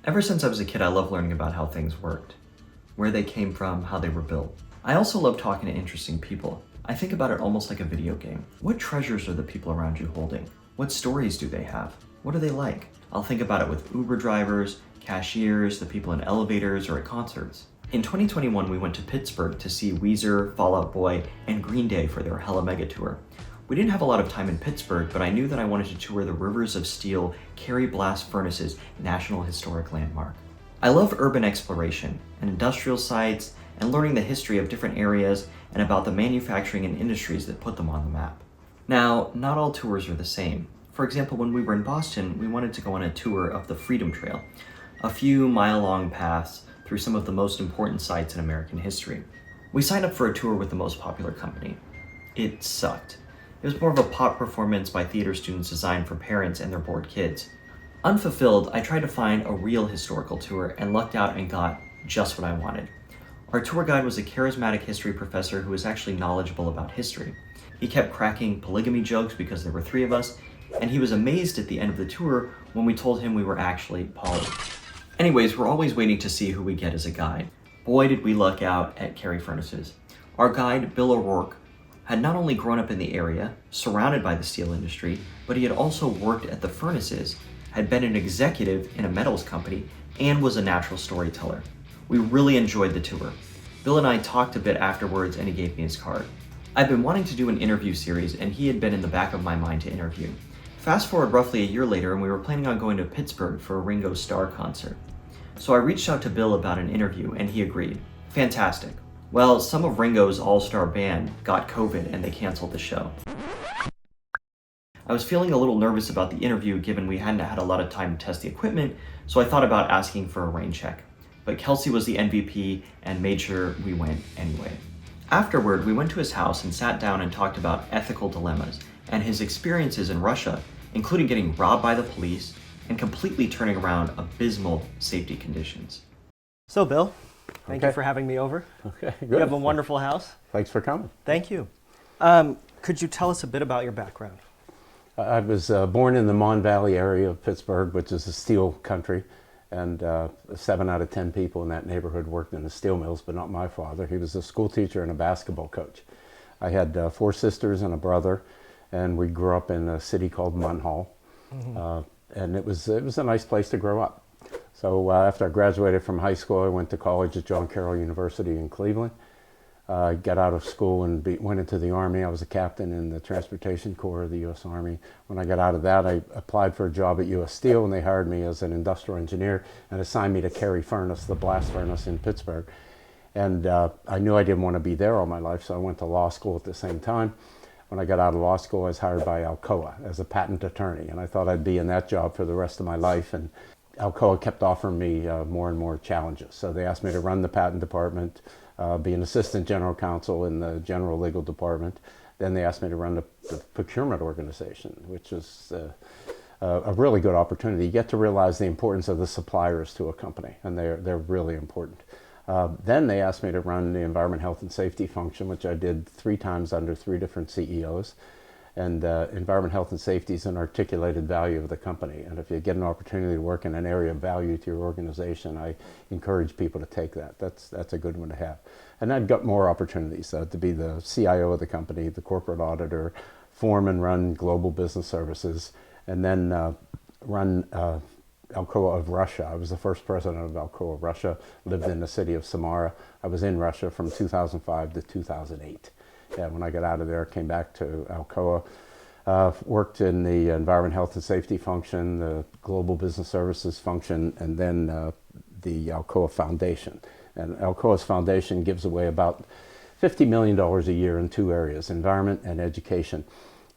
Ever since I was a kid, I love learning about how things worked, where they came from, how they were built. I also love talking to interesting people. I think about it almost like a video game. What treasures are the people around you holding? What stories do they have? What are they like? I'll think about it with Uber drivers, cashiers, the people in elevators, or at concerts. In 2021, we went to Pittsburgh to see Weezer, Fall Out Boy, and Green Day for their Hella Mega Tour. We didn't have a lot of time in Pittsburgh, but I knew that I wanted to tour the Rivers of Steel Kerry Blast Furnaces National Historic Landmark. I love urban exploration and industrial sites and learning the history of different areas and about the manufacturing and industries that put them on the map. Now, not all tours are the same. For example, when we were in Boston, we wanted to go on a tour of the Freedom Trail, a few mile-long paths through some of the most important sites in American history. We signed up for a tour with the most popular company. It sucked. It was more of a pop performance by theater students designed for parents and their bored kids. Unfulfilled, I tried to find a real historical tour and lucked out and got just what I wanted. Our tour guide was a charismatic history professor who was actually knowledgeable about history. He kept cracking polygamy jokes because there were 3 of us, and he was amazed at the end of the tour when we told him we were actually poly. Anyways, we're always waiting to see who we get as a guide. Boy, did we luck out at Kerry Furnaces. Our guide, Bill O'Rourke, had not only grown up in the area, surrounded by the steel industry, but he had also worked at the furnaces, had been an executive in a metals company, and was a natural storyteller. We really enjoyed the tour. Bill and I talked a bit afterwards and he gave me his card. I've been wanting to do an interview series and he had been in the back of my mind to interview. Fast forward roughly a year later and we were planning on going to Pittsburgh for a Ringo Starr concert. So I reached out to Bill about an interview and he agreed. Fantastic. Well, some of Ringo's all-star band got COVID and they canceled the show. I was feeling a little nervous about the interview given we hadn't had a lot of time to test the equipment, so I thought about asking for a rain check. But Kelsey was the MVP and made sure we went anyway. Afterward, we went to his house and sat down and talked about ethical dilemmas and his experiences in Russia, including getting robbed by the police and completely turning around abysmal safety conditions. So Bill, thank you for having me over. Okay, good. You have a wonderful house. Thanks for coming. Thank you. Could you tell us a bit about your background? I was born in the Mon Valley area of Pittsburgh, which is a steel country, and 7 out of 10 people in that neighborhood worked in the steel mills, but not my father. He was a school teacher and a basketball coach. I had 4 sisters and a brother, and we grew up in a city called Munhall, and it was a nice place to grow up. So after I graduated from high school, I went to college at John Carroll University in Cleveland. I got out of school and went into the Army. I was a captain in the Transportation Corps of the U.S. Army. When I got out of that, I applied for a job at U.S. Steel, and they hired me as an industrial engineer and assigned me to Kerry Furnace, the blast furnace in Pittsburgh. And I knew I didn't want to be there all my life, so I went to law school at the same time. When I got out of law school, I was hired by Alcoa as a patent attorney, and I thought I'd be in that job for the rest of my life. And Alcoa kept offering me more and more challenges. So they asked me to run the patent department, be an assistant general counsel in the general legal department. Then they asked me to run the procurement organization, which is a really good opportunity. You get to realize the importance of the suppliers to a company, and they're really important. Then they asked me to run the environment, health, and safety function, which I did 3 times under 3 different CEOs. And environment, health, and safety is an articulated value of the company. And if you get an opportunity to work in an area of value to your organization, I encourage people to take that. That's a good one to have. And I've got more opportunities to be the CIO of the company, the corporate auditor, form and run global business services, and then run Alcoa of Russia. I was the first president of Alcoa of Russia, lived in the city of Samara. I was in Russia from 2005 to 2008. Yeah, when I got out of there, I came back to Alcoa, worked in the environment, health, and safety function, the global business services function, and then the Alcoa Foundation. And Alcoa's foundation gives away about $50 million a year in 2 areas, environment and education.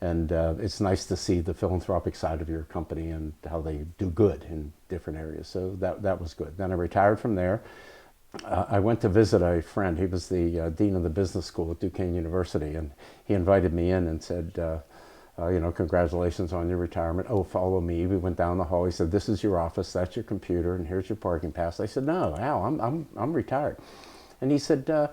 And it's nice to see the philanthropic side of your company and how they do good in different areas. So that was good. Then I retired from there. I went to visit a friend. He was the dean of the business school at Duquesne University, and he invited me in and said, congratulations on your retirement. Oh, follow me. We went down the hall. He said, this is your office, that's your computer, and here's your parking pass. I said, no, Al, I'm retired. And he said,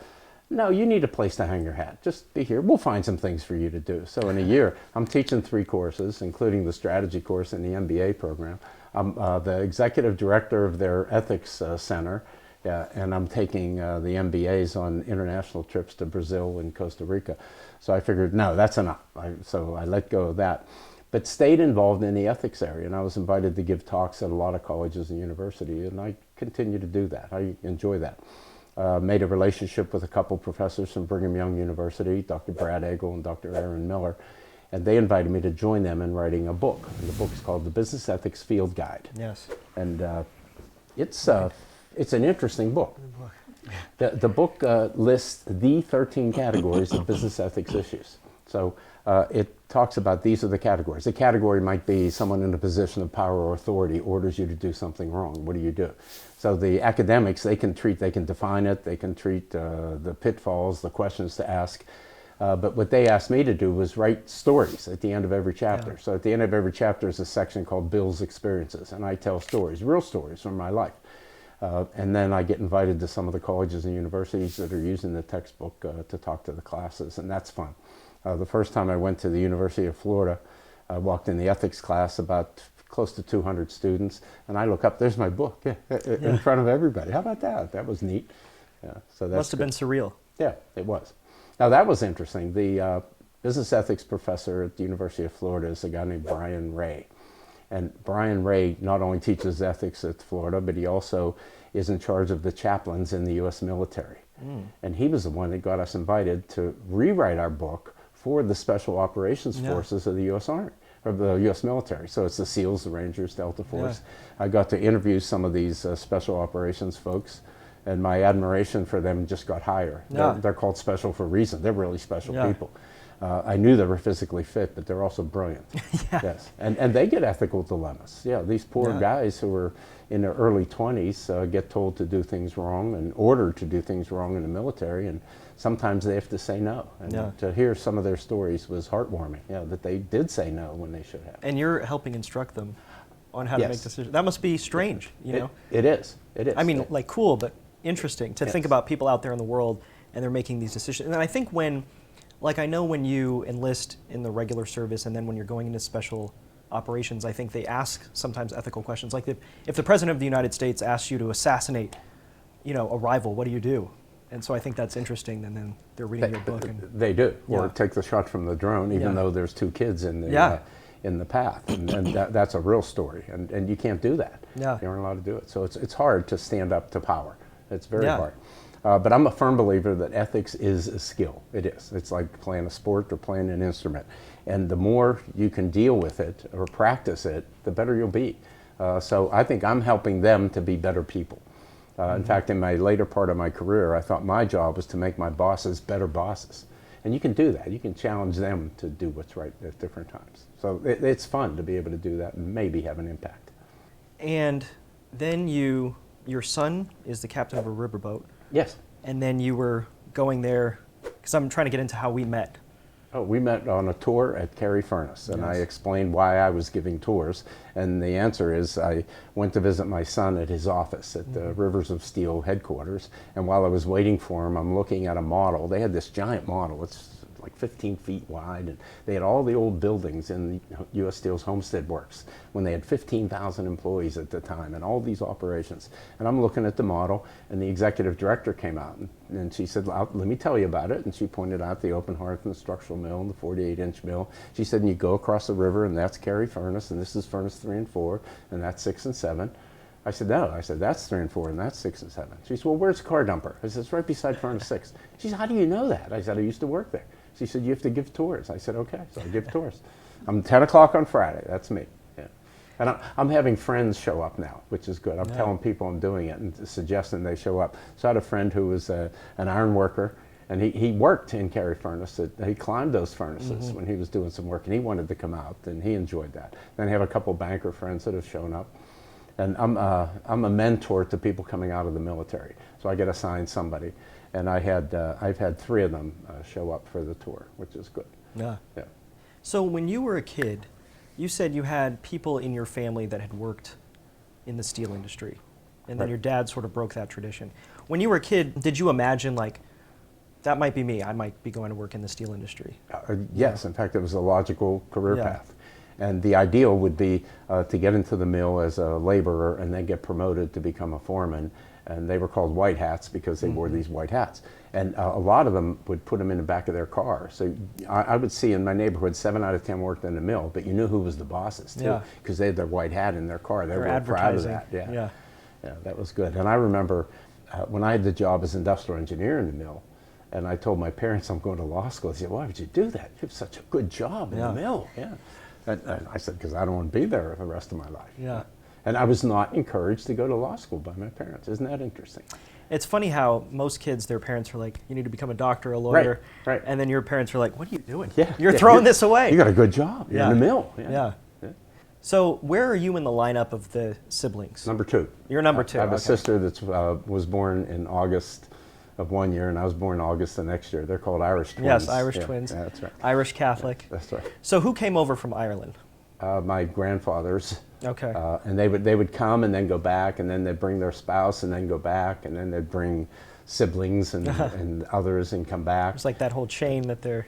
no, you need a place to hang your hat. Just be here. We'll find some things for you to do. So in a year, I'm teaching 3 courses, including the strategy course and the MBA program. I'm the executive director of their ethics center, and I'm taking the MBAs on international trips to Brazil and Costa Rica. So I figured, no, that's enough. So I let go of that, but stayed involved in the ethics area. And I was invited to give talks at a lot of colleges and universities, and I continue to do that. I enjoy that. Made a relationship with a couple professors from Brigham Young University, Dr. Brad Egel and Dr. Aaron Miller, and they invited me to join them in writing a book. And the book is called The Business Ethics Field Guide. Yes. And it's an interesting book. The book lists the 13 categories of business ethics issues. So it talks about these are the categories. A category might be someone in a position of power or authority orders you to do something wrong. What do you do? So the academics, they can define it, they can treat the pitfalls, the questions to ask. But what they asked me to do was write stories at the end of every chapter. Yeah. So at the end of every chapter is a section called Bill's Experiences, and I tell stories, real stories from my life. And then I get invited to some of the colleges and universities that are using the textbook to talk to the classes, and that's fun. The first time I went to the University of Florida, I walked in the ethics class, about close to 200 students, and I look up, there's my book in front of everybody. How about that? That was neat. Yeah, so that must have been surreal. Yeah, it was. Now that was interesting. The business ethics professor at the University of Florida is a guy named Brian Ray. And Brian Ray not only teaches ethics at Florida, but he also is in charge of the chaplains in the U.S. military. And he was the one that got us invited to rewrite our book for the Special Operations Forces of the U.S. Army, or the U.S. military. So it's the SEALs, the Rangers, Delta Force. I got to interview some of these Special Operations folks, and my admiration for them just got higher. They're called special for a reason. They're really special people. I knew they were physically fit, but they're also brilliant. Yes, and they get ethical dilemmas. Yeah, these poor guys who are in their early 20s get told to do things wrong and ordered to do things wrong in the military, and sometimes they have to say no. And to hear some of their stories was heartwarming, that they did say no when they should have. And you're helping instruct them on how to make decisions. That must be strange, you know? It is. I mean, like cool, but interesting to think about people out there in the world and they're making these decisions. And I think I know when you enlist in the regular service and then when you're going into special operations, I think they ask sometimes ethical questions. Like if the President of the United States asks you to assassinate, a rival, what do you do? And so I think that's interesting, and then they're reading your book. They do, or take the shot from the drone, even though there's two kids in the path, and that's a real story, and you can't do that. You aren't allowed to do it. So it's hard to stand up to power. It's very hard. But I'm a firm believer that ethics is a skill. It is. It's like playing a sport or playing an instrument. And the more you can deal with it or practice it, the better you'll be. So I think I'm helping them to be better people. In fact, in my later part of my career, I thought my job was to make my bosses better bosses. And you can do that. You can challenge them to do what's right at different times. So it's fun to be able to do that and maybe have an impact. And then your son is the captain of a riverboat. Yes. And then you were going there, because I'm trying to get into how we met. Oh, we met on a tour at Carey Furnace, and I explained why I was giving tours. And the answer is I went to visit my son at his office at the Rivers of Steel headquarters. And while I was waiting for him, I'm looking at a model. They had this giant model. It's like 15 feet wide, and they had all the old buildings in U.S. Steel's Homestead Works when they had 15,000 employees at the time and all these operations. And I'm looking at the model, and the executive director came out, and she said, let me tell you about it. And she pointed out the open hearth and the structural mill and the 48-inch mill. She said, and you go across the river, and that's Carey Furnace, and this is Furnace 3 and 4, and that's 6 and 7. I said, no. I said, that's 3 and 4, and that's 6 and 7. She said, well, where's the car dumper? I said, it's right beside Furnace 6. She said, how do you know that? I said, I used to work there. She said, you have to give tours. I said, okay. So I give tours. I'm 10 o'clock on Friday. That's me. Yeah. And I'm having friends show up now, which is good. I'm telling people I'm doing it and suggesting they show up. So I had a friend who was an iron worker, and he worked in Carey Furnace. He climbed those furnaces when he was doing some work, and he wanted to come out, and he enjoyed that. Then I have a couple banker friends that have shown up. And I'm a mentor to people coming out of the military. So I get assigned somebody. And I've had 3 of them show up for the tour, which is good. Yeah. So when you were a kid, you said you had people in your family that had worked in the steel industry, and then your dad sort of broke that tradition. When you were a kid, did you imagine that might be me, I might be going to work in the steel industry? Yes, in fact, it was a logical career path. And the ideal would be to get into the mill as a laborer and then get promoted to become a foreman. And they were called white hats because they wore these white hats. And a lot of them would put them in the back of their car. So I would see in my neighborhood 7 out of 10 worked in the mill, but you knew who was the bosses too, because they had their white hat in their car. They were real proud of that. Yeah, that was good. And I remember when I had the job as industrial engineer in the mill, and I told my parents I'm going to law school. They said, "Why would you do that? You have such a good job in the mill." And I said, "Because I don't want to be there the rest of my life." And I was not encouraged to go to law school by my parents. Isn't that interesting? It's funny how most kids, their parents are like, "You need to become a doctor, a lawyer," right. And then your parents are like, "What are you doing? Yeah, you're throwing this away. You got a good job. You're in the mill." Yeah. So where are you in the lineup of the siblings? Number 2. You're number 2. I have a sister that was born in August of one year, and I was born in August the next year. They're called Irish twins. Yes, Irish twins. Yeah, that's right. Irish Catholic. Yeah, that's right. So who came over from Ireland? My grandfathers. Okay. And they would come and then go back, and then they'd bring their spouse and then go back, and then they'd bring siblings and others and come back. It's like that whole chain that they're...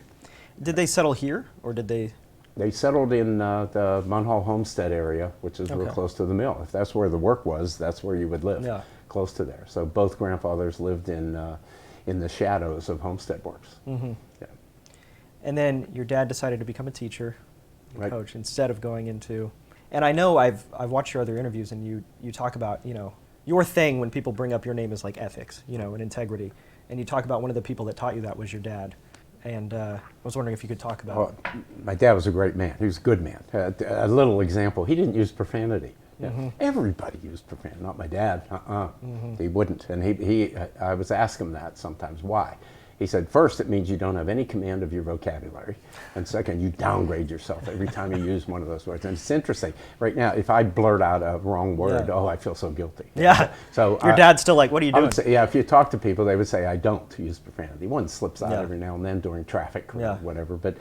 Did they settle here, or did they... They settled in the Munhall Homestead area, which is real close to the mill. If that's where the work was, that's where you would live, close to there. So both grandfathers lived in the shadows of Homestead Works. And then your dad decided to become a teacher, coach, instead of going into... And I know I've watched your other interviews, and you talk about, your thing when people bring up your name is like ethics, and integrity. And you talk about one of the people that taught you that was your dad. And I was wondering if you could talk about it. My dad was a great man. He was a good man. A little example, he didn't use profanity. Everybody used profanity, not my dad. He wouldn't. And I was asking him that sometimes. Why? He said, first, it means you don't have any command of your vocabulary. And second, you downgrade yourself every time you use one of those words. And it's interesting. Right now, if I blurt out a wrong word, I feel so guilty. So your dad's still like, what are you doing? I would say, if you talk to people, they would say, I don't use profanity. One slips out every now and then during traffic or whatever. But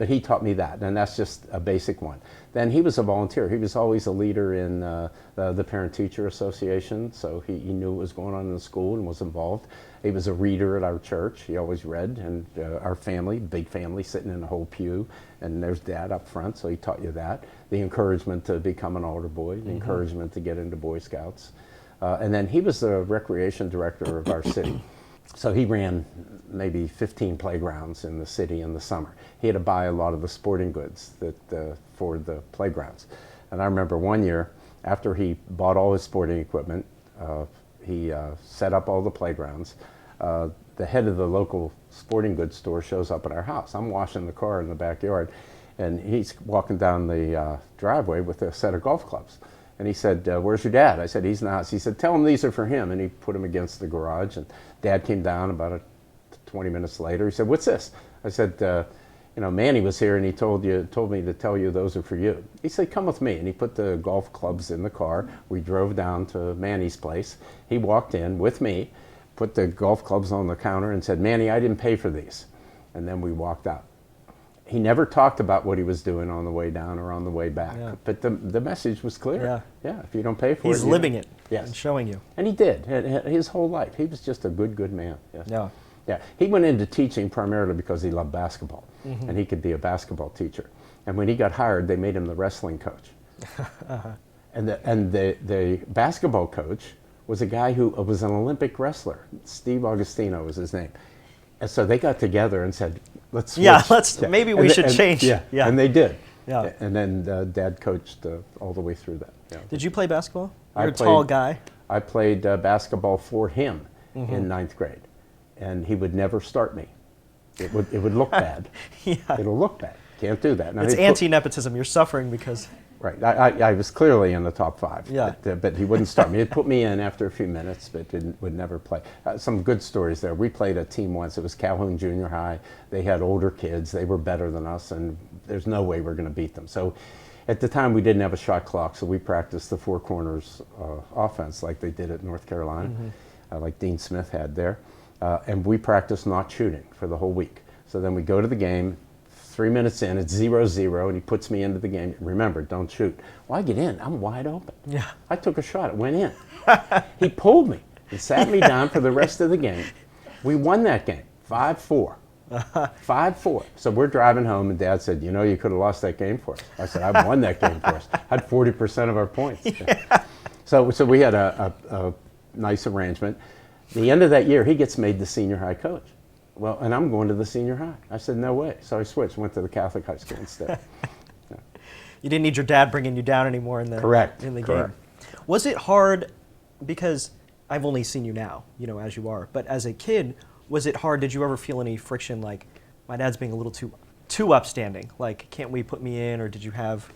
he taught me that, and that's just a basic one. Then he was a volunteer. He was always a leader in the Parent-Teacher Association, so he knew what was going on in the school and was involved. He was a reader at our church. He always read, and our family, big family, sitting in a whole pew, and there's Dad up front, so he taught you that. The encouragement to become an altar boy, the encouragement to get into Boy Scouts. And then he was the recreation director of our city. So he ran maybe 15 playgrounds in the city in the summer. He had to buy a lot of the sporting goods for the playgrounds. And I remember one year, after he bought all his sporting equipment, he set up all the playgrounds. The head of the local sporting goods store shows up at our house. I'm washing the car in the backyard, and he's walking down the driveway with a set of golf clubs. And he said, where's your dad? I said, he's in the house. He said, tell him these are for him. And he put them against the garage. And Dad came down about 20 minutes later. He said, what's this? I said, Manny was here and he told me to tell you those are for you. He said, come with me. And he put the golf clubs in the car. We drove down to Manny's place. He walked in with me, put the golf clubs on the counter and said, Manny, I didn't pay for these. And then we walked out. He never talked about what he was doing on the way down or on the way back. But the message was clear. If you don't pay for it. He's living it and showing you. And he did. His whole life. He was just a good man. He went into teaching primarily because he loved basketball. And he could be a basketball teacher. And when he got hired, they made him the wrestling coach. And the basketball coach was a guy who was an Olympic wrestler. Steve Augustino was his name. And so they got together and said, let's switch. Maybe we should change. And they did. And then Dad coached all the way through that. Did you play basketball? You're a tall guy. I played basketball for him in 9th grade. And he would never start me. It would look bad. It'll look bad. Can't do that. Now, it's anti-nepotism. You're suffering because... Right. I was clearly in the top 5. But he wouldn't start me. He'd put me in after a few minutes, but would never play. Some good stories there. We played a team once. It was Calhoun Junior High. They had older kids. They were better than us, and there's no way we're going to beat them. So at the time, we didn't have a shot clock, so we practiced the four corners offense like they did at North Carolina, like Dean Smith had there. And we practiced not shooting for the whole week. So then we go to the game. 3 minutes in, it's 0-0, and he puts me into the game. Remember, don't shoot. Well, I get in. I'm wide open. I took a shot. It went in. He pulled me and sat me down for the rest of the game. We won that game, 5-4. 5-4. So we're driving home, and Dad said, you know, you could have lost that game for us. I said, I won that game for us. I had 40% of our points. Yeah. So we had a nice arrangement. The end of that year, he gets made the senior high coach. Well, and I'm going to the senior high. I said, no way. So I switched, went to the Catholic high school instead. Yeah. You didn't need your dad bringing you down anymore in the Correct. game. Was it hard, because I've only seen you now, you know, as you are, but as a kid, was it hard? Did you ever feel any friction, like, my dad's being a little too upstanding? Like, can't we put me in, or did you have?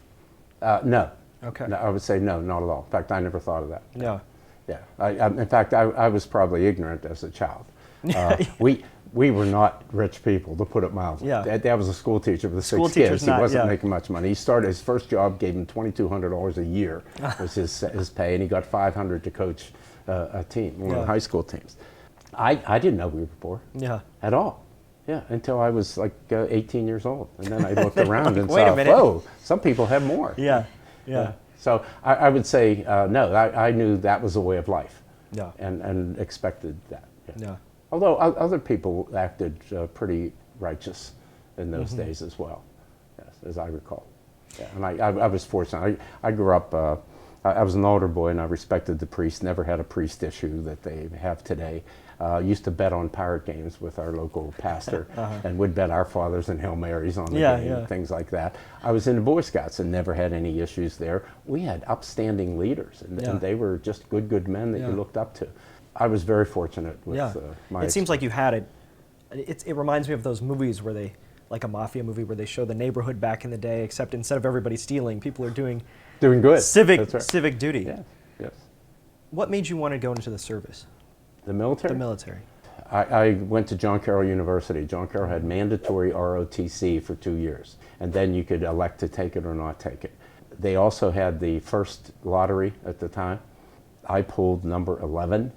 No. Okay. No, I would say no, not at all. In fact, I never thought of that. No. Yeah. In fact, I was probably ignorant as a child. We were not rich people, to put it mildly. Yeah. Dad was a school teacher with School 6 kids. teacher's He not, wasn't yeah. making much money. He started his first job, gave him $2,200 a year was his pay, and he got $500 to coach a team, one of the high school teams. I didn't know we were poor. Yeah. At all. Yeah, until I was like 18 years old, and then I looked around and Wait a saw, minute. whoa, some people have more. Yeah. Yeah. So I would say no. I knew that was a way of life. Yeah. And expected that. Yeah. Although other people acted pretty righteous in those days as well, yes, as I recall. Yeah, and I was fortunate. I grew up, I was an altar boy, and I respected the priest, never had a priest issue that they have today. Used to bet on pirate games with our local pastor, and would bet Our Fathers and Hail Marys on the game, things like that. I was in the Boy Scouts and never had any issues there. We had upstanding leaders, and they were just good men that you looked up to. I was very fortunate with my It seems like you had it. It reminds me of those movies where they, like a mafia movie, where they show the neighborhood back in the day, except instead of everybody stealing, people are doing good civic duty. Yeah. Yes. What made you want to go into the service? The military? The military. I went to John Carroll University. John Carroll had mandatory ROTC for 2 years, and then you could elect to take it or not take it. They also had the first lottery at the time. I pulled number 11,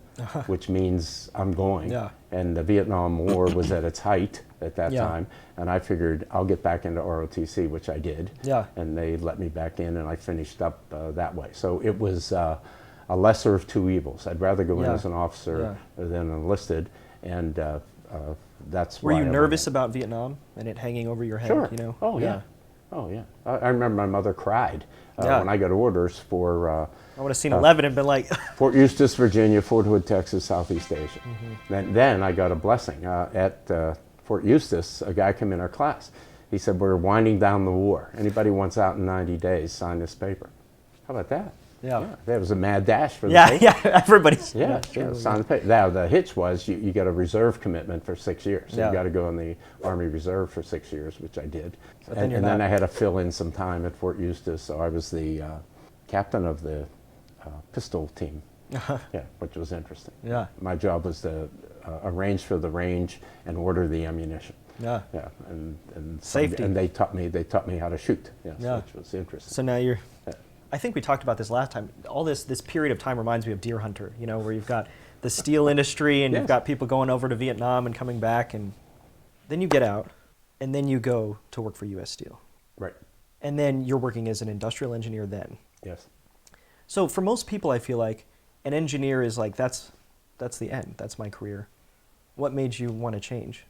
which means I'm going. Yeah. And the Vietnam War was at its height at that time, and I figured I'll get back into ROTC, which I did. Yeah. And they let me back in, and I finished up that way. So it was a lesser of two evils. I'd rather go in as an officer than enlisted, and that's Were why you I nervous went. about Vietnam and it hanging over your head? Sure. You know? Oh yeah. Oh yeah. I remember my mother cried when I got orders for. I would have seen 11 and been like. Fort Eustis, Virginia, Fort Hood, Texas, Southeast Asia. Then I got a blessing at Fort Eustis. A guy came in our class. He said, "We're winding down the war. Anybody wants out in 90 days, sign this paper." How about that? Yeah. That was a mad dash for the paper. Yeah. Everybody's. Sign the paper. Now the hitch was you get a reserve commitment for 6 years. So Yeah. you got to go in the Army Reserve for 6 years, which I did. then you're then not- I had to fill in some time at Fort Eustis. So I was the captain of the pistol team. Which was interesting. Yeah. My job was to arrange for the range and order the ammunition. Yeah. Yeah, and Safety. And they taught me how to shoot. Yes, Yeah. which was interesting. So now you're. I think we talked about this last time. All this period of time reminds me of Deer Hunter, you know, where you've got the steel industry and you've got people going over to Vietnam and coming back, and then you get out, and then you go to work for U.S. Steel. Right. And then you're working as an industrial engineer then. Yes. So for most people, I feel like an engineer is like, that's the end. That's my career. What made you want to change?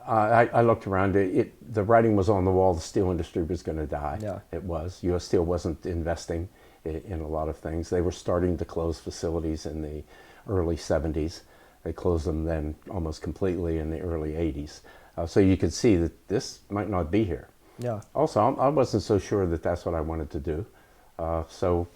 I looked around. The writing was on the wall. The steel industry was going to die. Yeah. It was. U.S. Steel wasn't investing in a lot of things. They were starting to close facilities in the early 70s. They closed them then almost completely in the early 80s. So you could see that this might not be here. Yeah. Also, I wasn't so sure that that's what I wanted to do. So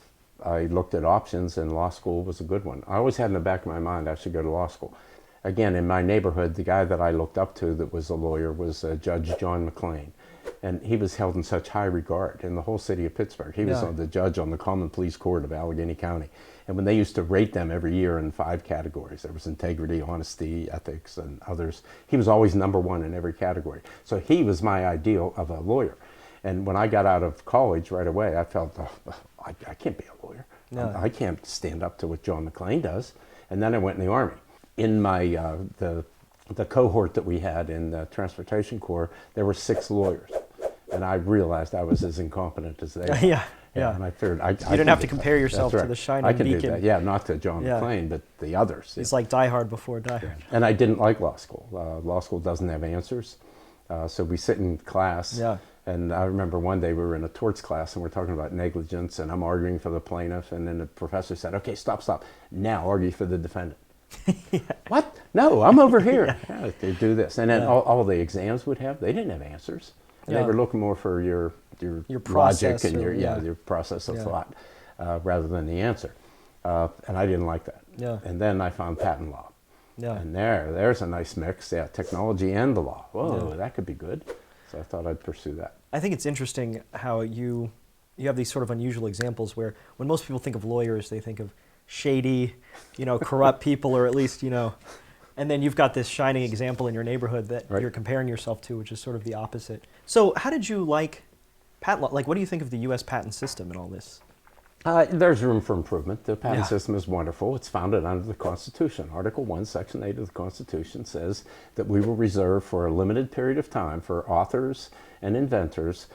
I looked at options, and law school was a good one. I always had in the back of my mind I should go to law school. Again, in my neighborhood, the guy that I looked up to that was a lawyer was Judge John McLean. And he was held in such high regard in the whole city of Pittsburgh. He was the judge on the Common Pleas Court of Allegheny County. And when they used to rate them every year in 5 categories, there was integrity, honesty, ethics, and others, he was always number 1 in every category. So he was my ideal of a lawyer. And when I got out of college right away, I felt, I can't be a lawyer. No. I can't stand up to what John McLean does. And then I went in the Army. In my the cohort that we had in the Transportation Corps, there were 6 lawyers. And I realized I was as incompetent as they were. Yeah. And I figured You didn't have to compare yourself to the shining I can beacon. do that. Yeah, not to John McClane, but the others. It's like Die Hard before Die Hard. And I didn't like law school. Law school doesn't have answers. So we sit in class. Yeah. And I remember one day we were in a torts class and we're talking about negligence and I'm arguing for the plaintiff. And then the professor said, okay, stop. Now argue for the defendant. What? No, I'm over here. Yeah, they do this. And then all the exams would have, they didn't have answers. And they were looking more for your logic and your process of thought rather than the answer. And I didn't like that. Yeah. And then I found patent law. Yeah. And there's a nice mix. Yeah, technology and the law. Whoa, that could be good. So I thought I'd pursue that. I think it's interesting how you have these sort of unusual examples where when most people think of lawyers, they think of shady, corrupt people, or at least, and then you've got this shining example in your neighborhood that you're comparing yourself to, which is sort of the opposite. So how did you like patent law? Like, what do you think of the U.S. patent system and all this? There's room for improvement. The patent system is wonderful. It's founded under the Constitution. Article 1, Section 8 of the Constitution says that we will reserve for a limited period of time for authors and inventors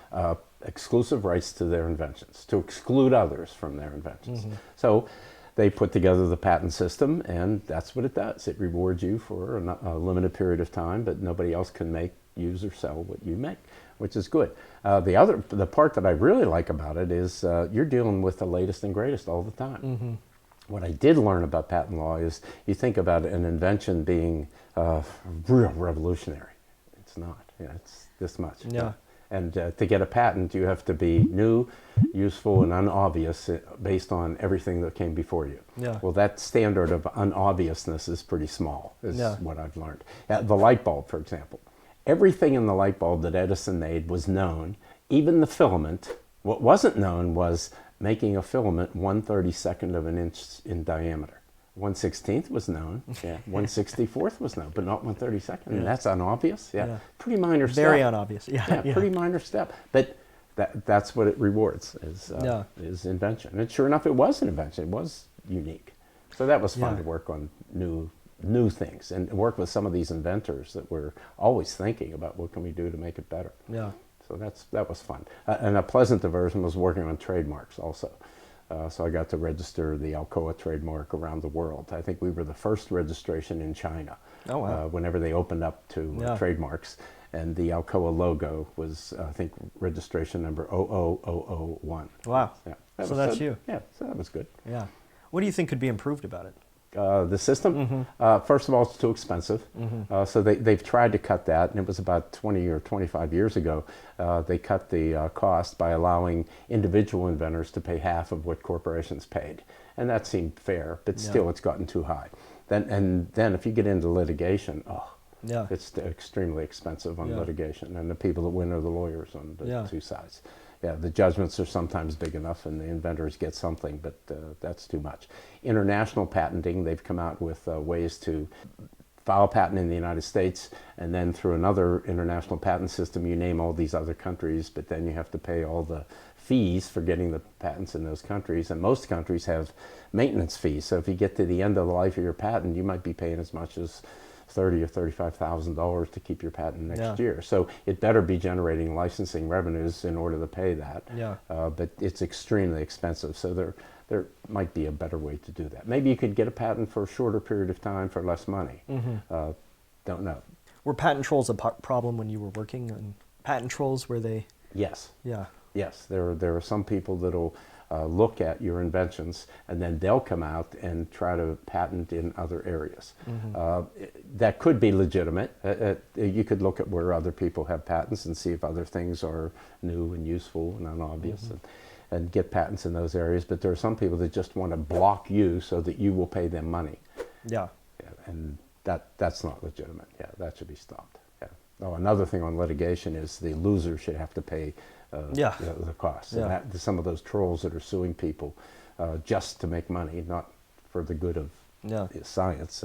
exclusive rights to their inventions, to exclude others from their inventions. So they put together the patent system, and that's what it does. It rewards you for a limited period of time, but nobody else can make, use, or sell what you make, which is good. The part that I really like about it is you're dealing with the latest and greatest all the time. What I did learn about patent law is you think about an invention being real revolutionary. It's not. It's this much. Yeah. And to get a patent, you have to be new, useful, and unobvious based on everything that came before you. Yeah. Well, that standard of unobviousness is pretty small, is what I've learned. The light bulb, for example. Everything in the light bulb that Edison made was known, even the filament. What wasn't known was making a filament 1/32 of an inch in diameter. 1/16 was known, 1/64 was known, but not 1/32. And that's unobvious, pretty minor step. Very unobvious, pretty minor step. But that's what it rewards, is invention. And sure enough, it was an invention. It was unique. So that was fun to work on new things and work with some of these inventors that were always thinking about what can we do to make it better. Yeah. So that was fun. And a pleasant diversion was working on trademarks also. So I got to register the Alcoa trademark around the world. I think we were the first registration in China. Oh, wow. Whenever they opened up to trademarks. And the Alcoa logo was, I think, registration number 00001. Wow. Yeah. So that's you. Yeah, so that was good. Yeah. What do you think could be improved about it? The system, first of all, it's too expensive. So they've tried to cut that, and it was about 20 or 25 years ago. They cut the cost by allowing individual inventors to pay half of what corporations paid. And that seemed fair, but still it's gotten too high. Then if you get into litigation, it's extremely expensive on litigation. And the people that win are the lawyers on the two sides. Yeah, the judgments are sometimes big enough and the inventors get something, but that's too much. International patenting, they've come out with ways to file a patent in the United States, and then through another international patent system, you name all these other countries, but then you have to pay all the fees for getting the patents in those countries, and most countries have maintenance fees. So if you get to the end of the life of your patent, you might be paying as much as $30,000 or $35,000 to keep your patent next year. So it better be generating licensing revenues in order to pay that. But it's extremely expensive. So there might be a better way to do that. Maybe you could get a patent for a shorter period of time for less money. Don't know. Were patent trolls a problem when you were working on patent trolls? Were they? Yes. Yeah. Yes. There are some people that'll look at your inventions, and then they'll come out and try to patent in other areas. That could be legitimate. You could look at where other people have patents and see if other things are new and useful and unobvious, and get patents in those areas. But there are some people that just want to block you so that you will pay them money. And that's not legitimate. That should be stopped. Another thing on litigation is the loser should have to pay the costs. And some of those trolls that are suing people just to make money, not for the good of science,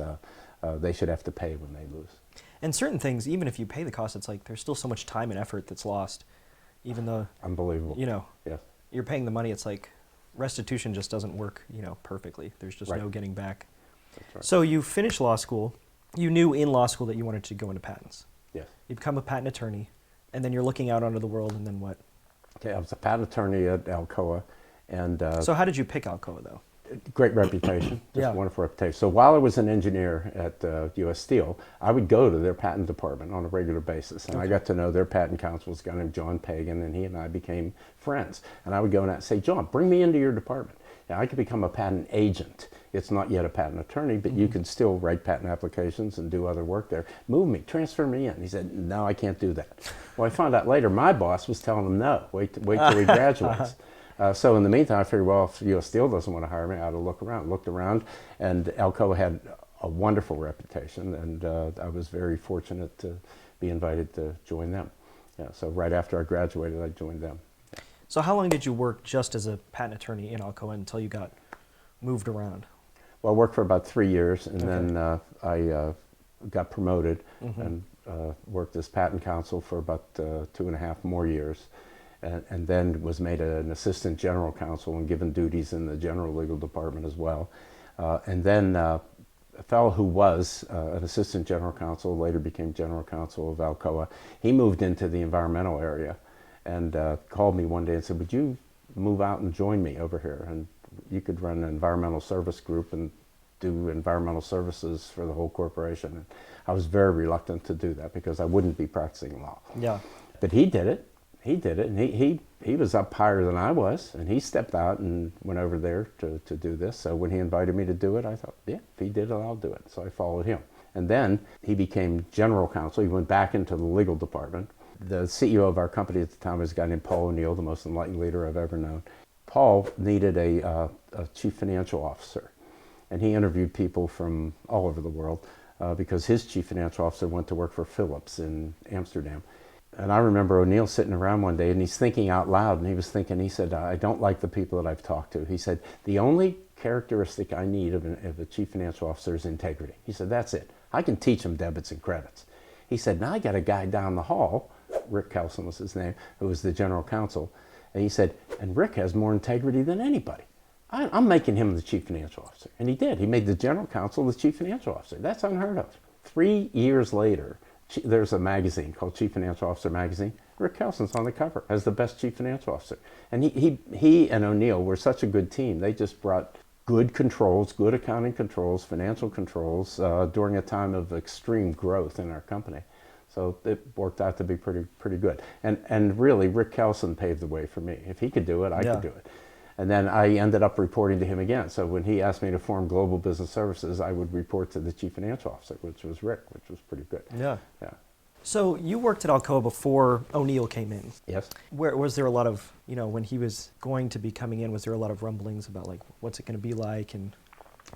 they should have to pay when they lose. And certain things, even if you pay the cost, it's like there's still so much time and effort that's lost, even though unbelievable. You're paying the money. It's like restitution just doesn't work, perfectly. There's just no getting back. That's right. So you finished law school. You knew in law school that you wanted to go into patents. Yes. You become a patent attorney. And then you're looking out onto the world, and then what? Okay, I was a patent attorney at Alcoa, and So how did you pick Alcoa, though? great reputation, just Yeah. wonderful reputation. So while I was an engineer at U.S. Steel, I would go to their patent department on a regular basis, and I got to know their patent counsel, was a guy named John Pagan, and he and I became friends. And I would go and say, John, bring me into your department. Now, I could become a patent agent. It's not yet a patent attorney, but you can still write patent applications and do other work there. Move me, transfer me in. He said, no, I can't do that. Well, I found out later my boss was telling him, no, wait till he graduates. So in the meantime, I figured, well, if U.S. Steel doesn't want to hire me, I ought to look around. Looked around, and Alcoa had a wonderful reputation, and I was very fortunate to be invited to join them. Yeah, so right after I graduated, I joined them. So how long did you work just as a patent attorney in Alcoa until you got moved around? Well, I worked for about 3 years, and then I got promoted and worked as patent counsel for about 2.5 more years. And then was made an assistant general counsel and given duties in the general legal department as well. And then a fellow who was an assistant general counsel, later became general counsel of Alcoa, he moved into the environmental area and called me one day and said, would you move out and join me over here? And you could run an environmental service group and do environmental services for the whole corporation. And I was very reluctant to do that because I wouldn't be practicing law. Yeah. But he did it. He did it, and he was up higher than I was, and he stepped out and went over there to do this. So when he invited me to do it, I thought, yeah, if he did it, I'll do it. So I followed him. And then he became general counsel. He went back into the legal department. The CEO of our company at the time was a guy named Paul O'Neill, the most enlightened leader I've ever known. Paul needed a chief financial officer, and he interviewed people from all over the world because his chief financial officer went to work for Philips in Amsterdam. And I remember O'Neill sitting around one day and he's thinking out loud, and he was thinking, he said, I don't like the people that I've talked to. He said, the only characteristic I need of a chief financial officer is integrity. He said, that's it. I can teach them debits and credits. He said, now I got a guy down the hall, Rick Kelson was his name, who was the general counsel. And he said, and Rick has more integrity than anybody. I'm making him the chief financial officer. And he did. He made the general counsel the chief financial officer. That's unheard of. 3 years later, there's a magazine called Chief Financial Officer Magazine. Rick Kelson's on the cover as the best chief financial officer. And he and O'Neill were such a good team. They just brought good controls, good accounting controls, financial controls during a time of extreme growth in our company. So it worked out to be pretty good. And really, Rick Kelson paved the way for me. If he could do it, I could do it. And then I ended up reporting to him again. So when he asked me to form Global Business Services, I would report to the chief financial officer, which was Rick, which was pretty good. Yeah. Yeah. So you worked at Alcoa before O'Neill came in. Yes. Where was there a lot of, when he was going to be coming in, was there a lot of rumblings about like what's it going to be like? And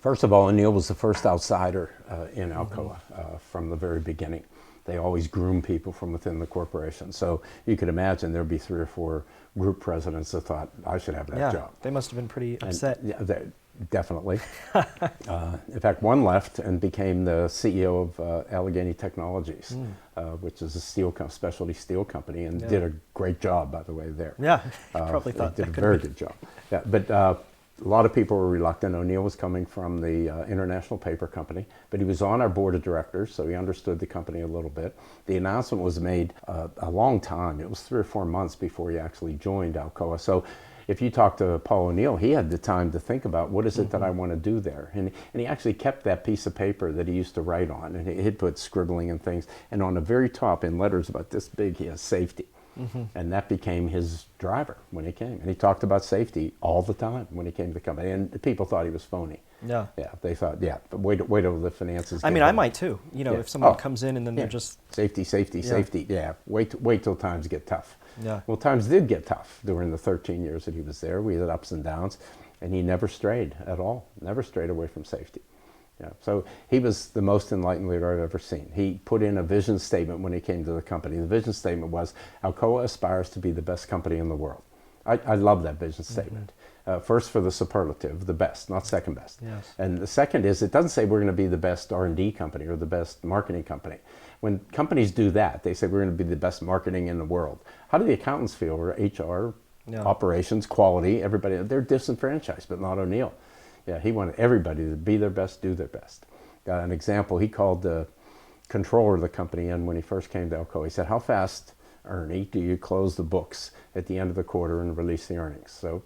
first of all, O'Neill was the first outsider in Alcoa from the very beginning. They always groom people from within the corporation. So you could imagine there'd be 3 or 4 group presidents that thought, I should have that job. They must have been pretty upset. And, yeah, definitely. In fact, one left and became the CEO of Allegheny Technologies, which is a specialty steel company, and did a great job, by the way, there. Yeah, probably thought did that a could very be. good job. Yeah, but a lot of people were reluctant. O'Neill was coming from the International Paper Company, but he was on our board of directors, so he understood the company a little bit. The announcement was made a long time. It was 3 or 4 months before he actually joined Alcoa. So if you talk to Paul O'Neill, he had the time to think about what is it that I want to do there. And he actually kept that piece of paper that he used to write on, and he'd put scribbling and things. And on the very top, in letters about this big, he has safety. And that became his driver when he came. And he talked about safety all the time when he came to the company. And people thought he was phony. Yeah. Yeah, they thought, but wait till the finances I mean, I might too. If someone comes in and then they're just... Safety. Yeah, wait till times get tough. Yeah. Well, times did get tough during the 13 years that he was there. We had ups and downs, and he never strayed at all. Never strayed away from safety. Yeah, so he was the most enlightened leader I've ever seen. He put in a vision statement when he came to the company. The vision statement was, Alcoa aspires to be the best company in the world. I love that vision statement. First for the superlative, the best, not second best. Yes. And the second is, it doesn't say we're going to be the best R&D company or the best marketing company. When companies do that, they say we're going to be the best marketing in the world. How do the accountants feel, or HR, operations, quality, everybody? They're disenfranchised, but not O'Neill. Yeah, he wanted everybody to be their best, do their best. Got an example, he called the controller of the company in when he first came to Alcoa. He said, how fast Ernie, do you close the books at the end of the quarter and release the earnings? So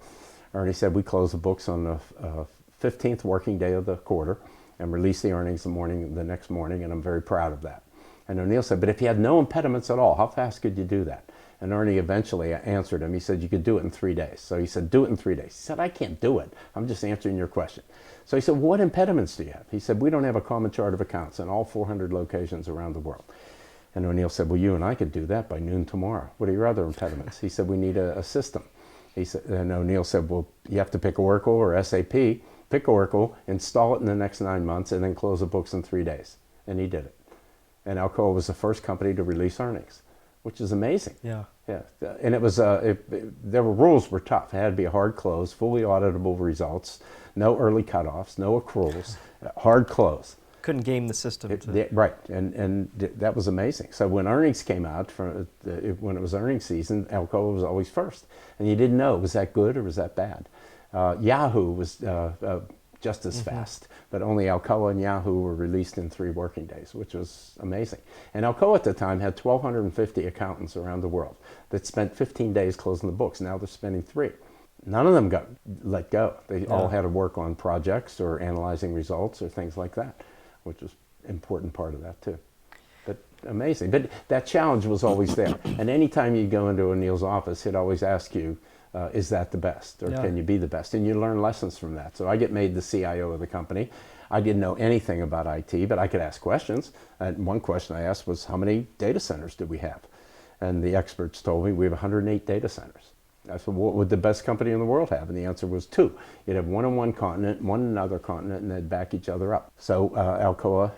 Ernie said we close the books on the 15th working day of the quarter and release the earnings the next morning, and I'm very proud of that. And O'Neill said, but if you had no impediments at all, how fast could you do that? And Ernie eventually answered him. He said, you could do it in 3 days. So he said, do it in 3 days. He said, I can't do it. I'm just answering your question. So he said, what impediments do you have? He said, we don't have a common chart of accounts in all 400 locations around the world. And O'Neill said, well, you and I could do that by noon tomorrow. What are your other impediments? He said, we need a system. He said, and O'Neill said, well, you have to pick Oracle or SAP. Pick Oracle, install it in the next 9 months, and then close the books in 3 days. And he did it. And Alcoa was the first company to release earnings, which is amazing. Yeah. Yeah. And it was, there were rules were tough. It had to be a hard close, fully auditable results, no early cutoffs, no accruals, hard close. Couldn't game the system. Right, and that was amazing. So when earnings came out, when it was earnings season, Alcoa was always first. And you didn't know, was that good or was that bad? Yahoo was just as fast, but only Alcoa and Yahoo were released in 3 working days, which was amazing. And Alcoa at the time had 1,250 accountants around the world that spent 15 days closing the books. Now they're spending 3. None of them got let go. They all had to work on projects or analyzing results or things like that, which was an important part of that too. But amazing. But that challenge was always there. And anytime you go into O'Neill's office, he'd always ask you, is that the best, or can you be the best? And you learn lessons from that. So I get made the CIO of the company. I didn't know anything about IT, but I could ask questions. And one question I asked was, how many data centers do we have? And the experts told me we have 108 data centers. I said, what would the best company in the world have? And the answer was 2. You'd have one on one continent, one on another continent, and they'd back each other up. So Alcoa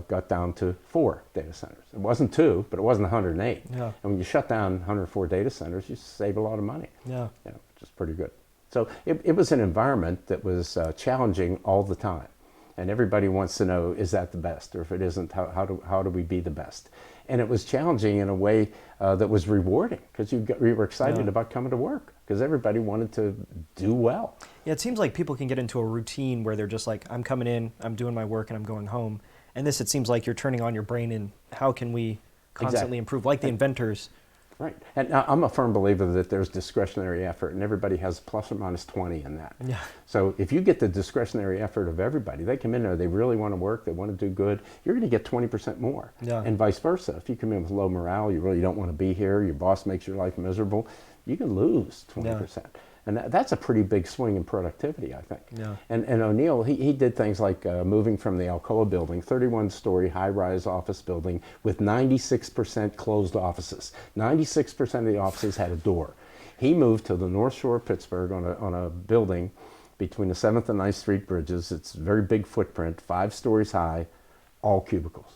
got down to 4 data centers. It wasn't 2, but it wasn't 108. Yeah. And when you shut down 104 data centers, you save a lot of money. Yeah. Which is pretty good. So it was an environment that was challenging all the time. And everybody wants to know, is that the best? Or if it isn't, how do we be the best? And it was challenging in a way that was rewarding, because you were excited about coming to work, because everybody wanted to do well. Yeah, it seems like people can get into a routine where they're just like, I'm coming in, I'm doing my work, and I'm going home. And this, it seems like you're turning on your brain and how can we constantly improve, like the inventors. Right. And I'm a firm believer that there's discretionary effort, and everybody has plus or minus 20 in that. Yeah. So if you get the discretionary effort of everybody, they come in there, they really want to work, they want to do good, you're going to get 20% more. Yeah. And vice versa. If you come in with low morale, you really don't want to be here, your boss makes your life miserable, you can lose 20%. Yeah. And that's a pretty big swing in productivity, I think. Yeah. And O'Neill, he did things like moving from the Alcoa building, 31-story high-rise office building with 96% closed offices. 96% of the offices had a door. He moved to the North Shore of Pittsburgh on a building between the 7th and 9th Street bridges. It's a very big footprint, 5 stories high, all cubicles.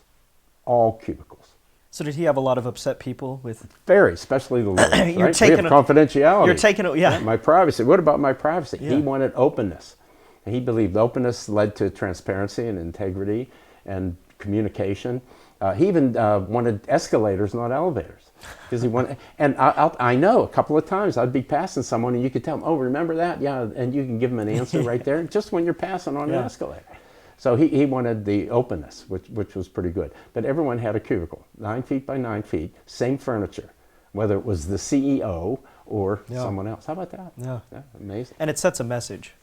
All cubicles. So did he have a lot of upset people with? Very, especially the lawyers, right? We have confidentiality. You're taking it, yeah. My privacy. What about my privacy? Yeah. He wanted openness. And he believed openness led to transparency and integrity and communication. He even wanted escalators, not elevators, because he wanted. And I know a couple of times I'd be passing someone and you could tell them, "Oh, remember that? Yeah," and you can give them an answer right there, just when you're passing on an escalator. So he wanted the openness, which was pretty good. But everyone had a cubicle, 9 feet by 9 feet, same furniture, whether it was the CEO or someone else. How about that? Yeah. Amazing. And it sets a message.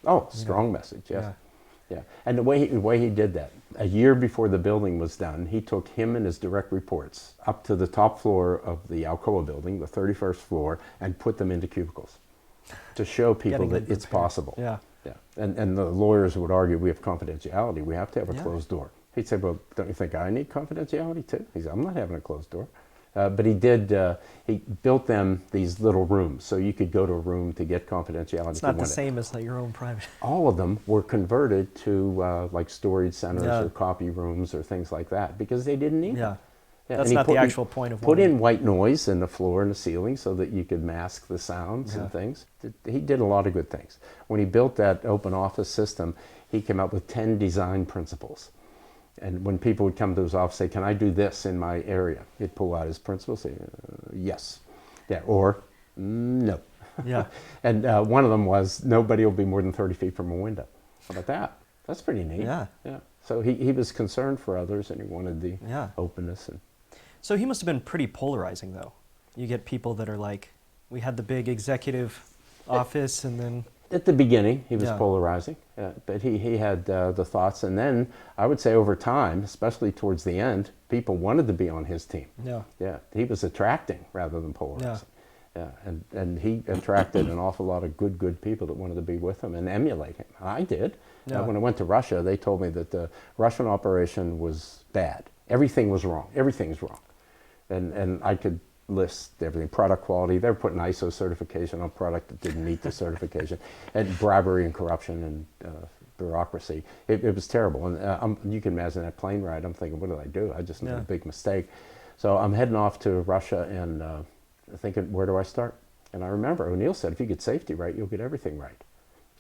Oh, strong message, yes. Yeah. And the way he did that, a year before the building was done, he took him and his direct reports up to the top floor of the Alcoa building, the 31st floor, and put them into cubicles to show people that it's possible. Yeah. Yeah, and the lawyers would argue we have confidentiality. We have to have a closed door. He'd say, well, don't you think I need confidentiality too? He said, I'm not having a closed door. But he did, he built them these little rooms, so you could go to a room to get confidentiality. It's not the same as like your own private. All of them were converted to like storage centers or copy rooms or things like that, because they didn't need them. Yeah, that's not the actual point of put in white noise in the floor and the ceiling so that you could mask the sounds and things. He did a lot of good things. When he built that open office system, he came up with 10 design principles. And when people would come to his office and say, can I do this in my area? He'd pull out his principles, say, yes. Yeah, or no. Yeah. And one of them was, nobody will be more than 30 feet from a window. How about that? That's pretty neat. Yeah. Yeah. So he was concerned for others, and he wanted the openness. And so he must have been pretty polarizing, though. You get people that are like, we had the big executive office, and then At the beginning, he was Yeah. polarizing, but he had the thoughts. And then I would say over time, especially towards the end, people wanted to be on his team. yeah, Yeah, he was attracting rather than polarizing. Yeah, and he attracted an awful lot of good people that wanted to be with him and emulate him. I did. Yeah. When I went to Russia, they told me that the Russian operation was bad. Everything was wrong. Everything's wrong. And I could list everything. Product quality, they were putting ISO certification on product that didn't meet the certification, and bribery and corruption and bureaucracy. It was terrible. And you can imagine that plane ride. I'm thinking, what did I do? I just made Yeah. a big mistake. So I'm heading off to Russia and thinking, where do I start? And I remember O'Neill said, if you get safety right, you'll get everything right.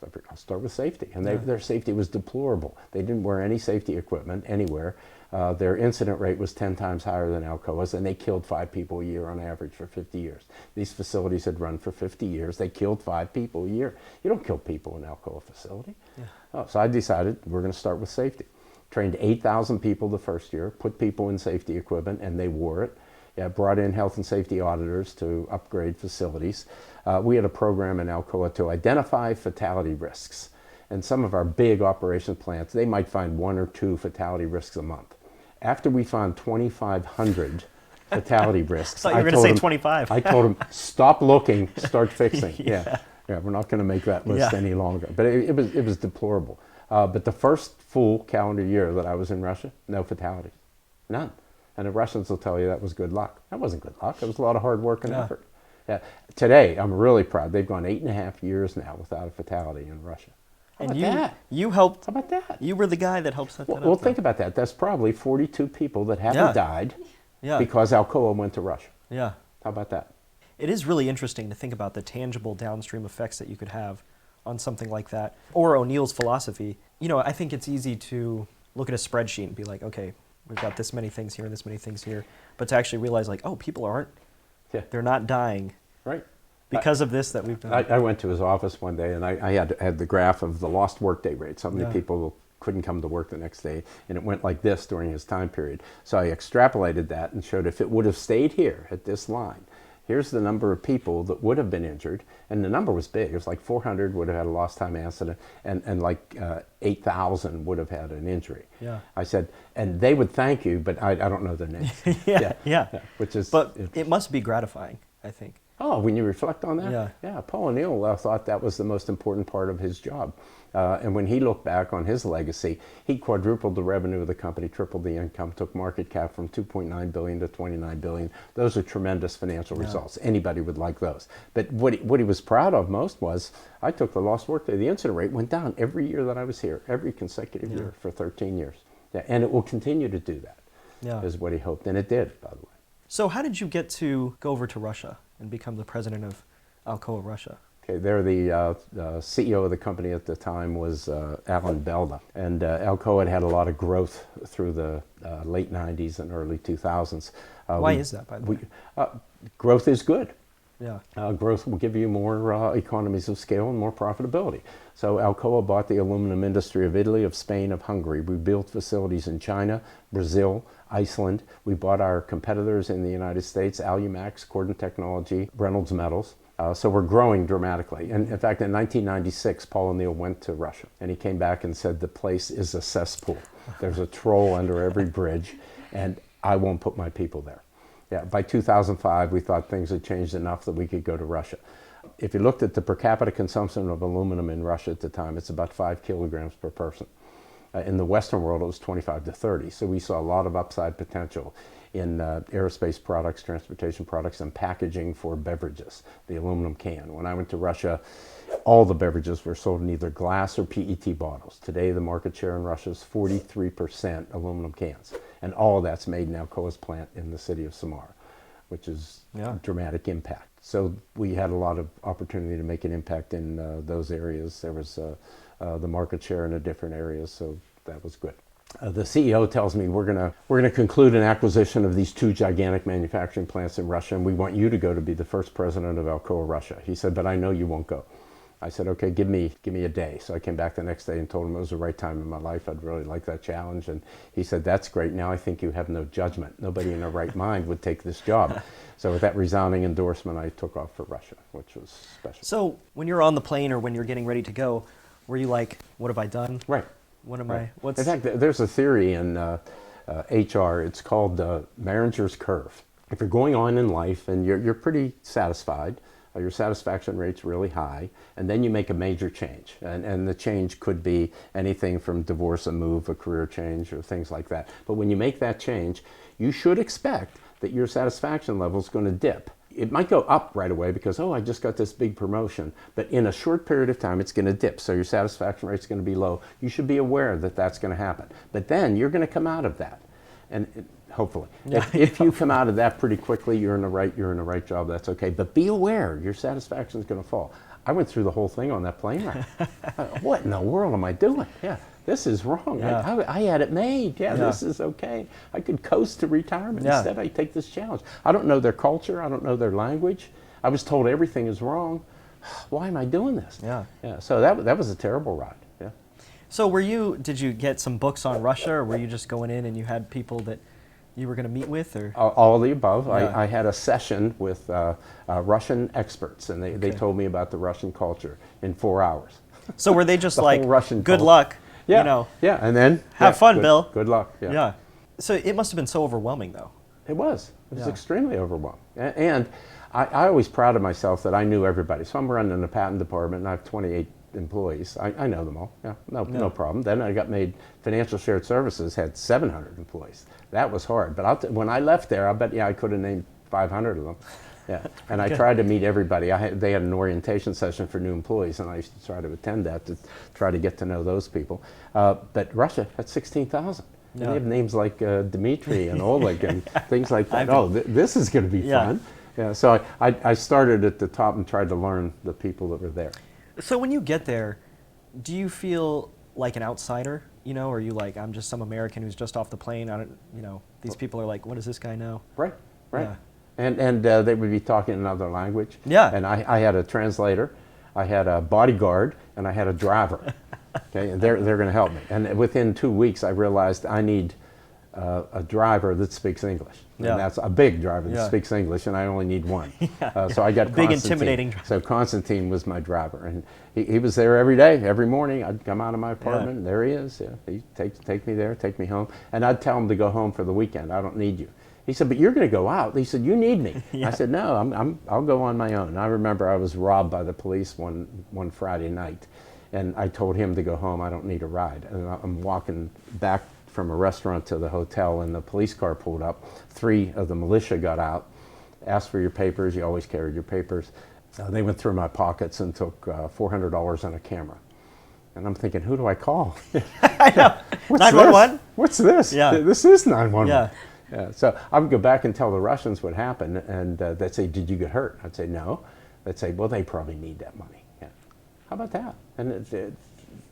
So I figured, I'll start with safety. And their safety was deplorable. They didn't wear any safety equipment anywhere. Their incident rate was 10 times higher than Alcoa's, and they killed 5 people a year on average for 50 years. These facilities had run for 50 years. They killed 5 people a year. You don't kill people in an Alcoa facility. Yeah. So I decided we're going to start with safety. Trained 8,000 people the first year, put people in safety equipment, and they wore it. Yeah, brought in health and safety auditors to upgrade facilities. We had a program in Alcoa to identify fatality risks. And some of our big operation plants, they might find 1 or 2 fatality risks a month. After we found 2,500 fatality risks, I thought you were going to say 25. I told them, stop looking, start fixing. Yeah, we're not going to make that list any longer. But it was deplorable. But the first full calendar year that I was in Russia, no fatalities, none. And the Russians will tell you that was good luck. That wasn't good luck. It was a lot of hard work and effort. Yeah. Today, I'm really proud. They've gone 8.5 years now without a fatality in Russia. How and about that? you helped. How about that? You were the guy that helped set that up. Well, think about that. That's probably 42 people that haven't died because Alcoa went to Russia. Yeah. How about that? It is really interesting to think about the tangible downstream effects that you could have on something like that. Or O'Neill's philosophy. You know, I think it's easy to look at a spreadsheet and be like, okay, we've got this many things here and this many things here. But to actually realize, like, oh, people aren't, they're not dying. Right. Because of this that we've done. I went to his office one day and I had the graph of the lost workday rate. How many people couldn't come to work the next day, and it went like this during his time period. So I extrapolated that and showed if it would have stayed here at this line, here's the number of people that would have been injured, and the number was big. It was like 400 would have had a lost time accident, and like 8,000 would have had an injury. Yeah. I said, and they would thank you, but I don't know their names. Which is, but it must be gratifying, I think. Oh, when you reflect on that? Yeah. Paul O'Neill thought that was the most important part of his job. And when he looked back on his legacy, he quadrupled the revenue of the company, tripled the income, took market cap from 2.9 billion to 29 billion. Those are tremendous financial results. Anybody would like those. But what he was proud of most was, I took the lost workday. The incident rate went down every year that I was here, every consecutive year for 13 years. Yeah, and it will continue to do that, is what he hoped. And it did, by the way. So how did you get to go over to Russia and become the president of Alcoa Russia? Okay, there the CEO of the company at the time was Alan Belda. And Alcoa had a lot of growth through the late 90s and early 2000s. Why is that, by the way? Growth is good. Yeah. Growth will give you more economies of scale and more profitability. So Alcoa bought the aluminum industry of Italy, of Spain, of Hungary. We built facilities in China, Brazil, Iceland. We bought our competitors in the United States, Alumax, Cordon Technology, Reynolds Metals. So we're growing dramatically. And in fact, in 1996, Paul O'Neill went to Russia. And he came back and said, the place is a cesspool. There's a troll under every bridge, and I won't put my people there. Yeah, by 2005, we thought things had changed enough that we could go to Russia. If you looked at the per capita consumption of aluminum in Russia at the time, it's about 5 kilograms per person. In the Western world, it was 25 to 30. So we saw a lot of upside potential in aerospace products, transportation products, and packaging for beverages, the aluminum can. When I went to Russia, all the beverages were sold in either glass or PET bottles. Today, the market share in Russia is 43% aluminum cans. And all of that's made in Alcoa's plant in the city of Samara, which is a dramatic impact. So we had a lot of opportunity to make an impact in those areas. There was the market share in the different areas, so that was good. The CEO tells me we're gonna conclude an acquisition of these 2 gigantic manufacturing plants in Russia, and we want you to go to be the first president of Alcoa Russia. He said, but I know you won't go. I said, okay, give me a day. So I came back the next day and told him it was the right time in my life. I'd really like that challenge. And he said, that's great. Now I think you have no judgment. Nobody in their right mind would take this job. So with that resounding endorsement, I took off for Russia, which was special. So when you're on the plane or when you're getting ready to go, were you like, what have I done? Right. What am Right. what's... In fact, there's a theory in HR. It's called the Maringer's Curve. If you're going on in life and you're pretty satisfied, your satisfaction rate's really high, and then you make a major change. And the change could be anything from divorce, a move, a career change, or things like that. But when you make that change, you should expect that your satisfaction level is going to dip. It might go up right away because, oh, I just got this big promotion. But in a short period of time, it's going to dip. So your satisfaction rate's going to be low. You should be aware that that's going to happen. But then you're going to come out of that. And hopefully, Yeah. if you come out of that pretty quickly, you're in the right job, that's okay. But be aware, your satisfaction is going to fall. I went through the whole thing on that plane ride. What in the world am I doing? Yeah, this is wrong. Yeah. I had it made. Yeah, this is okay. I could coast to retirement. Yeah. Instead, I take this challenge. I don't know their culture. I don't know their language. I was told everything is wrong. Why am I doing this? Yeah. Yeah. So that was a terrible ride. Yeah. So did you get some books on Russia, or were you just going in and you had people that you were going to meet with, or? All of the above. Yeah. I had a session with Russian experts, and they told me about the Russian culture in 4 hours. So were they just The like, whole Russian good culture. luck, Yeah, you know? yeah, and then Have fun, good, Bill. Good luck. Yeah. Yeah. So it must have been so overwhelming, though. It was. It was Yeah. extremely overwhelming. And I always prided myself that I knew everybody. So I'm running the patent department, and I have 28 employees. I know them all. Yeah, no problem. Then I got made Financial Shared Services, had 700 employees. That was hard. But when I left there, I bet I could have named 500 of them. Yeah, and I tried to meet everybody. They had an orientation session for new employees, and I used to try to attend that to try to get to know those people. But Russia had 16,000. And they have names like Dmitry and Oleg and things like that. This is going to be fun. Yeah, so I started at the top and tried to learn the people that were there. So when you get there, do you feel like an outsider? You know, or are you like, I'm just some American who's just off the plane? I don't, you know, these people are like, what does this guy know? Right, right. Yeah. And they would be talking another language. Yeah. And I had a translator, I had a bodyguard, and I had a driver. Okay, and they're going to help me. And within 2 weeks, I realized I need a driver that speaks English. Yeah. And that's a big driver that speaks English, and I only need one. So I got big, Constantine. intimidating driver. So Constantine was my driver, and he was there every day, every morning. I'd come out of my apartment, and there he is. Yeah. He'd take me there, take me home, and I'd tell him to go home for the weekend. I don't need you. He said, but you're going to go out. He said, you need me. I said, no, I'll go on my own. And I remember I was robbed by the police one Friday night, and I told him to go home. I don't need a ride. And I'm walking back from a restaurant to the hotel, and the police car pulled up. 3 of the militia got out, asked for your papers. You always carried your papers. They went through my pockets and took $400 and a camera. And I'm thinking, who do I call? I know. What's 911? this? What's this? Yeah. This is 911. Yeah. Yeah. So I would go back and tell the Russians what happened, and they'd say, did you get hurt? I'd say, no. They'd say, well, they probably need that money. Yeah. How about that? And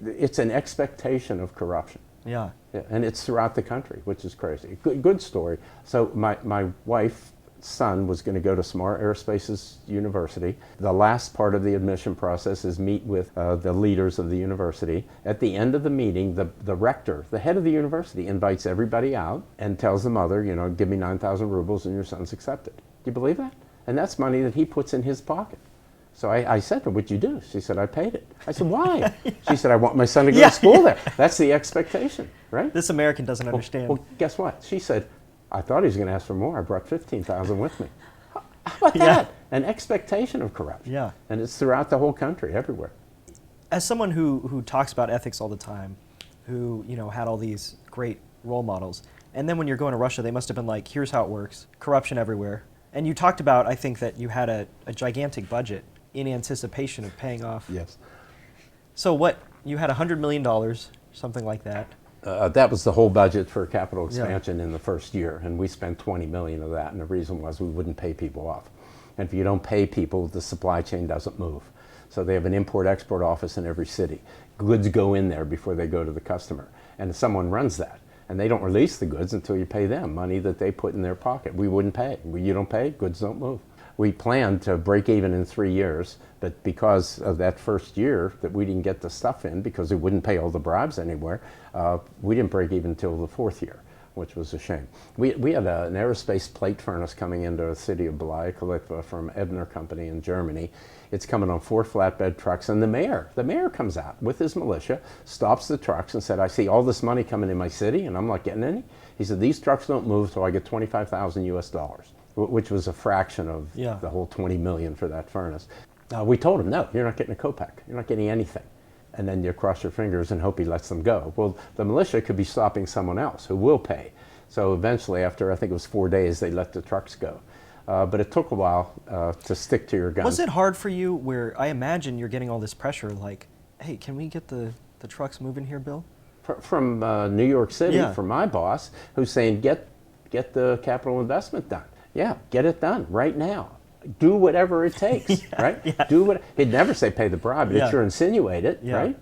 it's an expectation of corruption. Yeah. Yeah, and it's throughout the country, which is crazy. Good story. So my wife's son was going to go to Smart Aerospace's university. The last part of the admission process is meet with the leaders of the university. At the end of the meeting, the rector, the head of the university, invites everybody out and tells the mother, you know, give me 9,000 rubles and your son's accepted. Do you believe that? And that's money that he puts in his pocket. So I said to her, what'd you do? She said, I paid it. I said, why? She said, I want my son to go to school there. That's the expectation, right? This American doesn't understand. Well, guess what? She said, I thought he was going to ask for more. I brought 15,000 with me. How about that? An expectation of corruption. Yeah. And it's throughout the whole country, everywhere. As someone who talks about ethics all the time, who, you know, had all these great role models, and then when you're going to Russia, they must have been like, here's how it works, corruption everywhere. And you talked about, I think, that you had a gigantic budget in anticipation of paying off. Yes. So you had $100 million, something like that. That was the whole budget for capital expansion in the first year, and we spent 20 million of that, and the reason was we wouldn't pay people off. And if you don't pay people, the supply chain doesn't move. So they have an import-export office in every city. Goods go in there before they go to the customer, and someone runs that. And they don't release the goods until you pay them money that they put in their pocket. We wouldn't pay. You don't pay, goods don't move. We planned to break even in 3 years, but because of that first year that we didn't get the stuff in because we wouldn't pay all the bribes anywhere, we didn't break even until the 4th year, which was a shame. We had an aerospace plate furnace coming into the city of Balaya from Ebner Company in Germany. It's coming on 4 flatbed trucks, and the mayor comes out with his militia, stops the trucks and said, I see all this money coming in my city and I'm not getting any. He said, these trucks don't move till I get 25,000 US dollars, which was a fraction of the whole 20 million for that furnace. We told him, no, you're not getting a kopeck. You're not getting anything. And then you cross your fingers and hope he lets them go. Well, the militia could be stopping someone else who will pay. So eventually, after I think it was 4 days, they let the trucks go. But it took a while to stick to your guns. Was it hard for you where I imagine you're getting all this pressure like, hey, can we get the trucks moving here, Bill? From New York City, from my boss, who's saying, get the capital investment done. Yeah, get it done right now. Do whatever it takes, right? Do what, he'd never say pay the bribe, but he'd sure insinuate it, right?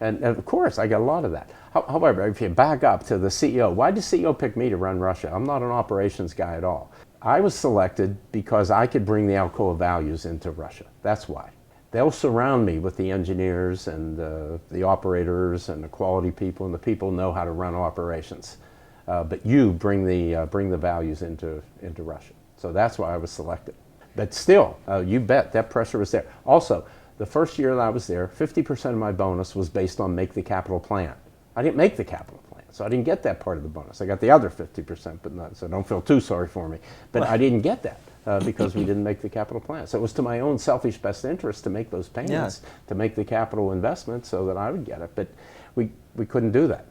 And of course, I got a lot of that. However, if you back up to the CEO, why did the CEO pick me to run Russia? I'm not an operations guy at all. I was selected because I could bring the Alcoa values into Russia. That's why. They'll surround me with the engineers and the operators and the quality people, and the people know how to run operations. But you bring the values into Russia. So that's why I was selected. But still, you bet that pressure was there. Also, the first year that I was there, 50% of my bonus was based on make the capital plan. I didn't make the capital plan, so I didn't get that part of the bonus. I got the other 50%, but not, so don't feel too sorry for me. But I didn't get that because we didn't make the capital plan. So it was to my own selfish best interest to make those payments, to make the capital investment so that I would get it. But we couldn't do that.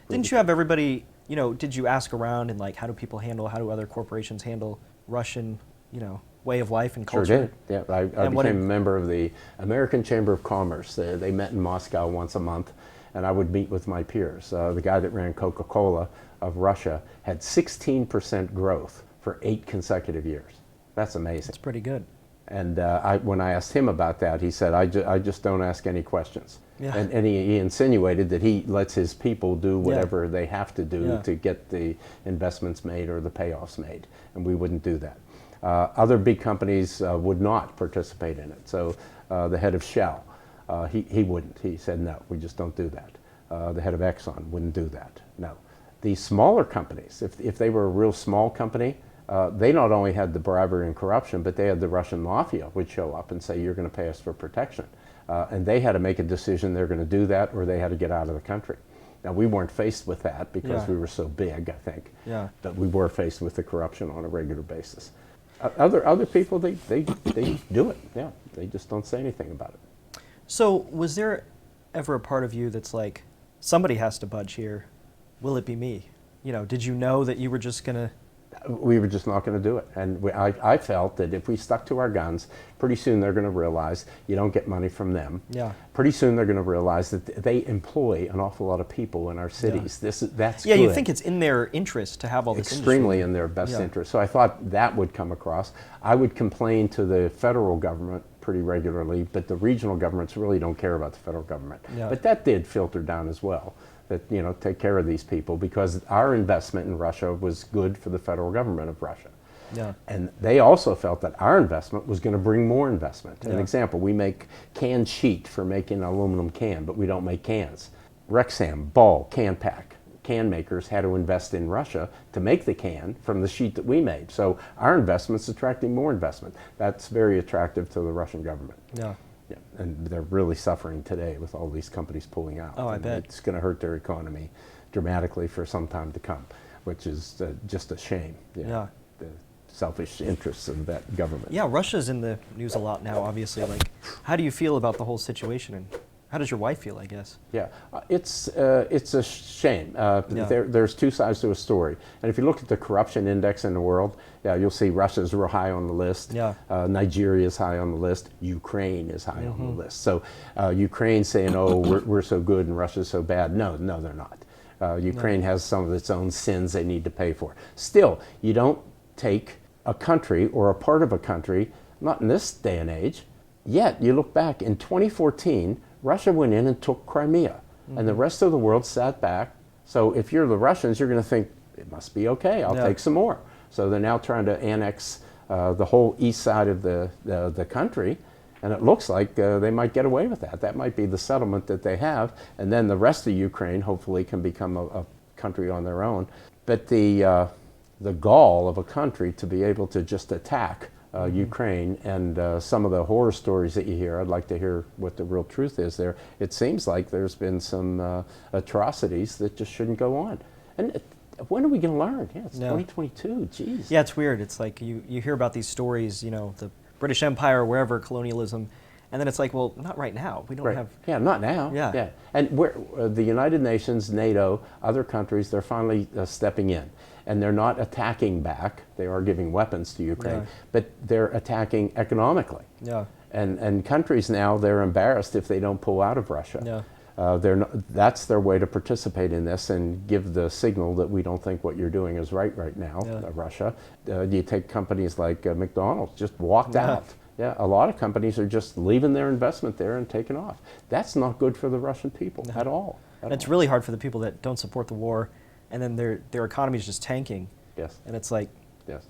Didn't you have everybody, did you ask around and like, how do other corporations handle Russian, way of life and culture? Sure did. Yeah, I became a member of the American Chamber of Commerce. They met in Moscow once a month, and I would meet with my peers. The guy that ran Coca-Cola of Russia had 16% growth for 8 consecutive years. That's amazing. That's pretty good. And when I asked him about that, he said, I just don't ask any questions. Yeah. And he insinuated that he lets his people do whatever they have to do to get the investments made or the payoffs made, and we wouldn't do that. Other big companies would not participate in it. So the head of Shell, he wouldn't. He said, no, we just don't do that. The head of Exxon wouldn't do that. No. The smaller companies, if they were a real small company, they not only had the bribery and corruption, but they had the Russian mafia would show up and say, you're going to pay us for protection. And they had to make a decision they're going to do that or they had to get out of the country. Now, we weren't faced with that because we were so big, I think. Yeah. But we were faced with the corruption on a regular basis. Other people, they do it. Yeah, they just don't say anything about it. So was there ever a part of you that's like, somebody has to budge here? Will it be me? Did you know that you were just going to? We were just not going to do it. And I felt that if we stuck to our guns, pretty soon they're going to realize you don't get money from them. Yeah. Pretty soon they're going to realize that they employ an awful lot of people in our cities. Yeah. That's good. You think it's in their interest to have all this extremely in their best interest. So I thought that would come across. I would complain to the federal government pretty regularly, but the regional governments really don't care about the federal government. Yeah. But that did filter down as well. That take care of these people because our investment in Russia was good for the federal government of Russia. Yeah. And they also felt that our investment was going to bring more investment. An example, we make canned sheet for making an aluminum can, but we don't make cans. Rexam, Ball, Canpack, can makers had to invest in Russia to make the can from the sheet that we made. So our investment's attracting more investment. That's very attractive to the Russian government. Yeah. Yeah, and they're really suffering today with all these companies pulling out. Oh, I bet. It's going to hurt their economy dramatically for some time to come, which is just a shame. The selfish interests of that government. Yeah, Russia's in the news a lot now, obviously. Like, how do you feel about the whole situation, and how does your wife feel, I guess? Yeah, it's a shame. There's two sides to a story. And if you look at the corruption index in the world, you'll see Russia's real high on the list. Yeah. Nigeria is high on the list. Ukraine is high on the list. So Ukraine's saying, oh, we're so good and Russia's so bad. No, they're not. Ukraine has some of its own sins they need to pay for. Still, you don't take a country or a part of a country, not in this day and age, yet you look back in 2014, Russia went in and took Crimea, and the rest of the world sat back. So if you're the Russians, you're going to think, it must be okay, I'll take some more. So they're now trying to annex the whole east side of the country. And it looks like they might get away with that. That might be the settlement that they have. And then the rest of Ukraine hopefully can become a country on their own. But the gall of a country to be able to just attack Ukraine, and some of the horror stories that you hear, I'd like to hear what the real truth is there. It seems like there's been some atrocities that just shouldn't go on. And when are we going to learn? Yeah, it's 2022, geez. Yeah, it's weird. It's like you hear about these stories, the British Empire or wherever, colonialism, and then it's like, well, not right now. We don't have... Yeah, not now. Yeah. And the United Nations, NATO, other countries, they're finally stepping in. And they're not attacking back. They are giving weapons to Ukraine, but they're attacking economically. Yeah. And countries now, they're embarrassed if they don't pull out of Russia. Yeah. That's their way to participate in this and give the signal that we don't think what you're doing is right now, Russia. You take companies like McDonald's, just walked out. Yeah, a lot of companies are just leaving their investment there and taking off. That's not good for the Russian people at all. It's really hard for the people that don't support the war, and then their economy is just tanking. Yes. And it's like... Yes.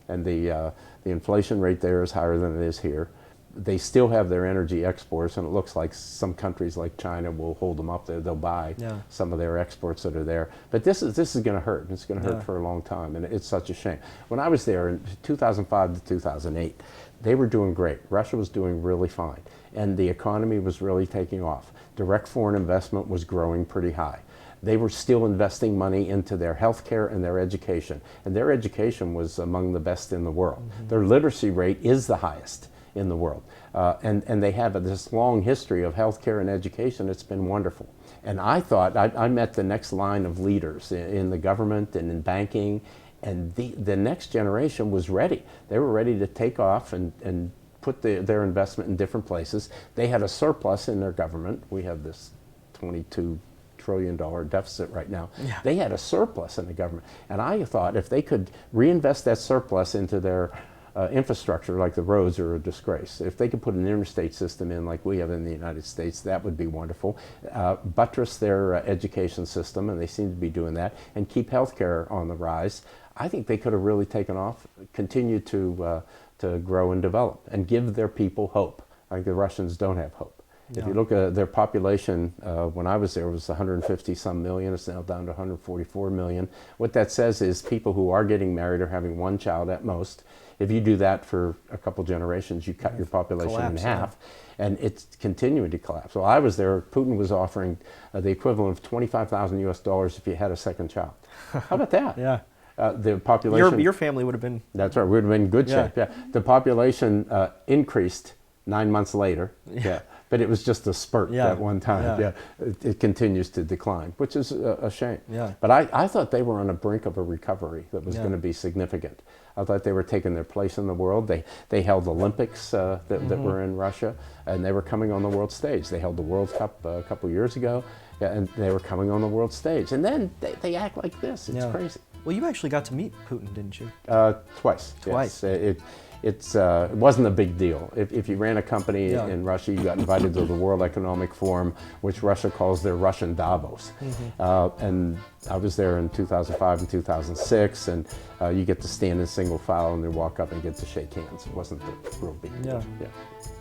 And the inflation rate there is higher than it is here. They still have their energy exports, and it looks like some countries like China will hold them up there. They'll buy some of their exports that are there. But this is going to hurt. It's going to hurt for a long time, and it's such a shame. When I was there in 2005 to 2008, they were doing great. Russia was doing really fine, and the economy was really taking off. Direct foreign investment was growing pretty high. They were still investing money into their healthcare and their education, and their education was among the best in the world. Their literacy rate is the highest in the world, and they have this long history of healthcare and education. It's been wonderful. And I thought, I met the next line of leaders in the government and in banking, and the next generation was ready. They were ready to take off and put their investment in different places. They had a surplus in their government. We have this $22 trillion deficit right now. Yeah. They had a surplus in the government. And I thought if they could reinvest that surplus into their infrastructure, like the roads are a disgrace. If they could put an interstate system in like we have in the United States, that would be wonderful. Buttress their education system, and they seem to be doing that, and keep healthcare on the rise. I think they could have really taken off, continued to grow and develop, and give their people hope. I think the Russians don't have hope. If you look at their population, when I was there, it was 150 some million. It's now down to 144 million. What that says is people who are getting married are having one child at most. If you do that for a couple generations, you cut your population in half, and it's continuing to collapse. Well, I was there. Putin was offering the equivalent of $25,000 US if you had a second child. How about that? Yeah. The population. Your family would have been... That's right. We would have been in good shape. Yeah. The population increased 9 months later. Yeah. But it was just a spurt at one time. Yeah. It continues to decline, which is a shame. Yeah. But I thought they were on the brink of a recovery that was going to be significant. I thought they were taking their place in the world. They held Olympics that were in Russia, and they were coming on the world stage. They held the World Cup a couple years ago, and they were coming on the world stage. And then they act like this. It's crazy. Well, you actually got to meet Putin, didn't you? Twice. Twice. Yes. It wasn't a big deal. If you ran a company in Russia, you got invited to the World Economic Forum, which Russia calls their Russian Davos. And I was there in 2005 and 2006, and you get to stand in single file and then walk up and get to shake hands. It wasn't a real big deal. Yeah.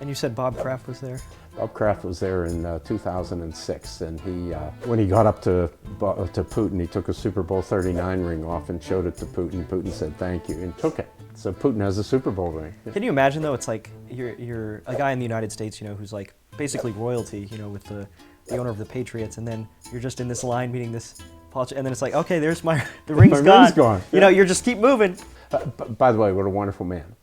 And you said Bob Kraft was there? Bob Kraft was there in 2006, and when he got up to Putin, he took a Super Bowl 39 ring off and showed it to Putin. Putin said thank you and took it. So Putin has a Super Bowl ring. Can you imagine though? It's like you're a guy in the United States, who's like basically royalty, with the owner of the Patriots, and then you're just in this line meeting this politician, and then it's like, okay, there's the ring's gone. Ring's gone. You just keep moving. By the way, what a wonderful man.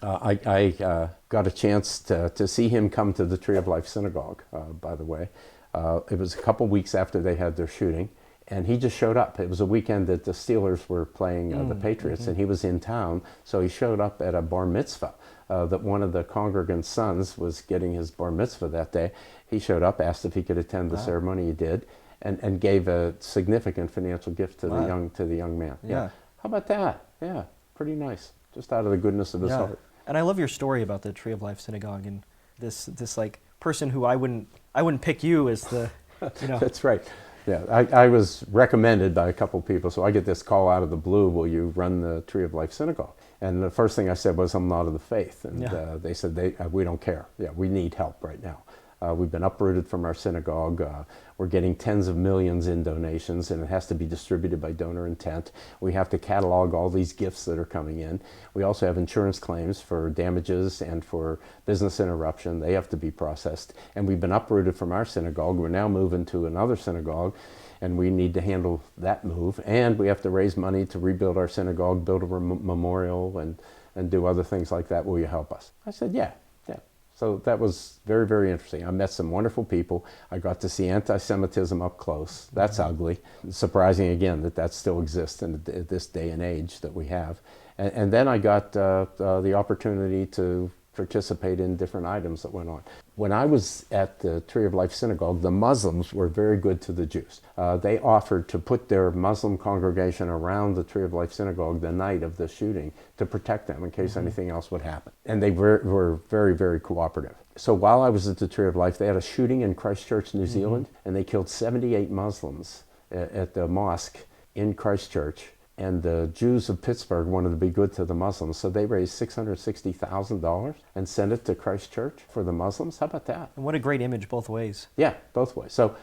I got a chance to see him come to the Tree of Life Synagogue, by the way. It was a couple weeks after they had their shooting, and he just showed up. It was a weekend that the Steelers were playing the Patriots, and he was in town, so he showed up at a bar mitzvah that one of the congregant's sons was getting his bar mitzvah that day. He showed up, asked if he could attend the ceremony. He did, and gave a significant financial gift to the young man. Yeah. How about that? Yeah, pretty nice. Just out of the goodness of his heart. And I love your story about the Tree of Life Synagogue and this like person who I wouldn't pick you as the That's right. Yeah, I was recommended by a couple people, so I get this call out of the blue, will you run the Tree of Life Synagogue? And the first thing I said was, I'm not of the faith. And they said, we don't care. Yeah, we need help right now. We've been uprooted from our synagogue. We're getting tens of millions in donations, and it has to be distributed by donor intent. We have to catalog all these gifts that are coming in. We also have insurance claims for damages and for business interruption. They have to be processed. And we've been uprooted from our synagogue. We're now moving to another synagogue, and we need to handle that move. And we have to raise money to rebuild our synagogue, build a memorial, and do other things like that. Will you help us? I said, yeah. So that was very, very interesting. I met some wonderful people. I got to see anti-Semitism up close. That's ugly. Surprising again that still exists in this day and age that we have. And then I got the opportunity to participate in different items that went on. When I was at the Tree of Life Synagogue, the Muslims were very good to the Jews. They offered to put their Muslim congregation around the Tree of Life Synagogue the night of the shooting to protect them in case anything else would happen. And they were very, very cooperative. So while I was at the Tree of Life, they had a shooting in Christchurch, New Zealand, and they killed 78 Muslims at the mosque in Christchurch. And the Jews of Pittsburgh wanted to be good to the Muslims, so they raised $660,000 and sent it to Christchurch for the Muslims. How about that? And what a great image both ways. Yeah, both ways. So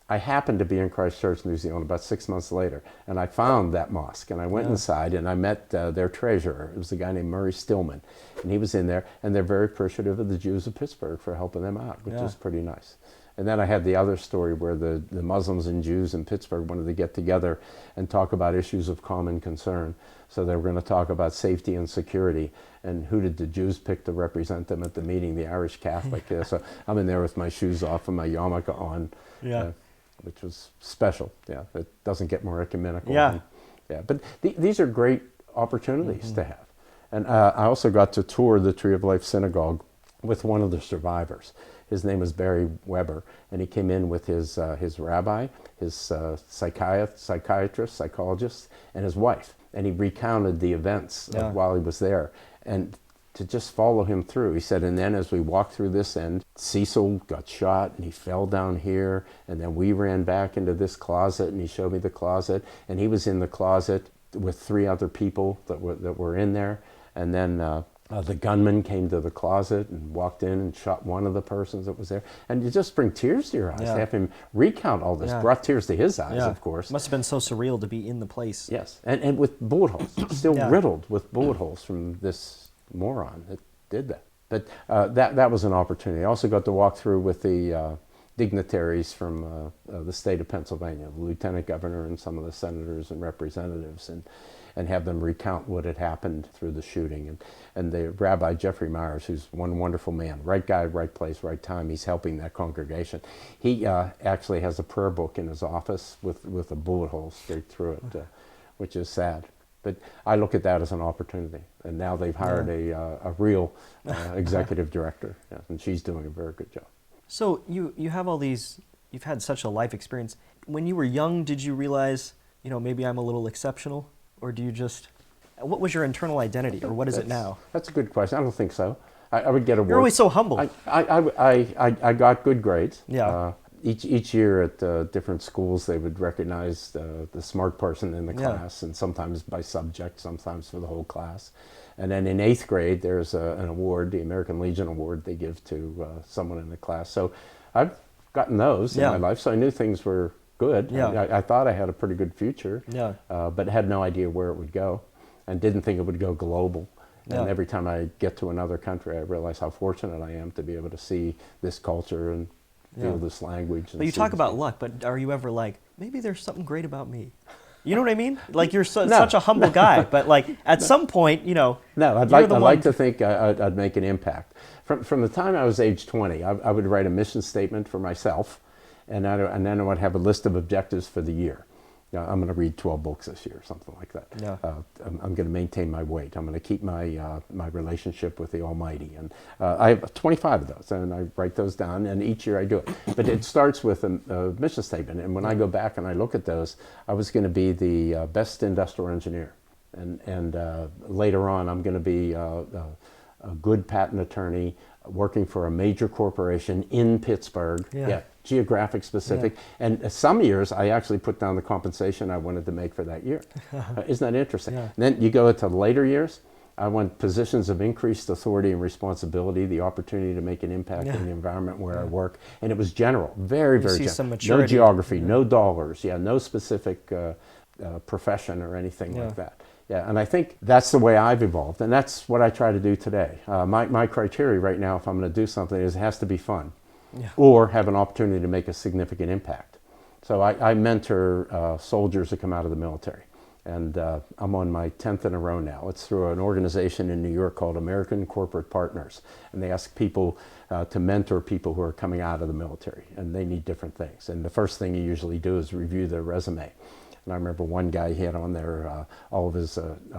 I happened to be in Christchurch, New Zealand about 6 months later, and I found that mosque, and I went inside, and I met their treasurer. It was a guy named Murray Stillman, and he was in there, and they're very appreciative of the Jews of Pittsburgh for helping them out, which is pretty nice. And then I had the other story where the Muslims and Jews in Pittsburgh wanted to get together and talk about issues of common concern. So they were going to talk about safety and security. And who did the Jews pick to represent them at the meeting? The Irish Catholic. So I'm in there with my shoes off and my yarmulke on, which was special. Yeah, it doesn't get more ecumenical. Yeah. But these are great opportunities to have. And I also got to tour the Tree of Life Synagogue with one of the survivors. His name was Barry Weber, and he came in with his rabbi, his psychiatrist, psychologist, and his wife. And he recounted the events of while he was there. And to just follow him through, he said, and then as we walked through this end, Cecil got shot, and he fell down here, and then we ran back into this closet, and he showed me the closet, and he was in the closet with 3 other people that were in there, and then the gunman came to the closet and walked in and shot one of the persons that was there. And you just bring tears to your eyes to have him recount all this. Brought tears to his eyes, of course. Must have been so surreal to be in the place. Yes, and with bullet holes, still riddled with bullet holes from this moron that did that. But that was an opportunity. I also got to walk through with the dignitaries from the state of Pennsylvania, the lieutenant governor and some of the senators and representatives, and have them recount what had happened through the shooting. And the Rabbi Jeffrey Myers, who's one wonderful man, right guy, right place, right time, he's helping that congregation. He actually has a prayer book in his office with a bullet hole straight through it, which is sad. But I look at that as an opportunity. And now they've hired a real executive director, and she's doing a very good job. So you have all these, you've had such a life experience. When you were young, did you realize, maybe I'm a little exceptional? Or do you just, what was your internal identity, or what is it now? That's a good question. I don't think so. I would get a. You're always so humble. I got good grades. Yeah. Each year at different schools, they would recognize the smart person in the class, and sometimes by subject, sometimes for the whole class. And then in 8th grade, there's an award, the American Legion Award, they give to someone in the class. So I've gotten those in my life, so I knew things were good. I thought I had a pretty good future, but had no idea where it would go, and didn't think it would go global. And every time I get to another country, I realize how fortunate I am to be able to see this culture and feel this language. But you talk about luck, but are you ever like, maybe there's something great about me? You know what I mean? Like, you're such a humble guy, but like at some point, No, I'd like to think I'd make an impact. From the time I was age 20, I would write a mission statement for myself, and then I would have a list of objectives for the year. I'm going to read 12 books this year, something like that. I'm going to maintain my weight. I'm going to keep my relationship with the Almighty. And I have 25 of those, and I write those down, and each year I do it. But it starts with a mission statement, and when I go back and I look at those, I was going to be the best industrial engineer. And later on, I'm going to be a good patent attorney working for a major corporation in Pittsburgh. geographic specific. And some years I actually put down the compensation I wanted to make for that year. Isn't that interesting? Yeah. Then you go into later years, I want positions of increased authority and responsibility, the opportunity to make an impact in the environment where I work. And it was general, very, very see general. some No maturity. geography, no dollars, no specific profession or anything like that. Yeah, and I think that's the way I've evolved, and that's what I try to do today. My criteria right now, if I'm going to do something, is it has to be fun, or have an opportunity to make a significant impact. So I mentor soldiers that come out of the military, and I'm on my 10th in a row now. It's through an organization in New York called American Corporate Partners, and they ask people to mentor people who are coming out of the military, and they need different things. And the first thing you usually do is review their resume. And I remember one guy, he had on there all of his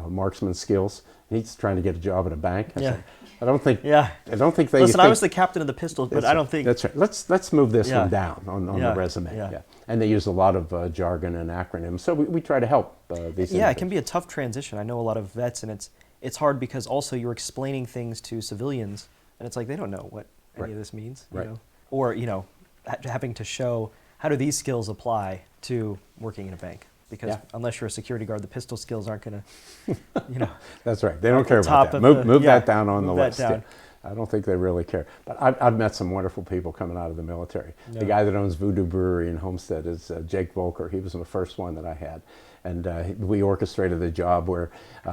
marksman skills. He's trying to get a job at a bank. I said, I don't think they. Listen, I was the captain of the pistols, but I don't think. That's right. Let's move this one down on the resume. Yeah. And they use a lot of jargon and acronyms, so we try to help these. Yeah, it can be a tough transition. I know a lot of vets, and it's hard because also you're explaining things to civilians, and it's like they don't know what any of this means, you know? Or having to show how do these skills apply to working in a bank. Because unless you're a security guard, the pistol skills aren't going to, That's right. They don't care about that. Move that down on the list. Down. I don't think they really care. But I've met some wonderful people coming out of the military. The guy that owns Voodoo Brewery in Homestead is Jake Volker. He was the first one that I had. And we orchestrated a job where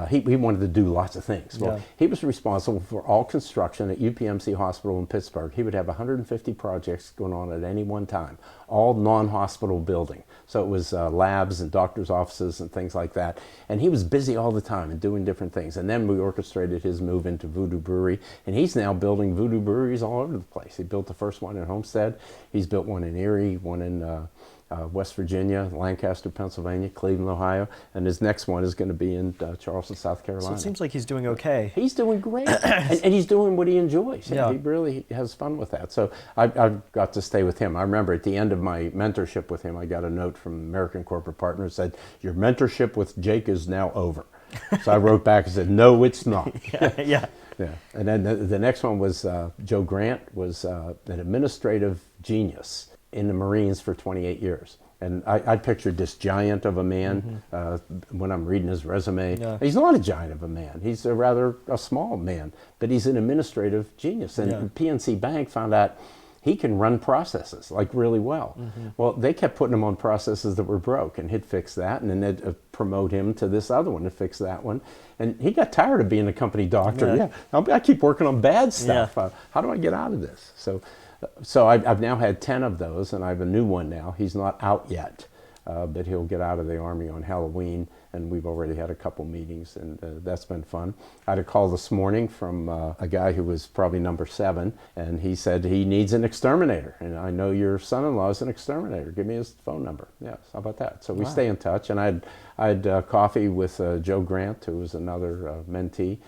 he wanted to do lots of things. Well, he was responsible for all construction at UPMC Hospital in Pittsburgh. He would have 150 projects going on at any one time, all non-hospital building. So it was labs and doctors' offices and things like that. And he was busy all the time and doing different things. And then we orchestrated his move into Voodoo Brewery. And he's now building Voodoo Breweries all over the place. He built the first one in Homestead. He's built one in Erie, one in West Virginia, Lancaster, Pennsylvania, Cleveland, Ohio, and his next one is going to be in Charleston, South Carolina. So it seems like he's doing okay. He's doing great, and he's doing what he enjoys. He really has fun with that. So I've got to stay with him. I remember at the end of my mentorship with him, I got a note from American Corporate Partners that said, "Your mentorship with Jake is now over." So I wrote back and said, "No, it's not." Yeah. And then the next one was Joe Grant was an administrative genius in the Marines for 28 years. And I pictured this giant of a man when I'm reading his resume. He's not a giant of a man. He's a small man, but he's an administrative genius. And PNC Bank found out he can run processes like really well. Well, they kept putting him on processes that were broke, and he'd fix that, and then they'd promote him to this other one to fix that one. And he got tired of being a company doctor. I keep working on bad stuff. How do I get out of this? So I've now had 10 of those, and I have a new one now. He's not out yet, but he'll get out of the Army on Halloween, and we've already had a couple meetings, and that's been fun. I had a call this morning from a guy who was probably number 7, and he said he needs an exterminator, and I know your son-in-law is an exterminator. Give me his phone number. Yes, how about that? So we stay in touch, and I had coffee with Joe Grant, who was another mentee,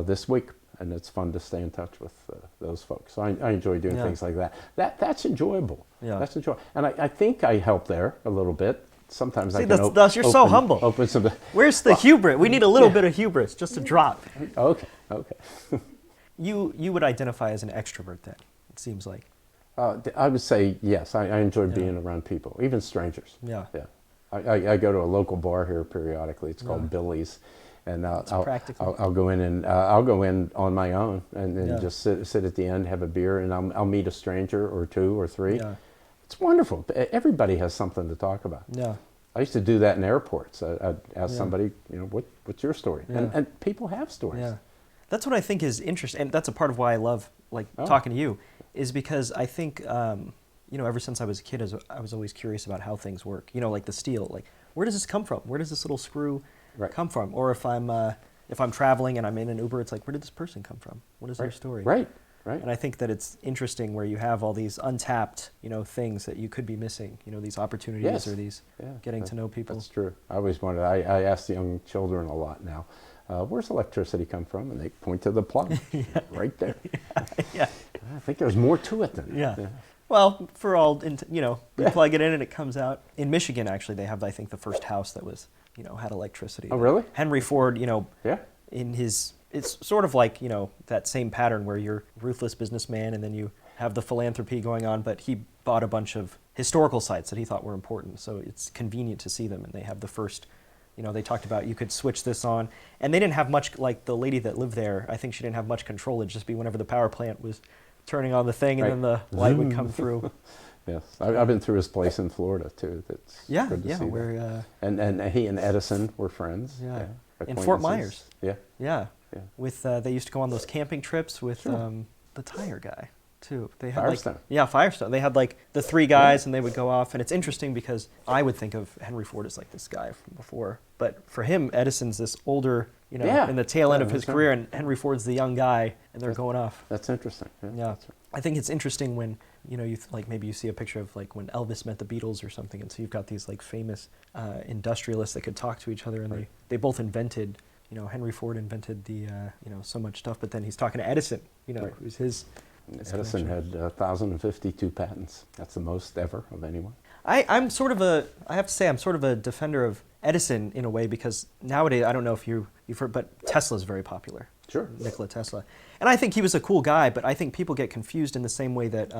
this week. And it's fun to stay in touch with those folks. So I enjoy doing things like that. That's enjoyable. That's enjoyable. And I think I help there a little bit. Sometimes I can you're so humble. Where's the hubris? We need a little bit of hubris, just a drop. Okay. You would identify as an extrovert then, it seems like. I would say yes. I enjoy being around people, even strangers. Yeah. I go to a local bar here periodically. It's called Billy's. And I'll go in and I'll go in on my own and then just sit at the end, have a beer, and I'll meet a stranger or 2 or 3. It's wonderful. Everybody has something to talk about. I used to do that in airports. I'd ask somebody, what's your story? And people have stories. That's what I think is interesting, and that's a part of why I love talking to you, is because I think ever since I was a kid, I was always curious about how things work. Like the steel, where does this come from? Where does this little screw come from? Or if I'm traveling and I'm in an Uber, it's like, where did this person come from? What is their story? Right. And I think that it's interesting where you have all these untapped, things that you could be missing. These opportunities or these getting to know people. That's true. I always wondered. I ask the young children a lot now. Where's electricity come from? And they point to the plug, right there. I think there's more to it than that. Well, for all, we plug it in and it comes out. In Michigan, actually, they have, I think, the first house that was, had electricity. Oh, really? Henry Ford, in his, it's sort of like, that same pattern where you're a ruthless businessman and then you have the philanthropy going on, but he bought a bunch of historical sites that he thought were important. So it's convenient to see them, and they have the first, they talked about you could switch this on, and they didn't have much, like the lady that lived there, I think she didn't have much control. It'd just be whenever the power plant was turning on the thing, and then the light would come through. Yes, I've been through his place in Florida too. That's good to see where and he and Edison were friends. Yeah, in Fort Myers. Yeah. With they used to go on those camping trips with the tire guy too. They had Firestone. Firestone. They had like the three guys, and they would go off. And it's interesting because I would think of Henry Ford as like this guy from before, but for him, Edison's this older, in the tail end of his career, and Henry Ford's the young guy, and they're going off. That's interesting. Yeah. That's right. I think it's interesting when you maybe you see a picture of like when Elvis met the Beatles or something, and so you've got these like famous industrialists that could talk to each other, and they both invented. Henry Ford invented the so much stuff, but then he's talking to Edison. It was his. Edison had 1,052 patents. That's the most ever of anyone. I have to say, I'm sort of a defender of Edison in a way, because nowadays, I don't know if you've heard, but Tesla's very popular. Sure. Nikola Tesla. And I think he was a cool guy, but I think people get confused in the same way that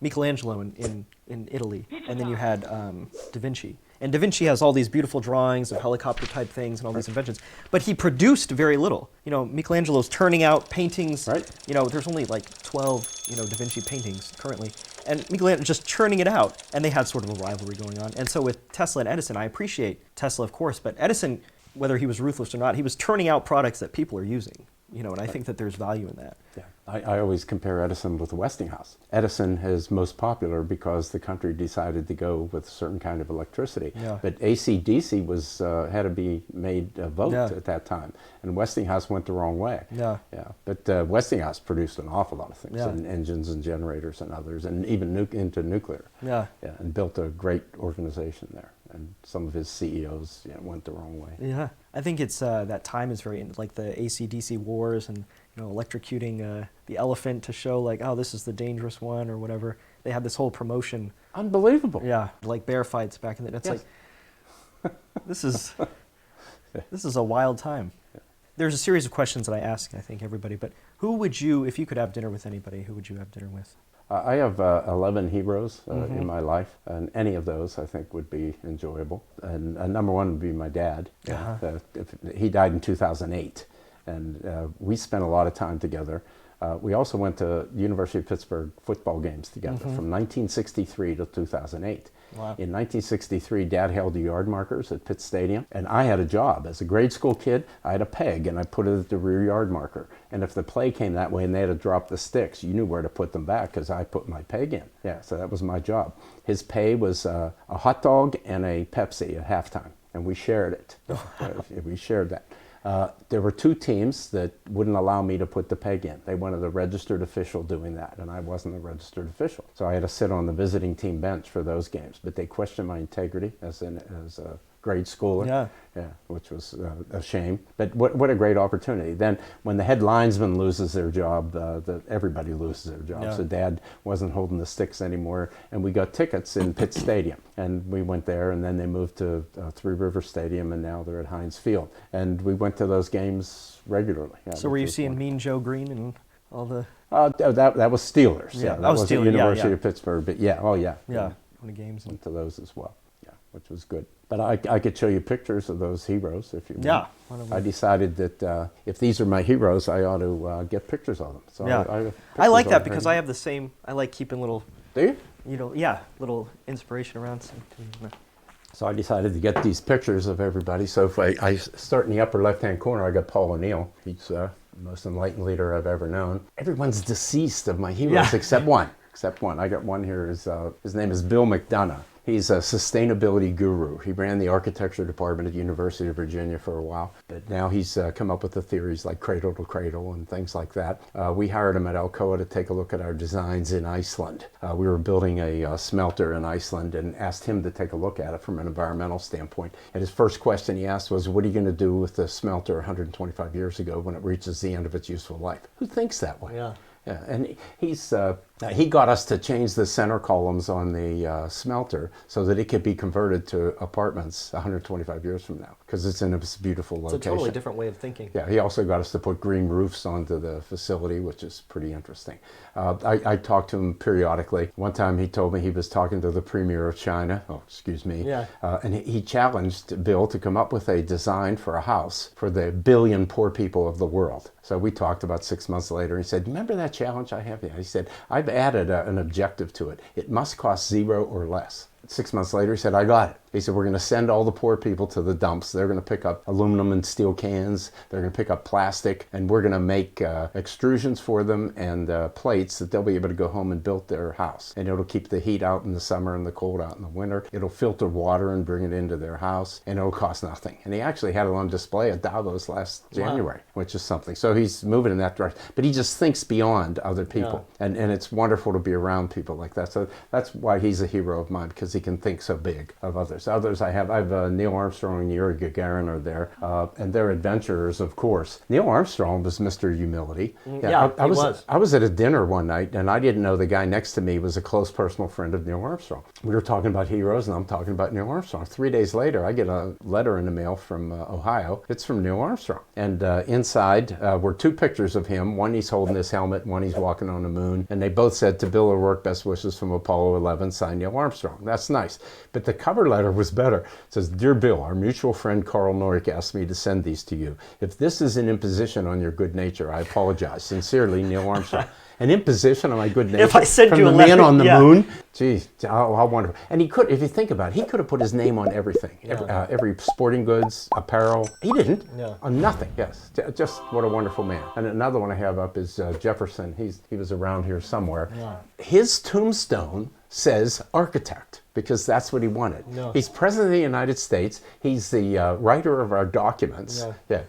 Michelangelo in Italy, and then you had Da Vinci. And Da Vinci has all these beautiful drawings of helicopter type things and all these inventions, but he produced very little. Michelangelo's turning out paintings. Right. There's only like 12, Da Vinci paintings currently, and Michelangelo just churning it out. And they had sort of a rivalry going on. And so with Tesla and Edison, I appreciate Tesla, of course, but Edison, whether he was ruthless or not, he was turning out products that people are using. And I think that there's value in that. Yeah, I always compare Edison with Westinghouse. Edison is most popular because the country decided to go with a certain kind of electricity. Yeah. But AC/DC was had to be made a vote at that time, and Westinghouse went the wrong way. Yeah. Yeah. But Westinghouse produced an awful lot of things, Yeah. and engines and generators and others, and even into nuclear. Yeah. Yeah, and built a great organization there. And some of his CEOs went the wrong way. Yeah, I think it's that time is very like the AC/DC wars, and electrocuting the elephant to show like, oh, this is the dangerous one or whatever. They had this whole promotion. Unbelievable. Yeah, like bear fights back in the day. It's like this is a wild time. Yeah. There's a series of questions that I ask, I think, everybody. But who would you, if you could have dinner with anybody, who would you have dinner with? I have 11 heroes in my life, and any of those I think would be enjoyable. And number one would be my dad. He died in 2008, and we spent a lot of time together. We also went to University of Pittsburgh football games together from 1963 to 2008. Wow. In 1963, Dad held the yard markers at Pitt Stadium, and I had a job. As a grade school kid, I had a peg, and I put it at the rear yard marker. And if the play came that way and they had to drop the sticks, you knew where to put them back because I put my peg in. Yeah, so that was my job. His pay was a hot dog and a Pepsi at halftime, and we shared it. We shared that. There were two teams that wouldn't allow me to put the peg in. They wanted a registered official doing that, and I wasn't a registered official. So I had to sit on the visiting team bench for those games. But they questioned my integrity as a grade schooler, which was a shame. But what a great opportunity. Then when the head linesman loses their job, everybody loses their job. Yeah. So Dad wasn't holding the sticks anymore, and we got tickets in Pitt Stadium. And we went there, and then they moved to Three River Stadium, and now they're at Heinz Field. And we went to those games regularly. Yeah, So were you seeing Mean Joe Green and all the... that was Steelers. Yeah, that was Steelers. University of Pittsburgh. But Yeah, on the games. Went to those as well. Yeah, which was good. But I could show you pictures of those heroes if you want. Yeah. I decided that if these are my heroes, I ought to get pictures of them. So I like that because I have the same. I like keeping little. Do you? Little inspiration around. So I decided to get these pictures of everybody. So if I start in the upper left-hand corner, I got Paul O'Neill. He's the most enlightened leader I've ever known. Everyone's deceased of my heroes except one. I got one here. His name is Bill McDonough. He's a sustainability guru. He ran the architecture department at the University of Virginia for a while, but now he's come up with the theories like cradle to cradle and things like that. We hired him at Alcoa to take a look at our designs in Iceland. We were building a smelter in Iceland and asked him to take a look at it from an environmental standpoint. And his first question he asked was, what are you going to do with the smelter 125 years ago when it reaches the end of its useful life? Who thinks that way? Yeah. Yeah, and he's He got us to change the center columns on the smelter so that it could be converted to apartments 125 years from now, because it's in a beautiful location. It's a totally different way of thinking. Yeah, he also got us to put green roofs onto the facility, which is pretty interesting. I talked to him periodically. One time he told me he was talking to the Premier of China, Yeah. and he challenged Bill to come up with a design for a house for the billion poor people of the world. So we talked about 6 months later. He said, remember that challenge I have? Yeah. He said, I've added an objective to it. It must cost 0 or less. 6 months later, he said, I got it. He said, we're going to send all the poor people to the dumps. They're going to pick up aluminum and steel cans. They're going to pick up plastic, and we're going to make extrusions for them and plates that they'll be able to go home and build their house. And it'll keep the heat out in the summer and the cold out in the winter. It'll filter water and bring it into their house, and it'll cost nothing. And he actually had it on display at Davos last January, which is something. So he's moving in that direction. But he just thinks beyond other people. Yeah. And it's wonderful to be around people like that. So that's why he's a hero of mine, because he can think so big of others. Others I have Neil Armstrong and Yuri Gagarin are there, and they're adventurers, of course. Neil Armstrong was Mr. Humility. Yeah, I was at a dinner one night, and I didn't know the guy next to me was a close personal friend of Neil Armstrong. We were talking about heroes, and I'm talking about Neil Armstrong. 3 days later, I get a letter in the mail from Ohio. It's from Neil Armstrong. And inside were 2 pictures of him. One, he's holding his helmet, one, he's walking on the moon. And they both said, to Bill O'Rourke, best wishes from Apollo 11, signed Neil Armstrong. That's nice. But the cover letter was better. It says, Dear Bill, our mutual friend Carl Norik asked me to send these to you. If this is an imposition on your good nature, I apologize. Sincerely, Neil Armstrong. An imposition on my good nature if I send from you the a letter, man on the moon? Geez, how wonderful. And he could, if you think about it, he could have put his name on everything. Every sporting goods, apparel. He didn't. On nothing, yes. Just what a wonderful man. And another one I have up is Jefferson. He was around here somewhere. His tombstone says architect, because that's what he wanted. He's president of the United States. He's the writer of our documents.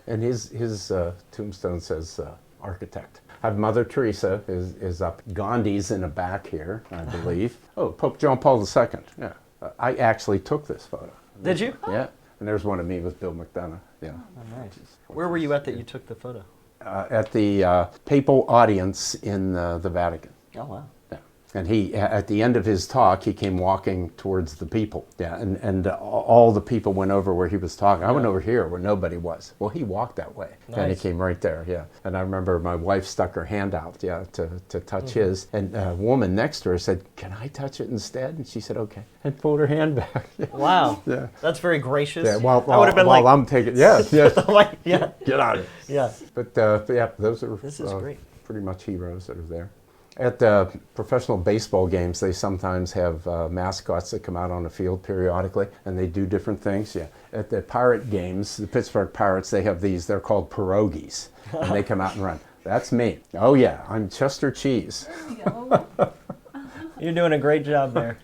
And his tombstone says architect. I have Mother Teresa is up. Gandhi's in the back here, I believe. Oh, Pope John Paul II. Yeah, I actually took this photo. Did you? Yeah, and there's one of me with Bill McDonough. Yeah. Oh, nice. Where were you at that you took the photo? At the papal audience in the Vatican. Oh, wow. Yeah. And he, at the end of his talk, he came walking towards the people. Yeah, and all the people went over where he was talking. I went over here where nobody was. Well, he walked that way. Nice. And he came right there, yeah. And I remember my wife stuck her hand out, to touch his. And a woman next to her said, can I touch it instead? And she said, okay. And pulled her hand back. Wow. Yeah. That's very gracious. Yeah, I would have been like, I'm taking, yes. Get out of it. Yeah. But yeah, those are this is great. Pretty much heroes that are there. At the professional baseball games, they sometimes have mascots that come out on the field periodically, and they do different things. Yeah. At the Pirate games, the Pittsburgh Pirates, they have these. They're called pierogies, and they come out and run. That's me. Oh yeah, I'm Chester Cheese. You're doing a great job there.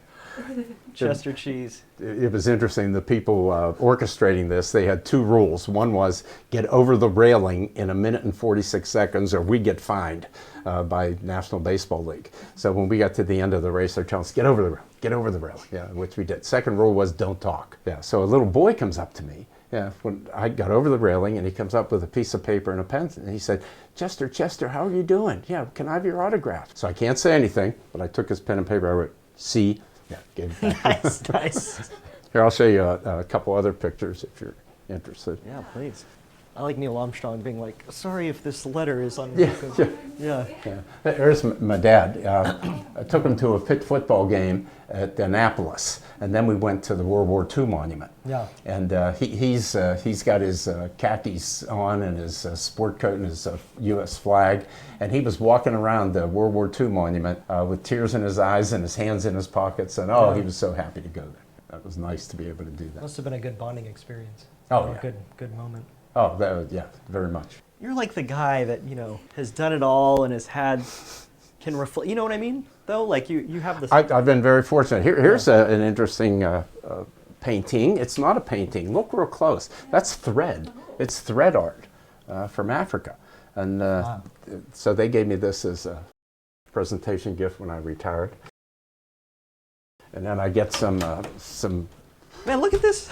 Chester Cheese. It was interesting. The people orchestrating this, they had 2 rules. One was get over the railing in 1 minute and 46 seconds, or we get fined by National Baseball League. So when we got to the end of the race, they're telling us, get over the rail, get over the rail. Yeah, which we did. Second rule was don't talk. Yeah. So a little boy comes up to me. Yeah, when I got over the railing, and he comes up with a piece of paper and a pen, and he said, Chester, how are you doing? Yeah, can I have your autograph? So I can't say anything, but I took his pen and paper, I wrote, C. Yeah, gave it back. Nice. Here, I'll show you a couple other pictures if you're interested. Yeah, please. I like Neil Armstrong being like, sorry if this letter is on. Yeah. There's my dad. I took him to a pit football game at Annapolis, and then we went to the World War II monument. Yeah. And he's got his khakis on and his sport coat and his U.S. flag, and he was walking around the World War II monument with tears in his eyes and his hands in his pockets, and he was so happy to go there. That was nice to be able to do that. Must have been a good bonding experience. Oh, yeah. Good moment. Oh, yeah, very much. You're like the guy that, has done it all and can reflect, you know what I mean? Though, like you have this. I've been very fortunate. Here's an interesting painting. It's not a painting. Look real close. That's thread. It's thread art from Africa. And so they gave me this as a presentation gift when I retired. And then I get some. Man, look at this.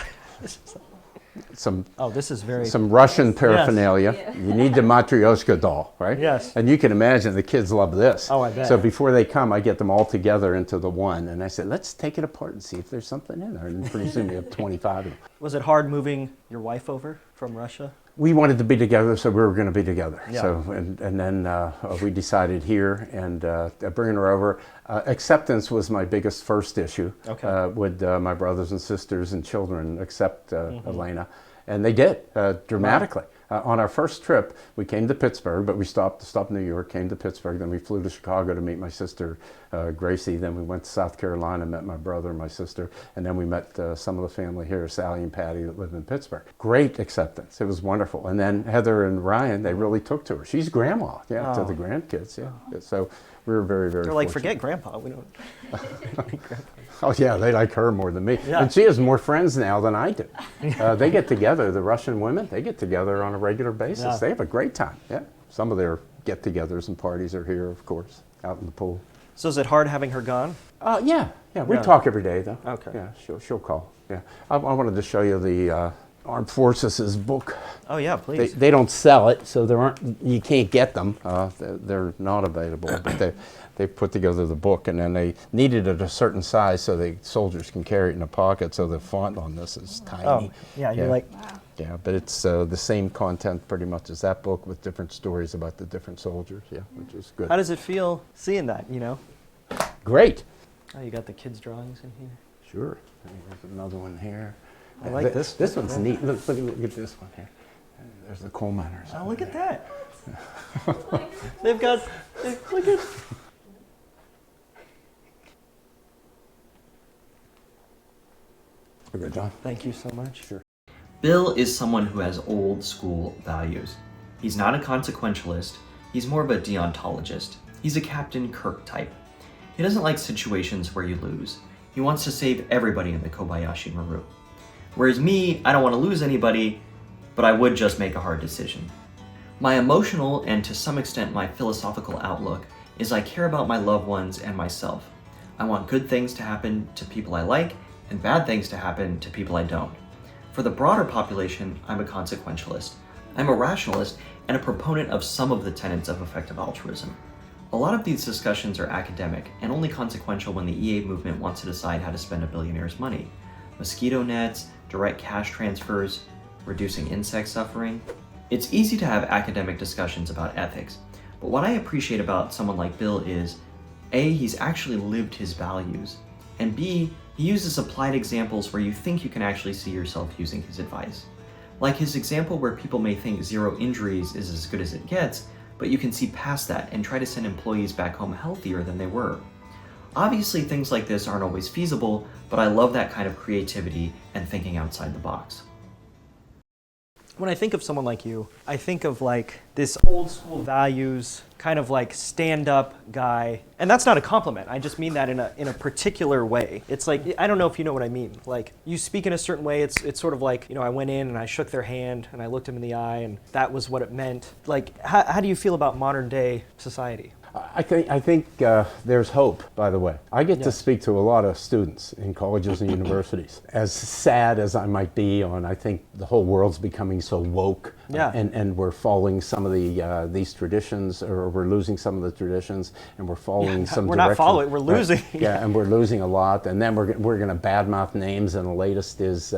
some Oh, this is very... some Russian paraphernalia. Yes. You need the Matryoshka doll, right? Yes. And you can imagine the kids love this. Oh, I bet. So before they come, I get them all together into the one, and I said, let's take it apart and see if there's something in there. And pretty soon we have 25 of them. Was it hard moving your wife over from Russia? We wanted to be together, so we were going to be together. Yeah. So, and then we decided here, and bringing her over. Acceptance was my biggest first issue. Okay. Would my brothers and sisters and children accept Elena? And they did, dramatically. On our first trip, we came to Pittsburgh, but we stopped in New York, came to Pittsburgh, then we flew to Chicago to meet my sister, Gracie. Then we went to South Carolina, met my brother and my sister, and then we met some of the family here, Sally and Patty, that live in Pittsburgh. Great acceptance. It was wonderful. And then Heather and Ryan, they really took to her. She's grandma, to the grandkids, yeah. So we were very, very They're like, fortunate. forget Grandpa. We don't need Grandpa. Oh yeah, they like her more than me. Yeah. And she has more friends now than I do. They get together, the Russian women, they get together on a regular basis. Yeah. They have a great time, yeah. Some of their get-togethers and parties are here, of course, out in the pool. So is it hard having her gone? Yeah, we Yeah. talk every day though. Okay. Yeah, she'll call, yeah. I wanted to show you the Armed Forces' book. Oh, yeah, please. They don't sell it, so you can't get them. They're not available, but they put together the book, and then they needed it a certain size so the soldiers can carry it in a pocket. So the font on this is tiny. Oh, yeah, you're like... Yeah, but it's the same content pretty much as that book with different stories about the different soldiers. Yeah, which is good. How does it feel seeing that, you know? Great. Oh, you got the kids' drawings in here. Sure. There's another one here. I like this. This one's neat. Look at this one here. There's the coal miners. Oh, look at that. They've got... Look at... Good, John. Thank you so much. Sure. Bill is someone who has old school values. He's not a consequentialist, he's more of a deontologist. He's a Captain Kirk type. He doesn't like situations where you lose. He wants to save everybody in the Kobayashi Maru. Whereas me, I don't want to lose anybody, but I would just make a hard decision. My emotional and to some extent my philosophical outlook is I care about my loved ones and myself. I want good things to happen to people I like and bad things to happen to people I don't. For the broader population, I'm a consequentialist. I'm a rationalist and a proponent of some of the tenets of effective altruism. A lot of these discussions are academic and only consequential when the EA movement wants to decide how to spend a billionaire's money. Mosquito nets, direct cash transfers, reducing insect suffering. It's easy to have academic discussions about ethics, but what I appreciate about someone like Bill is, A, he's actually lived his values, and B, he uses applied examples where you think you can actually see yourself using his advice. Like his example where people may think 0 injuries is as good as it gets, but you can see past that and try to send employees back home healthier than they were. Obviously things like this aren't always feasible, but I love that kind of creativity and thinking outside the box. When I think of someone like you, I think of like this old school values, kind of like stand-up guy. And that's not a compliment. I just mean that in a particular way. It's like, I don't know if you know what I mean. Like, you speak in a certain way. It's sort of like, you know, I went in and I shook their hand and I looked him in the eye and that was what it meant. Like, how do you feel about modern day society? I think there's hope, by the way. I get to Yes. speak to a lot of students in colleges and universities. As sad as I might be on, I think the whole world's becoming so woke, Yeah. and we're following some of these traditions, or we're losing some of the traditions, and we're following some we're not direction. following, we're losing. Right. Yeah, and we're losing a lot, and then we're going to badmouth names, and the latest is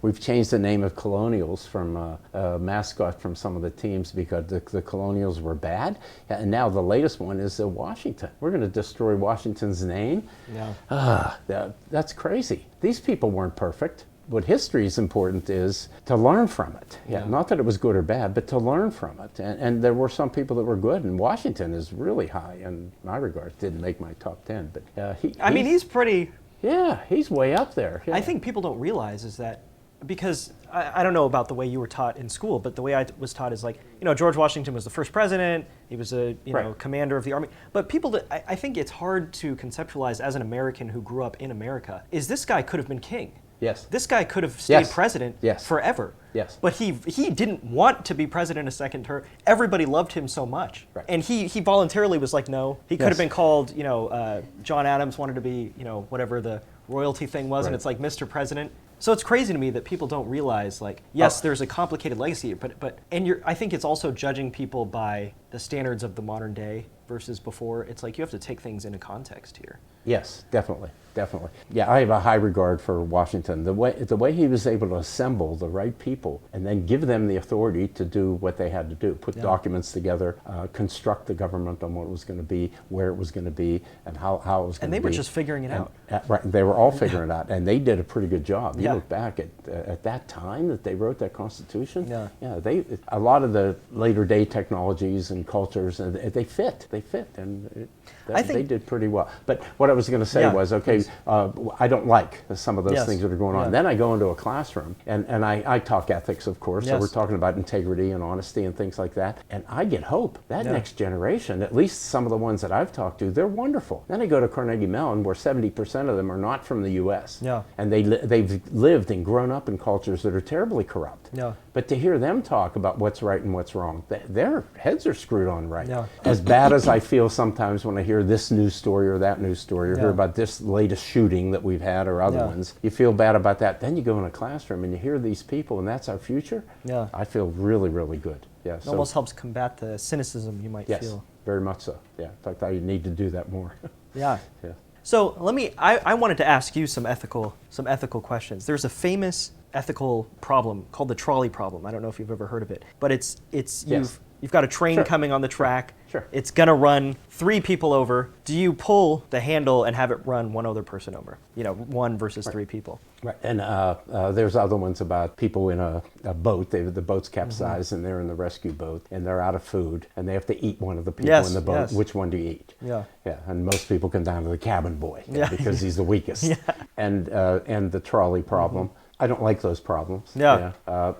we've changed the name of Colonials from a mascot from some of the teams because the Colonials were bad, and now the latest one is Washington. We're going to destroy Washington's name. Yeah. That's crazy. These people weren't perfect. What history is important is to learn from it. Yeah. Not that it was good or bad, but to learn from it. And there were some people that were good, and Washington is really high in my regard. Didn't make my top 10, but he's pretty... Yeah, he's way up there. Yeah. I think people don't realize is that, because I don't know about the way you were taught in school, but the way I was taught is like, you know, George Washington was the first president, he was a Right. commander of the army, but I think it's hard to conceptualize as an American who grew up in America, is this guy could have been king. Yes. This guy could have stayed Yes. president Yes. forever. Yes. But he didn't want to be president a second term. Everybody loved him so much. Right. And he voluntarily was like, no. He could Yes. have been called, John Adams wanted to be, whatever the royalty thing was, and Right. it's like, Mr. President. So it's crazy to me that people don't realize, like, yes, there's a complicated legacy, but I think it's also judging people by the standards of the modern day versus before. It's like you have to take things into context here. Yes, definitely. Definitely. Yeah, I have a high regard for Washington. The way he was able to assemble the right people and then give them the authority to do what they had to do, put documents together, construct the government on what it was going to be, where it was going to be, and how it was going to be. And they were just figuring it out. Right, they were all figuring it out, and they did a pretty good job. You Yeah. look back at that time that they wrote that Constitution. Yeah. A lot of the later day technologies and cultures, they fit, and they did pretty well. But what I was going to say was, okay, I don't like some of those things that are going on. Then I go into a classroom, and I talk ethics, of course, so we're talking about integrity and honesty and things like that, and I get hope. That next generation, at least some of the ones that I've talked to, they're wonderful. Then I go to Carnegie Mellon, where 70% of them are not from the U.S., and they've lived and grown up in cultures that are terribly corrupt. But to hear them talk about what's right and what's wrong, their heads are screwed on right. As bad as I feel sometimes when I hear this news story or that news story, or hear about this latest shooting that we've had or other ones, you feel bad about that. Then you go in a classroom and you hear these people, and that's our future. I feel really, really good. Yeah, it almost helps combat the cynicism you might feel. Yes, very much so. Yeah, in fact, I need to do that more. Yeah. So I wanted to ask you some ethical questions. There's a famous ethical problem called the trolley problem. I don't know if you've ever heard of it, but you've got a train coming on the track. It's gonna run 3 people over. Do you pull the handle and have it run one other person over? You know, 1 versus 3 people. Right, and there's other ones about people in a boat. The boat's capsized, and they're in the rescue boat, and they're out of food, and they have to eat one of the people in the boat. Which one do you eat? Yeah, and most people come down to the cabin boy because he's the weakest. And the trolley problem. I don't like those problems.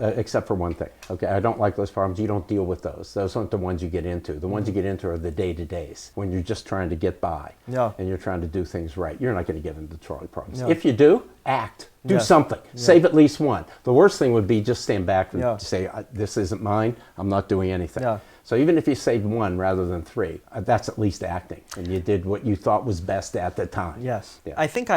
Except for one thing. Okay, I don't like those problems. You don't deal with those. Those aren't the ones you get into. The ones you get into are the day-to-days, when you're just trying to get by and you're trying to do things right. You're not going to get into trolley problems. If you do, act. Do something. Save at least one. The worst thing would be just stand back and say, this isn't mine. I'm not doing anything. So even if you saved 1 rather than 3, that's at least acting, and you did what you thought was best at the time. I think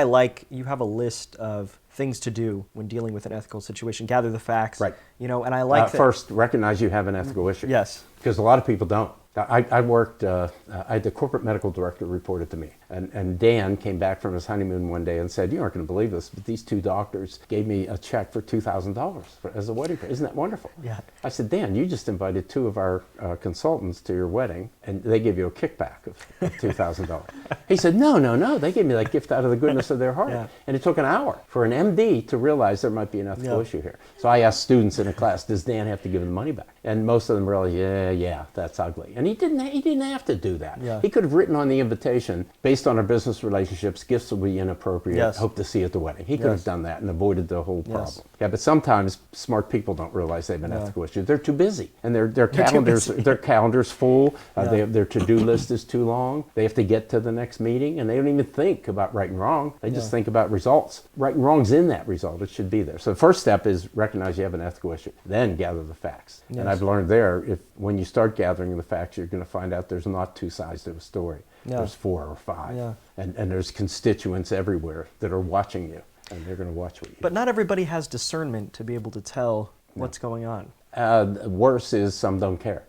you have a list of things to do when dealing with an ethical situation. Gather the facts. You know, and I like that. First, recognize you have an ethical issue. Because a lot of people don't. I worked, I had the corporate medical director reported to me, and Dan came back from his honeymoon one day and said, you aren't going to believe this, but these 2 doctors gave me a check for $2,000 as a wedding present. Isn't that wonderful? I said, Dan, you just invited 2 of our consultants to your wedding, and they gave you a kickback of $2,000. He said, no, they gave me that gift out of the goodness of their heart. And it took an hour for an MD to realize there might be an ethical issue here. So I asked students in a class, does Dan have to give him the money back? And most of them were like, yeah, that's ugly. And he didn't have to do that. He could have written on the invitation, based on our business relationships, gifts will be inappropriate, hope to see you at the wedding. He could have done that and avoided the whole problem. Yeah, but sometimes smart people don't realize they have an ethical issue. They're too busy, and their calendar's full. Their to-do list is too long. They have to get to the next meeting, and they don't even think about right and wrong. They just think about results. Right and wrong's in that result. It should be there. So the first step is recognize you have an ethical issue. Then gather the facts. And I've learned there, when you start gathering the facts, you're going to find out there's not 2 sides to a story. There's 4 or 5. And there's constituents everywhere that are watching you, and they're going to watch what you do. But not everybody has discernment to be able to tell what's going on. Worse is some don't care.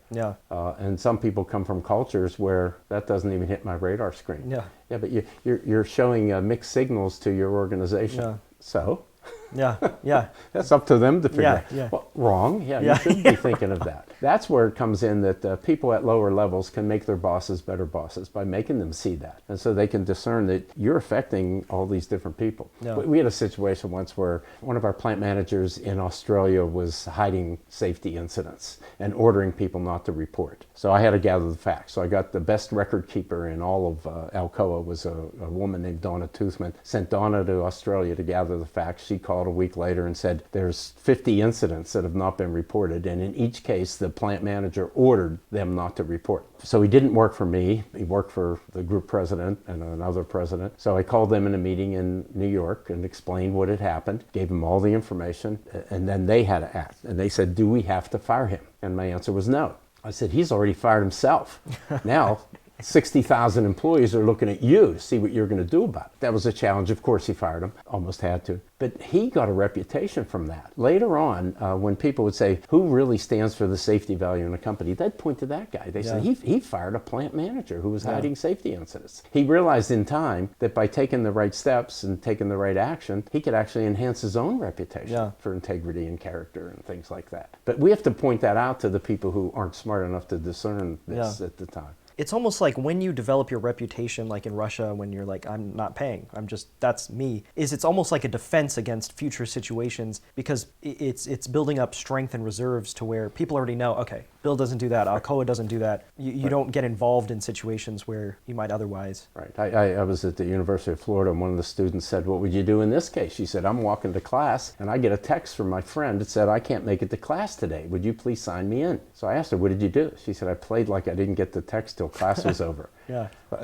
And some people come from cultures where that doesn't even hit my radar screen. But you're showing mixed signals to your organization. So? That's up to them to figure out. Well, wrong. You should be thinking of that. That's where it comes in that people at lower levels can make their bosses better bosses by making them see that. And so they can discern that you're affecting all these different people. We had a situation once where one of our plant managers in Australia was hiding safety incidents and ordering people not to report. So I had to gather the facts. So I got the best record keeper in all of Alcoa, was a woman named Donna Toothman. Sent Donna to Australia to gather the facts. She called a week later and said there's 50 incidents that have not been reported, and in each case the plant manager ordered them not to report. So he didn't work for me. He worked for the group president and another president. So I called them in a meeting in New York and explained what had happened, gave them all the information, and then they had to act. And they said, do we have to fire him? And my answer was no. I said, he's already fired himself. Now 60,000 employees are looking at you to see what you're going to do about it. That was a challenge. Of course, he fired him, almost had to. But he got a reputation from that. Later on, when people would say, who really stands for the safety value in a company, they'd point to that guy. They said, he fired a plant manager who was hiding safety incidents. He realized in time that by taking the right steps and taking the right action, he could actually enhance his own reputation for integrity and character and things like that. But we have to point that out to the people who aren't smart enough to discern this at the time. It's almost like when you develop your reputation, like in Russia, when you're like, I'm not paying, that's me, it's almost like a defense against future situations, because it's building up strength and reserves to where people already know, okay, Bill doesn't do that, Alcoa doesn't do that. You don't get involved in situations where you might otherwise. Right. I was at the University of Florida, and one of the students said, what would you do in this case? She said, I'm walking to class, and I get a text from my friend that said, I can't make it to class today. Would you please sign me in? So I asked her, what did you do? She said, I played like I didn't get the text till class was over.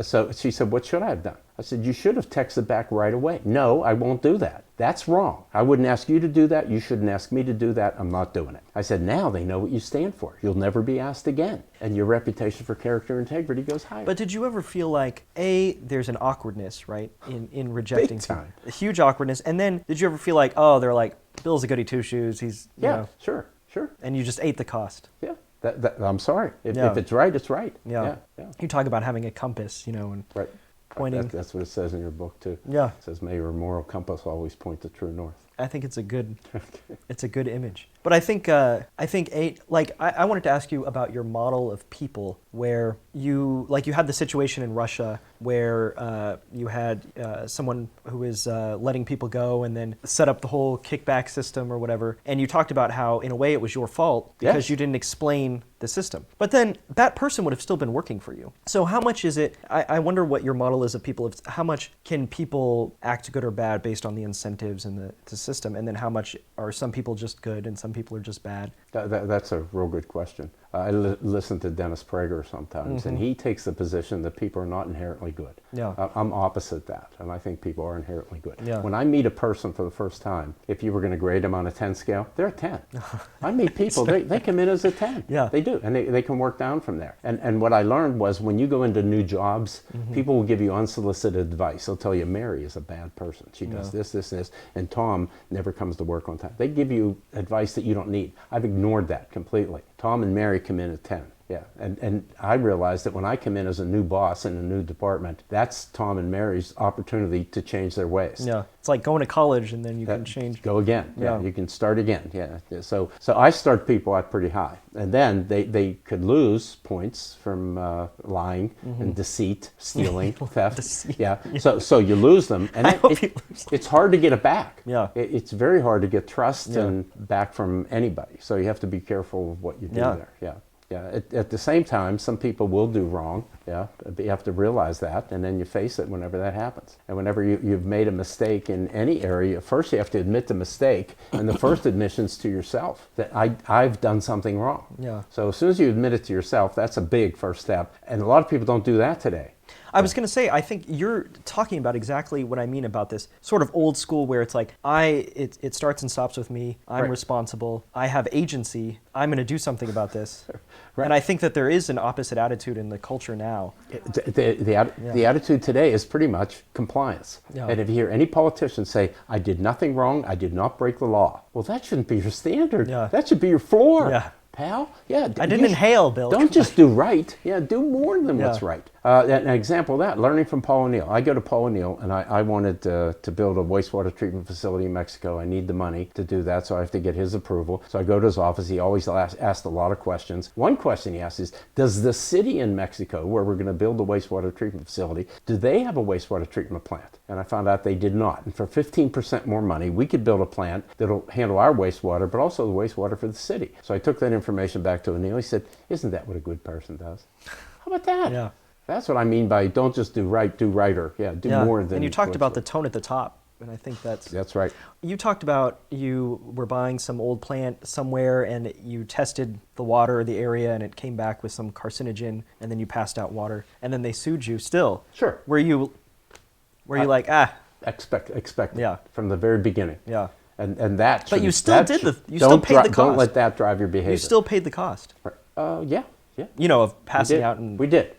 So she said, what should I have done? I said, you should have texted back right away. No, I won't do that. That's wrong. I wouldn't ask you to do that. You shouldn't ask me to do that. I'm not doing it. I said, now they know what you stand for. You'll never be asked again. And your reputation for character and integrity goes higher. But did you ever feel like, there's an awkwardness, right, in rejecting? Big time. A huge awkwardness. And then did you ever feel like, oh, they're like, Bill's a goody two-shoes. He's, you know. Sure. And you just ate the cost. Yeah. I'm sorry. If it's right, it's right. Yeah. You talk about having a compass, and pointing. That's what it says in your book too. Yeah. It says, may your moral compass always point to true north. I think it's a good image. But I think I wanted to ask you about your model of people, where you had the situation in Russia where you had someone who is letting people go and then set up the whole kickback system or whatever, and you talked about how in a way it was your fault because you didn't explain the system. But then that person would have still been working for you. So how much is it, I wonder what your model is of people, how much can people act good or bad based on the incentives and the system, and then how much are some people just good and some people are just bad? That's a real good question. I listen to Dennis Prager sometimes, and he takes the position that people are not inherently good. I'm opposite that, and I think people are inherently good. When I meet a person for the first time, if you were going to grade them on a 10 scale, they're a 10. I meet people, they come in as a 10. They do, and they can work down from there. And what I learned was when you go into new jobs, people will give you unsolicited advice. They'll tell you, Mary is a bad person. She does this, and Tom never comes to work on time. They give you advice that you don't need. I've ignored that completely. Tom and Mary come in at 10. And I realized that when I come in as a new boss in a new department, that's Tom and Mary's opportunity to change their ways. It's like going to college and then you can change. Go again. You can start again. So I start people out pretty high, and then they could lose points from lying and deceit, stealing, theft. So you lose them, and it's hard to get it back. It's very hard to get trust and back from anybody. So you have to be careful of what you do there. At the same time, some people will do wrong. But you have to realize that, and then you face it whenever that happens. And whenever you've made a mistake in any area, first you have to admit the mistake, and the first admission's to yourself, that I've done something wrong. So as soon as you admit it to yourself, that's a big first step. And a lot of people don't do that today. I was going to say, I think you're talking about exactly what I mean about this sort of old school where it's like, it starts and stops with me, I'm responsible, I have agency, I'm going to do something about this. And I think that there is an opposite attitude in the culture now. The attitude today is pretty much compliance. And if you hear any politician say, I did nothing wrong, I did not break the law, well, that shouldn't be your standard. That should be your floor. Pal, I didn't inhale, Bill. Don't just do right. Do more than what's right. An example of that, learning from Paul O'Neill. I go to Paul O'Neill, and I wanted to build a wastewater treatment facility in Mexico. I need the money to do that, so I have to get his approval. So I go to his office. He always asked a lot of questions. One question he asked is, does the city in Mexico, where we're going to build the wastewater treatment facility, do they have a wastewater treatment plant? And I found out they did not. And for 15% more money, we could build a plant that'll handle our wastewater, but also the wastewater for the city. So I took that information back to O'Neill. He said, isn't that what a good person does? How about that? That's what I mean by don't just do right, do righter. Do more than. And you talked about the tone at the top, and I think that's right. You talked about you were buying some old plant somewhere, and you tested the water or the area, and it came back with some carcinogen, and then you passed out water, and then they sued you. Still, Were you like expect from the very beginning. And that. But you still did you still paid the cost. Don't let that drive your behavior. You still paid the cost. Yeah. You know, of We passing did. out and We did.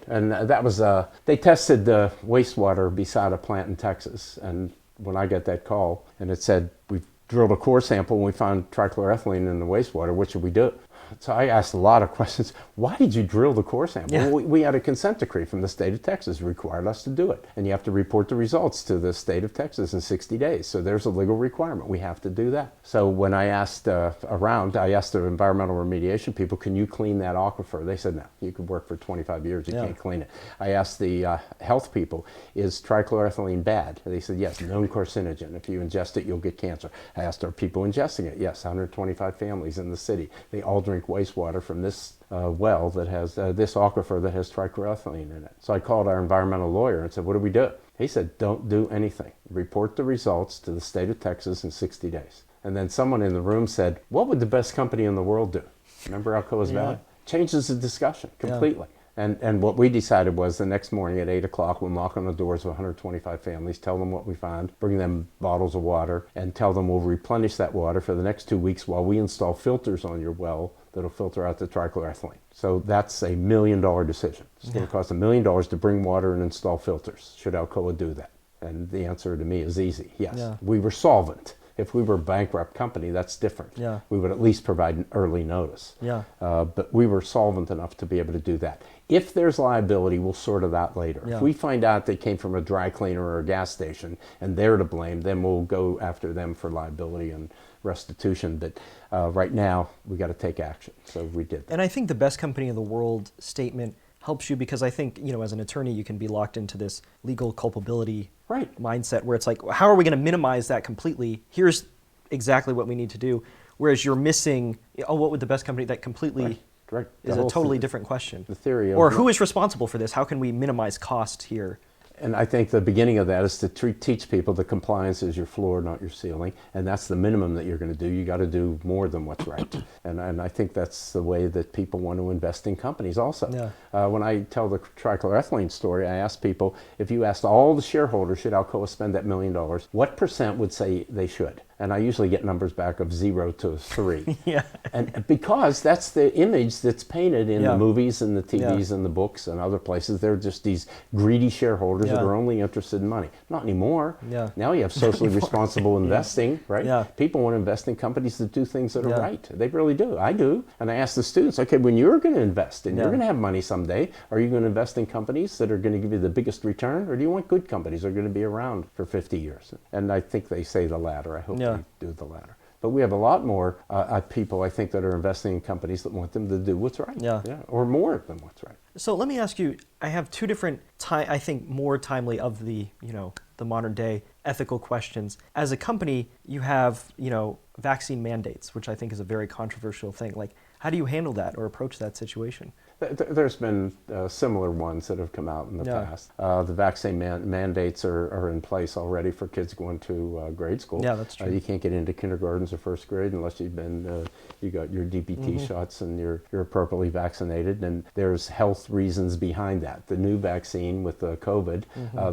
And that was, they tested the wastewater beside a plant in Texas. And when I got that call and it said, we've drilled a core sample and we found trichloroethylene in the wastewater, what should we do? So I asked a lot of questions. Why did you drill the core sample? Yeah. Well, we had a consent decree from the state of Texas required us to do it. And you have to report the results to the state of Texas in 60 days. So there's a legal requirement. We have to do that. So when I asked around, I asked the environmental remediation people, can you clean that aquifer? They said, no, you could work for 25 years, you can't clean it. I asked the health people, is trichloroethylene bad? And they said, yes, known carcinogen. If you ingest it, you'll get cancer. I asked, are people ingesting it? Yes, 125 families in the city. They all drink wastewater from this well that has this aquifer that has trichloroethylene in it. So I called our environmental lawyer and said, what do we do? He said, don't do anything. Report the results to the state of Texas in 60 days. And then someone in the room said, what would the best company in the world do? Remember Alcoa's Valley? Changes the discussion completely. And what we decided was the next morning at 8 o'clock, we'll knock on the doors of 125 families, tell them what we found, bring them bottles of water, and tell them we'll replenish that water for the next 2 weeks while we install filters on your well that'll filter out the trichloroethylene. So that's $1 million decision. It's going to cost $1 million to bring water and install filters. Should Alcoa do that? And the answer to me is easy, yes. Yeah. We were solvent. If we were a bankrupt company, that's different. Yeah. We would at least provide an early notice. Yeah. But we were solvent enough to be able to do that. If there's liability, we'll sort it out later. Yeah. If we find out they came from a dry cleaner or a gas station and they're to blame, then we'll go after them for liability and restitution. But right now, we got to take action. So we did that. And I think the best company in the world statement helps you because I think, you know, as an attorney, you can be locked into this legal culpability mindset where it's like, how are we going to minimize that completely? Here's exactly what we need to do. Whereas you're missing, oh, what would the best company that completely is a totally different question. The theory of or who is responsible for this? How can we minimize cost here? And I think the beginning of that is to teach people that compliance is your floor, not your ceiling. And that's the minimum that you're going to do. You got to do more than what's right. And I think that's the way that people want to invest in companies also. Yeah. When I tell the trichloroethylene story, I ask people, if you asked all the shareholders, should Alcoa spend that $1 million, what percent would say they should? And I usually get numbers back of 0 to 3. Yeah. And because that's the image that's painted in the movies and the TVs Yeah. and the books and other places. They're just these greedy shareholders that are only interested in money. Not anymore. Yeah. Now you have socially responsible investing, right? Yeah. People want to invest in companies that do things that are right. They really do. I do. And I ask the students, okay, when you're going to invest and you're going to have money someday, are you going to invest in companies that are going to give you the biggest return? Or do you want good companies that are going to be around for 50 years? And I think they say the latter. I hope they do the latter. But we have a lot more people, I think, that are investing in companies that want them to do what's right. Yeah. Or more than what's right. So let me ask you, I have two different, I think, more timely of the, you know, the modern day ethical questions. As a company, you have, you know, vaccine mandates, which I think is a very controversial thing. Like, how do you handle that or approach that situation? There's been similar ones that have come out in the past. The vaccine mandates are in place already for kids going to grade school. Yeah, that's true. You can't get into kindergartens or first grade unless you've been you got your DPT shots and you're appropriately vaccinated. And there's health reasons behind that. The new vaccine with COVID,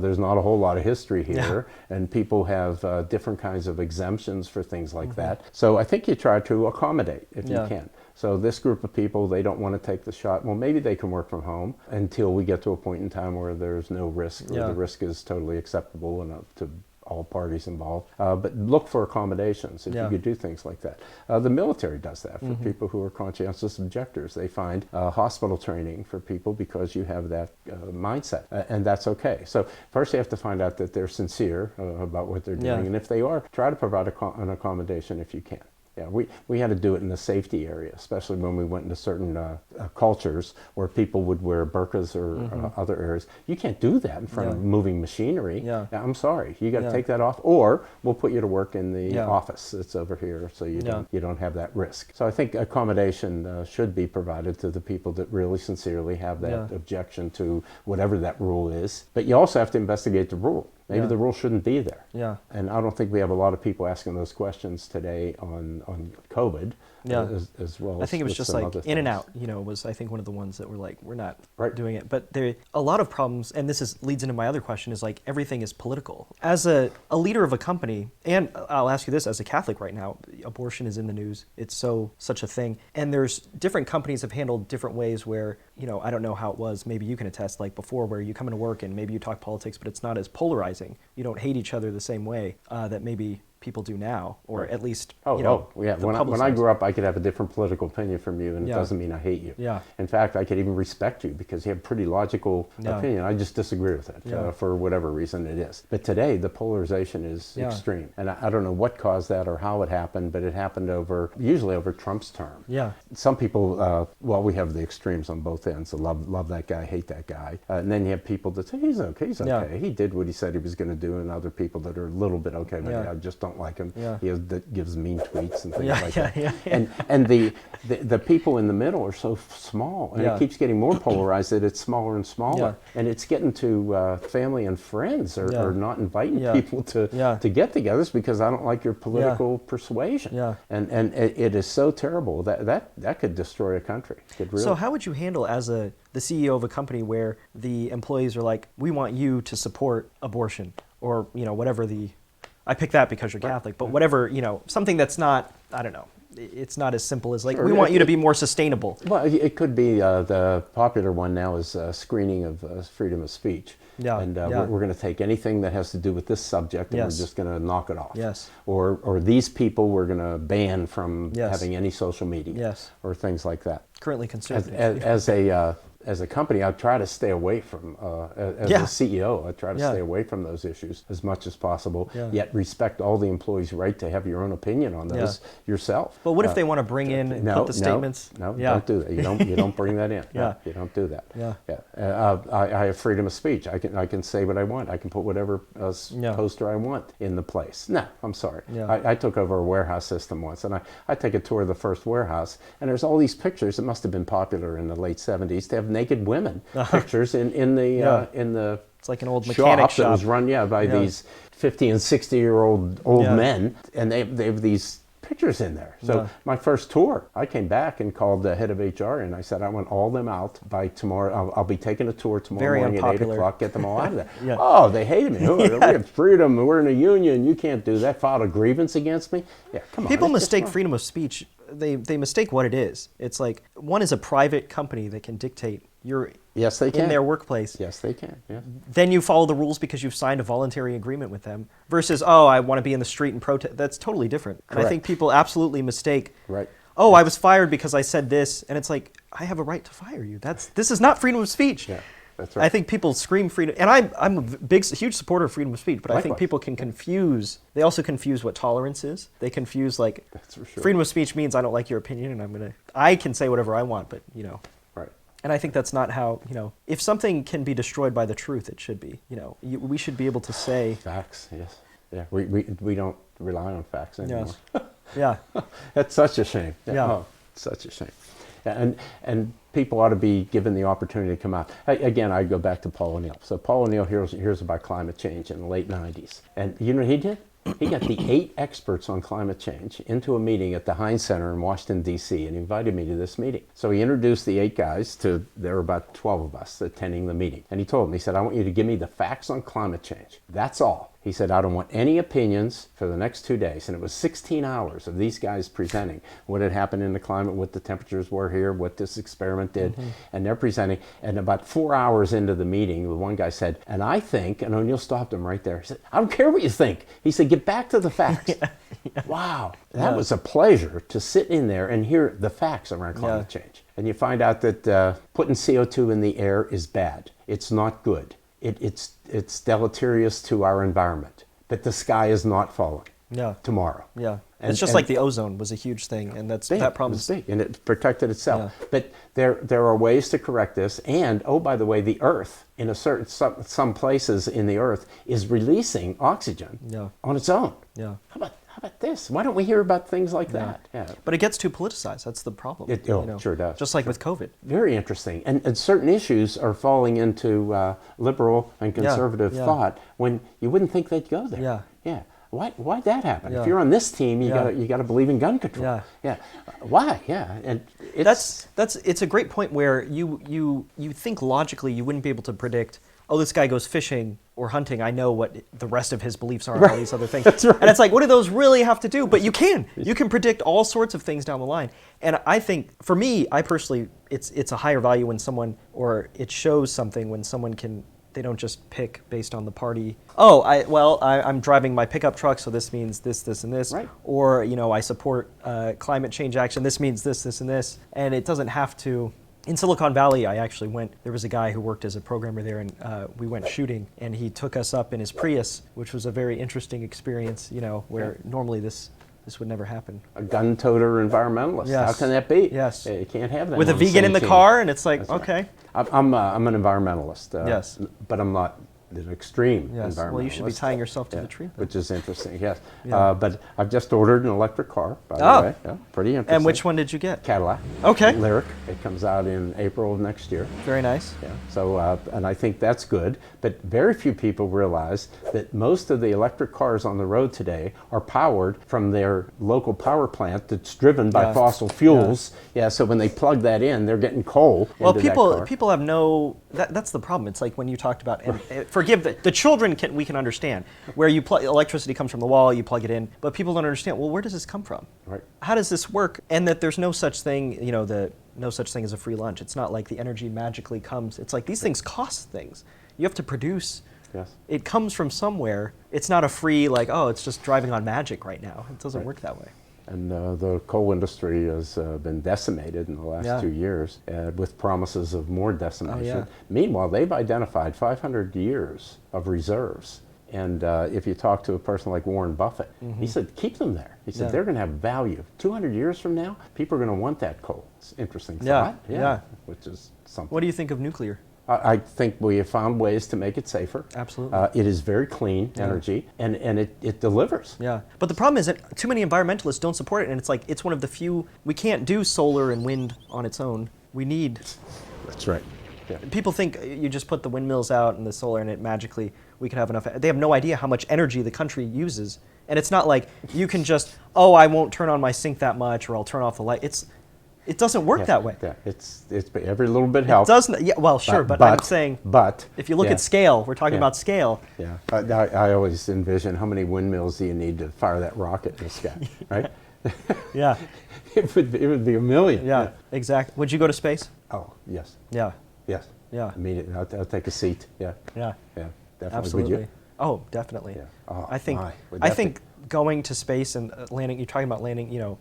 there's not a whole lot of history here, and people have different kinds of exemptions for things like that. So I think you try to accommodate if you can. So this group of people, they don't want to take the shot. Well, maybe they can work from home until we get to a point in time where there's no risk, or the risk is totally acceptable enough to all parties involved. But look for accommodations if you could do things like that. The military does that for people who are conscientious objectors. They find hospital training for people because you have that mindset, and that's okay. So first you have to find out that they're sincere about what they're doing, and if they are, try to provide an accommodation if you can. Yeah, we had to do it in the safety area, especially when we went into certain cultures where people would wear burqas or other areas. You can't do that in front of moving machinery. Yeah, I'm sorry, you got to take that off, or we'll put you to work in the office that's over here, so you don't have that risk. So I think accommodation should be provided to the people that really sincerely have that objection to whatever that rule is. But you also have to investigate the rule. Maybe the rule shouldn't be there. Yeah. And I don't think we have a lot of people asking those questions today on COVID. Yeah. as well. I think it was with just some like other In and things. Out, was I think one of the ones that were like, we're not Right. doing it. But there a lot of problems, and this leads into my other question, is like everything is political. As a leader of a company, and I'll ask you this, as a Catholic right now, abortion is in the news. It's such a thing. And there's different companies have handled different ways where, I don't know how it was, maybe you can attest, like before, where you come into work and maybe you talk politics, but it's not as polarizing. You don't hate each other the same way that maybe people do now, or Right. at least, Yeah. the When I publicized. grew up, I could have a different political opinion from you, and Yeah. it doesn't mean I hate you. Yeah. In fact, I could even respect you because you have pretty logical Yeah. opinion. I just disagree with it Yeah. for whatever reason it is. But today, the polarization is Yeah. extreme, and I don't know what caused that or how it happened, but it happened usually over Trump's term. Yeah. Some people, we have the extremes on both ends. So love that guy, hate that guy, and then you have people that say he's okay. Yeah. He did what he said he was going to do, and other people that are a little bit okay, but Yeah. I just don't like him. Yeah. That gives mean tweets and things Yeah, like yeah, that. yeah. And the people in the middle are so small, and Yeah. it keeps getting more polarized that it's smaller and smaller. Yeah. And it's getting to family and friends Yeah. are not inviting Yeah. people to Yeah. get togethers because I don't like your political persuasion. Yeah. And it is so terrible that could destroy a country. Could really. So how would you handle as the CEO of a company where the employees are like, we want you to support abortion, or whatever I pick that because you're Catholic, but whatever, something that's not, I don't know, it's not as simple as like, Sure. we want you to be more sustainable. Well, it could be the popular one now is screening of freedom of speech. Yeah, And yeah. we're going to take anything that has to do with this subject and Yes. we're just going to knock it off. Yes. Or these people we're going to ban from Yes. having any social media. Yes. Or things like that. Currently conservative. As a company, I try to stay away from, as Yeah. a CEO, I try to Yeah. stay away from those issues as much as possible, Yeah. yet respect all the employees' right to have your own opinion on those yourself. But what if they want to bring in and put the statements? No, Yeah. don't do that. You don't bring that in. No, Yeah. you don't do that. Yeah. I have freedom of speech. I can say what I want. I can put whatever Yeah. poster I want in the place. No, I'm sorry. Yeah. I took over a warehouse system once, and I take a tour of the first warehouse, and there's all these pictures. It must have been popular in the late '70s to have naked women pictures in the Yeah. in the It's like an old mechanic that shop. was run by Yeah. these 50 and 60-year-old Yeah. men, and they have these pictures in there. So Yeah. my first tour, I came back and called the head of HR, and I said, I want all them out by tomorrow. I'll be taking a tour tomorrow Very morning unpopular. at 8 o'clock. Get them all out of there. Yeah. Oh, they hated me. We have freedom. We're in a union. You can't do that. Filed a grievance against me. Yeah, come on. People it's just mistake wrong. freedom of speech. They mistake what it is. It's like one is a private company that can dictate you're Yes, they can. in their workplace. Yes, they can. Yeah. Then you follow the rules because you've signed a voluntary agreement with them. Versus, oh, I want to be in the street and protest. That's totally different. And I Correct. think people absolutely mistake. Right. Oh, I was fired because I said this, and it's like I have a right to fire you. This is not freedom of speech. Yeah, that's right. I think people scream freedom, and I'm a huge supporter of freedom of speech. But I think Likewise. people can confuse. They also confuse what tolerance is. They confuse like That's for sure. freedom of speech means I don't like your opinion, and I can say whatever I want, but Right. And I think that's not how if something can be destroyed by the truth, it should be. We should be able to say. Facts. Yes. Yeah. We don't rely on facts anymore. Yes. Yeah. That's such a shame. Yeah. Oh, such a shame. Yeah, and people ought to be given the opportunity to come out. Again, I go back to Paul O'Neill. So Paul O'Neill hears about climate change in the late 90s. And you know what he did? He got the 8 experts on climate change into a meeting at the Heinz Center in Washington, D.C., and he invited me to this meeting. So he introduced the 8 guys there were about 12 of us attending the meeting. And he told them, he said, I want you to give me the facts on climate change. That's all. He said, I don't want any opinions for the next 2 days. And it was 16 hours of these guys presenting what had happened in the climate, what the temperatures were here, what this experiment did. Mm-hmm. And they're presenting. And about 4 hours into the meeting, the one guy said, and I think, and O'Neill stopped him right there. He said, I don't care what you think. He said, get back to the facts. Yeah. Wow. That was a pleasure to sit in there and hear the facts around climate change. And you find out that putting CO2 in the air is bad. It's not good. It's deleterious to our environment. But the sky is not falling tomorrow. Yeah. And, it's just like the ozone was a huge thing, and that problem is big, and it protected itself. Yeah. But there are ways to correct this. And oh, by the way, the Earth, in some places in the Earth, is releasing oxygen on its own. Yeah. How about this? Why don't we hear about things like that? Yeah. But it gets too politicized. That's the problem. It sure does. Just like with COVID. Very interesting. And certain issues are falling into liberal and conservative thought when you wouldn't think they'd go there. Yeah. Yeah. Why'd that happen? Yeah. If you're on this team, you Yeah. gotta believe in gun control. Yeah. Yeah. Why? Yeah. And it's It's a great point where you think logically you wouldn't be able to predict, oh, this guy goes fishing or hunting, I know what the rest of his beliefs are and all these other things. That's right. And it's like, what do those really have to do? But you can predict all sorts of things down the line. And I think, for me, I personally, it's a higher value when someone, or it shows something when someone they don't just pick based on the party. Oh, I'm driving my pickup truck, so this means this, this, and this. Right. Or, I support climate change action, this means this, this, and this. And it doesn't have to. In Silicon Valley, I actually there was a guy who worked as a programmer there, and we went shooting, and he took us up in his Prius, which was a very interesting experience, where normally this would never happen. a gun toter environmentalist. Yes. How can that be? Yes. You can't have that. With a on the vegan same in the team. car, and it's like, That's right. okay. I'm an environmentalist. Yes. But I'm not an extreme Yes. environmentalist. Well, you should be tying yourself to the tree then. Which is interesting, yes. Yeah. But I've just ordered an electric car, by Oh. the way. Yeah, pretty interesting. And which one did you get? Cadillac. Okay. Lyric. It comes out in April of next year. Very nice. Yeah. So, and I think that's good. But very few people realize that most of the electric cars on the road today are powered from their local power plant that's driven by Yeah. fossil fuels. Yeah. So when they plug that in, they're getting coal. Well, into that car. people have no. That's the problem. It's like when you talked about. And, forgive the children. We can understand where electricity comes from the wall. You plug it in, but people don't understand. Well, where does this come from? Right. How does this work? And that there's no such thing. No such thing as a free lunch. It's not like the energy magically comes. It's like these things cost things. You have to produce. Yes. It comes from somewhere. It's not a free like, oh, it's just driving on magic right now. It doesn't Right. work that way. And the coal industry has been decimated in the last Yeah. 2 years with promises of more decimation. yeah. Meanwhile, they've identified 500 years of reserves. And if you talk to a person like Warren Buffett, he said, keep them there. He said, Yeah. they're going to have value. 200 years from now, people are going to want that coal. It's an interesting Yeah, thought. yeah. Which is something. What do you think of nuclear? I think we have found ways to make it safer. Absolutely. It is very clean energy, and it delivers. Yeah, but the problem is that too many environmentalists don't support it, and it's like it's one of the few. We can't do solar and wind on its own. We need. That's right. Yeah. People think you just put the windmills out and the solar, and it magically we could have enough. They have no idea how much energy the country uses, and it's not like you can just I won't turn on my sink that much, or I'll turn off the light. It doesn't work that way. Yeah, it's every little bit helps. It doesn't. Yeah, well, sure, but I'm saying. But If you look yeah, at scale, we're talking Yeah. about scale. Yeah, I always envision how many windmills do you need to fire that rocket in the sky, right? Yeah, it would be a million. yeah, exactly. Would you go to space? Oh yes, Yeah, yes. yeah, Immediately, I'll take a seat. Yeah, yeah. yeah, definitely. Absolutely. Would you? Oh, definitely. Yeah. Oh, I think my, would that be- going to space and landing. You're talking about landing. Neil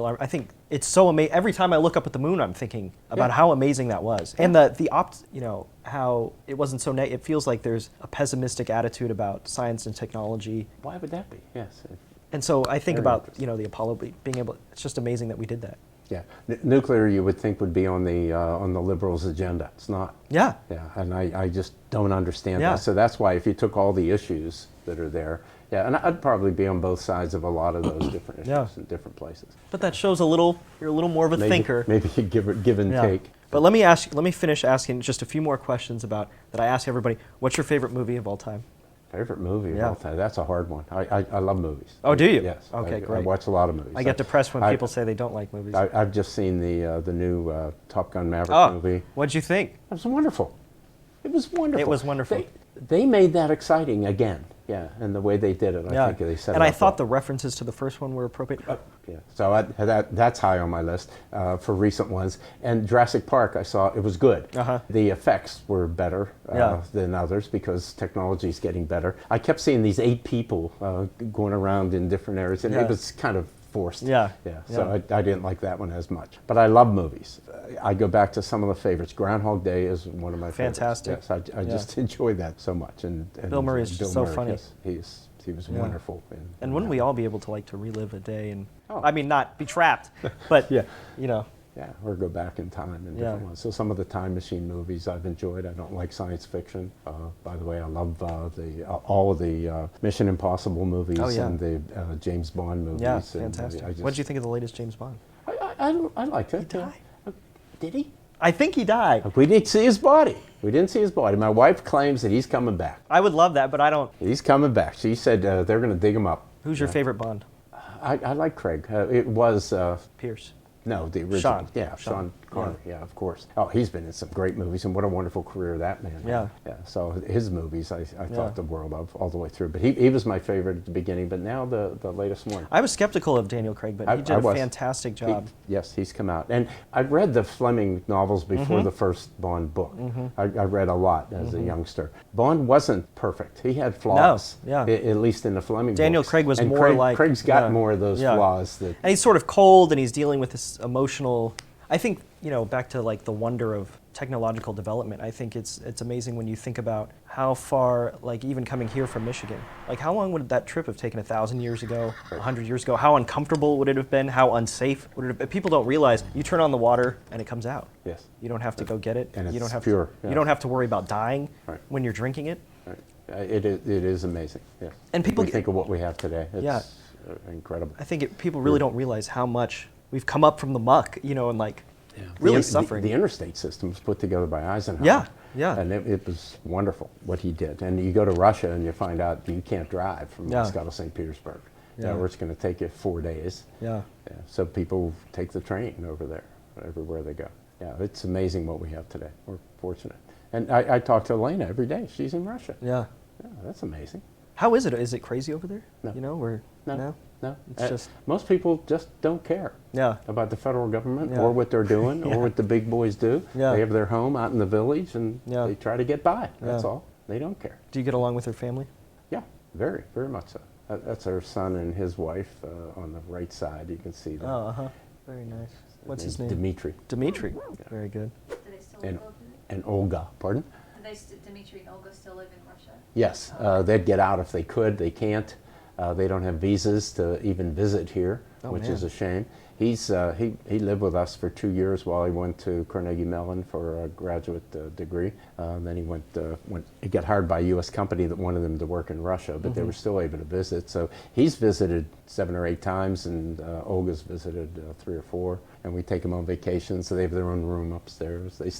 Armstrong. I think it's so amazing. Every time I look up at the moon, I'm thinking about how amazing that was, and how it wasn't so. It feels like there's a pessimistic attitude about science and technology, Why would that be? Yes. and so I think Very about interesting. the Apollo being able. It's just amazing that we did that. Yeah, nuclear you would think would be on the liberals' agenda. It's not. Yeah. Yeah, and I just don't understand Yeah. that. So that's why if you took all the issues that are there, yeah, and I'd probably be on both sides of a lot of those different issues Yeah. in different places. But that shows you're a little more of a thinker. Maybe you give and Yeah. take. But let me finish asking just a few more questions about that I ask everybody. What's your favorite movie of all time? Favorite movie of Yeah. all time? That's a hard one. I love movies. Oh, do you? Yes. Okay, I great. watch a lot of movies. I get depressed when I- people say they don't like movies. I've just seen the new Top Gun Maverick Oh, movie. what'd you think? It was wonderful. It was wonderful. It was wonderful. They made that exciting again. Yeah, and the way they did it, I think they set it and I up thought well. the references to the first one were appropriate. Yeah, so that's high on my list for recent ones. And Jurassic Park, I saw it was good. Uh-huh. The effects were better Yeah. than others because technology is getting better. I kept seeing these 8 people going around in different areas, and Yeah. it was kind of forced. Yeah, yeah. So yeah. I didn't like that one as much. But I love movies. I go back to some of the favorites. Groundhog Day is one of my Fantastic. favorites. Yes, I Yeah. just enjoy that so much. And Bill Murray is just so funny. Yes, he was Yeah. wonderful. And wouldn't we all be able to relive a day and Oh. I mean not be trapped, but Yeah. Yeah, or go back in time and Yeah. different ones. So some of the time machine movies I've enjoyed. I don't like science fiction. By the way, I love all of the Mission Impossible movies Oh, yeah. and the James Bond movies. yeah, And fantastic. I just- What did you think of the latest James Bond? I liked it. He died. Did he? I think he died. We didn't see his body. We didn't see his body. My wife claims that he's coming back. I would love that, but I don't. He's coming back. She said they're going to dig him up. Who's your Yeah. favorite Bond? I like Craig. It was Pierce. no, the original. Sean. Yeah, Sean. Sean Connery. Yeah, of course. Oh, he's been in some great movies, and what a wonderful career that man had. Yeah. Yeah. So his movies, I Yeah. thought the world of all the way through. But he was my favorite at the beginning. But now the latest one. I was skeptical of Daniel Craig, but he did a was. fantastic job. Yes, he's come out. And I've read the Fleming novels before the first Bond book. I read a lot as a youngster. Bond wasn't perfect. He had flaws. No, yeah. At least in the Fleming Daniel books. Craig was And more like... Craig's got yeah. more of those Yeah. flaws. That And he's sort of cold, and he's dealing with this emotional... I think, you know, back to like the wonder of technological development, I think it's amazing when you think about how far, like even coming here from Michigan, like how long would that trip have taken 1,000 years ago, 100 years ago? How uncomfortable would it have been? How unsafe would it have been? People don't realize you turn on the water and it comes out. Yes. You don't have to go get it. And you don't it's have pure, To, yeah. You don't have to worry about dying Right. when you're drinking it. Right. It is amazing. Yes. And people we think of what we have today. It's Yeah. incredible. I think people really don't realize how much we've come up from the muck, you know, and like really suffering. The interstate system was put together by Eisenhower. Yeah, yeah. And it was wonderful what he did. And you go to Russia and you find out you can't drive from Yeah. Moscow to St. Petersburg. Yeah. Or it's going to take you 4 days. Yeah. Yeah. So people take the train over there, everywhere they go. Yeah, it's amazing what we have today. We're fortunate. And I talk to Elena every day. She's in Russia. Yeah. Yeah, that's amazing. How is it? Is it crazy over there? No. You know, or No. It's just most people just don't care yeah. about the federal government Yeah. or what they're doing Yeah. or what the big boys do. Yeah. They have their home out in the village and Yeah. they try to get by. That's Yeah. all. They don't care. Do you get along with her family? Yeah, very, very much so. That's her son and his wife on the right side. You can see them. Oh, very nice. What's his name? Dmitri. Dimitri. Very good. Do they still live And, over there? and Olga. Pardon? Do Dmitry and Olga still live in Russia? Yes, they'd get out if they could. They can't. They don't have visas to even visit here, Oh, which man. is a shame. He lived with us for 2 years while he went to Carnegie Mellon for a graduate degree. Then he got hired by a U.S. company that wanted him to work in Russia, but they were still able to visit. So he's visited 7 or 8 times, and Olga's visited 3 or 4. And we take them on vacation, so they have their own room upstairs. It's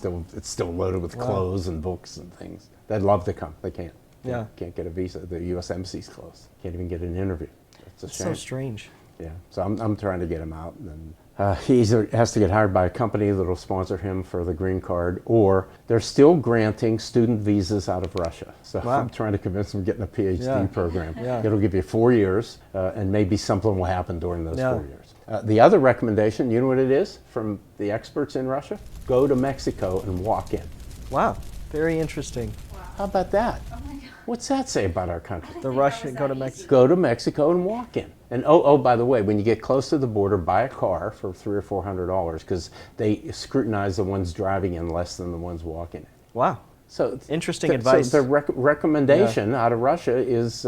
still loaded with Wow. clothes and books and things. They'd love to come. They can't. Yeah. Can't get a visa. The U.S. Embassy's closed. Can't even get an interview. It's a It's shame. so strange. Yeah. So I'm trying to get him out. And he either has to get hired by a company that will sponsor him for the green card, or they're still granting student visas out of Russia. So Wow. I'm trying to convince him to get in a PhD Yeah. program. Yeah. It'll give you 4 years, and maybe something will happen during those Yeah. 4 years. The other recommendation, you know what it is from the experts in Russia? Go to Mexico and walk in. Wow. Very interesting. How about that? Oh my God. What's that say about our country? The think that Russian was go that to easy. Mexico. Go to Mexico and walk in. And oh, by the way, when you get close to the border, buy a car for $300 or $400 because they scrutinize the ones driving in less than the ones walking in. Wow. So Interesting advice. So the recommendation out of Russia is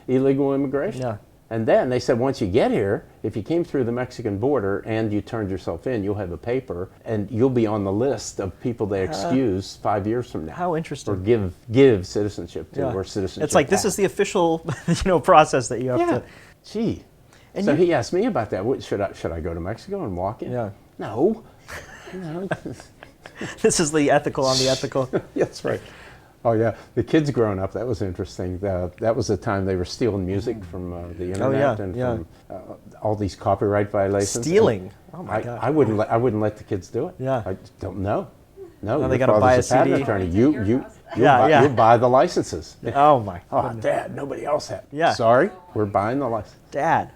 illegal immigration. Yeah. And then they said once you get here, if you came through the Mexican border and you turned yourself in, you'll have a paper and you'll be on the list of people they excuse 5 years from now. How interesting. Or give citizenship to, Yeah. or citizenship It's like this back. is the official, process that you have Yeah. to. Gee. And So you- he asked me about that. Should I go to Mexico and walk in? Yeah. No. No. This is the ethical on the ethical. That's right. Oh yeah, the kids growing up. That was interesting. That was the time they were stealing music from the internet and yeah. from all these copyright violations. Stealing. And Oh my God. I wouldn't let the kids do it. Yeah. I don't know. No, Now your they gotta father's buy a a patent CD. attorney. It's You in your you house. you'll Yeah, buy, yeah. you'll buy the licenses. Oh my. Oh, goodness. Dad, nobody else had. Yeah. Sorry, we're buying the license. Dad.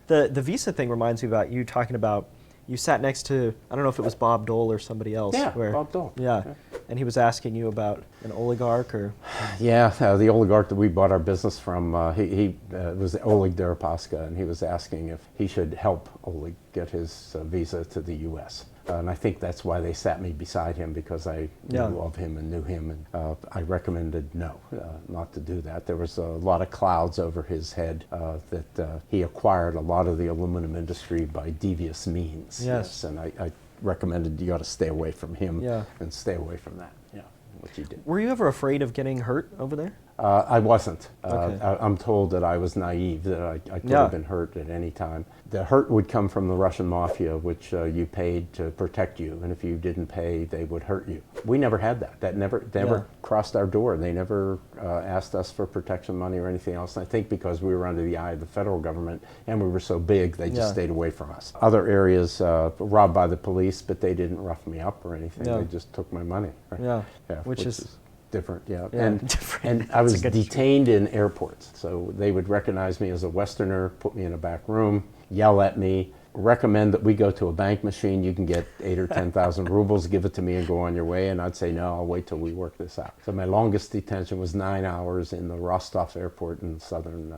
The visa thing reminds me about you talking about you sat next to, I don't know if it was Bob Dole or somebody else. Yeah, Bob Dole. Yeah. And he was asking you about an oligarch or. Yeah, the oligarch that we bought our business from, he was Oleg Deripaska, and he was asking if he should help Oleg get his visa to the U.S. And I think that's why they sat me beside him, because I Yeah. knew of him and knew him, and I recommended not to do that. There was a lot of clouds over his head that he acquired a lot of the aluminum industry by devious means. Yes. And I recommended you ought to stay away from him Yeah. and stay away from that. Yeah, what you did. Were you ever afraid of getting hurt over there? I wasn't. Okay. I'm told that I was naive, that I could Yeah. have been hurt at any time. The hurt would come from the Russian mafia, which you paid to protect you, and if you didn't pay, they would hurt you. We never had that. They never Yeah. crossed our door. They never asked us for protection money or anything else. And I think because we were under the eye of the federal government and we were so big, they just Yeah. stayed away from us. Other areas robbed by the police, but they didn't rough me up or anything. Yeah. They just took my money. Right? Yeah. Yeah, Which is different, yeah. Yeah, And, different. and I That's was a good detained in airports. So they would recognize me as a Westerner, put me in a back room, yell at me, recommend that we go to a bank machine. You can get 8 or 10,000 rubles, give it to me and go on your way. And I'd say, no, I'll wait till we work this out. So my longest detention was 9 hours in the Rostov airport in southern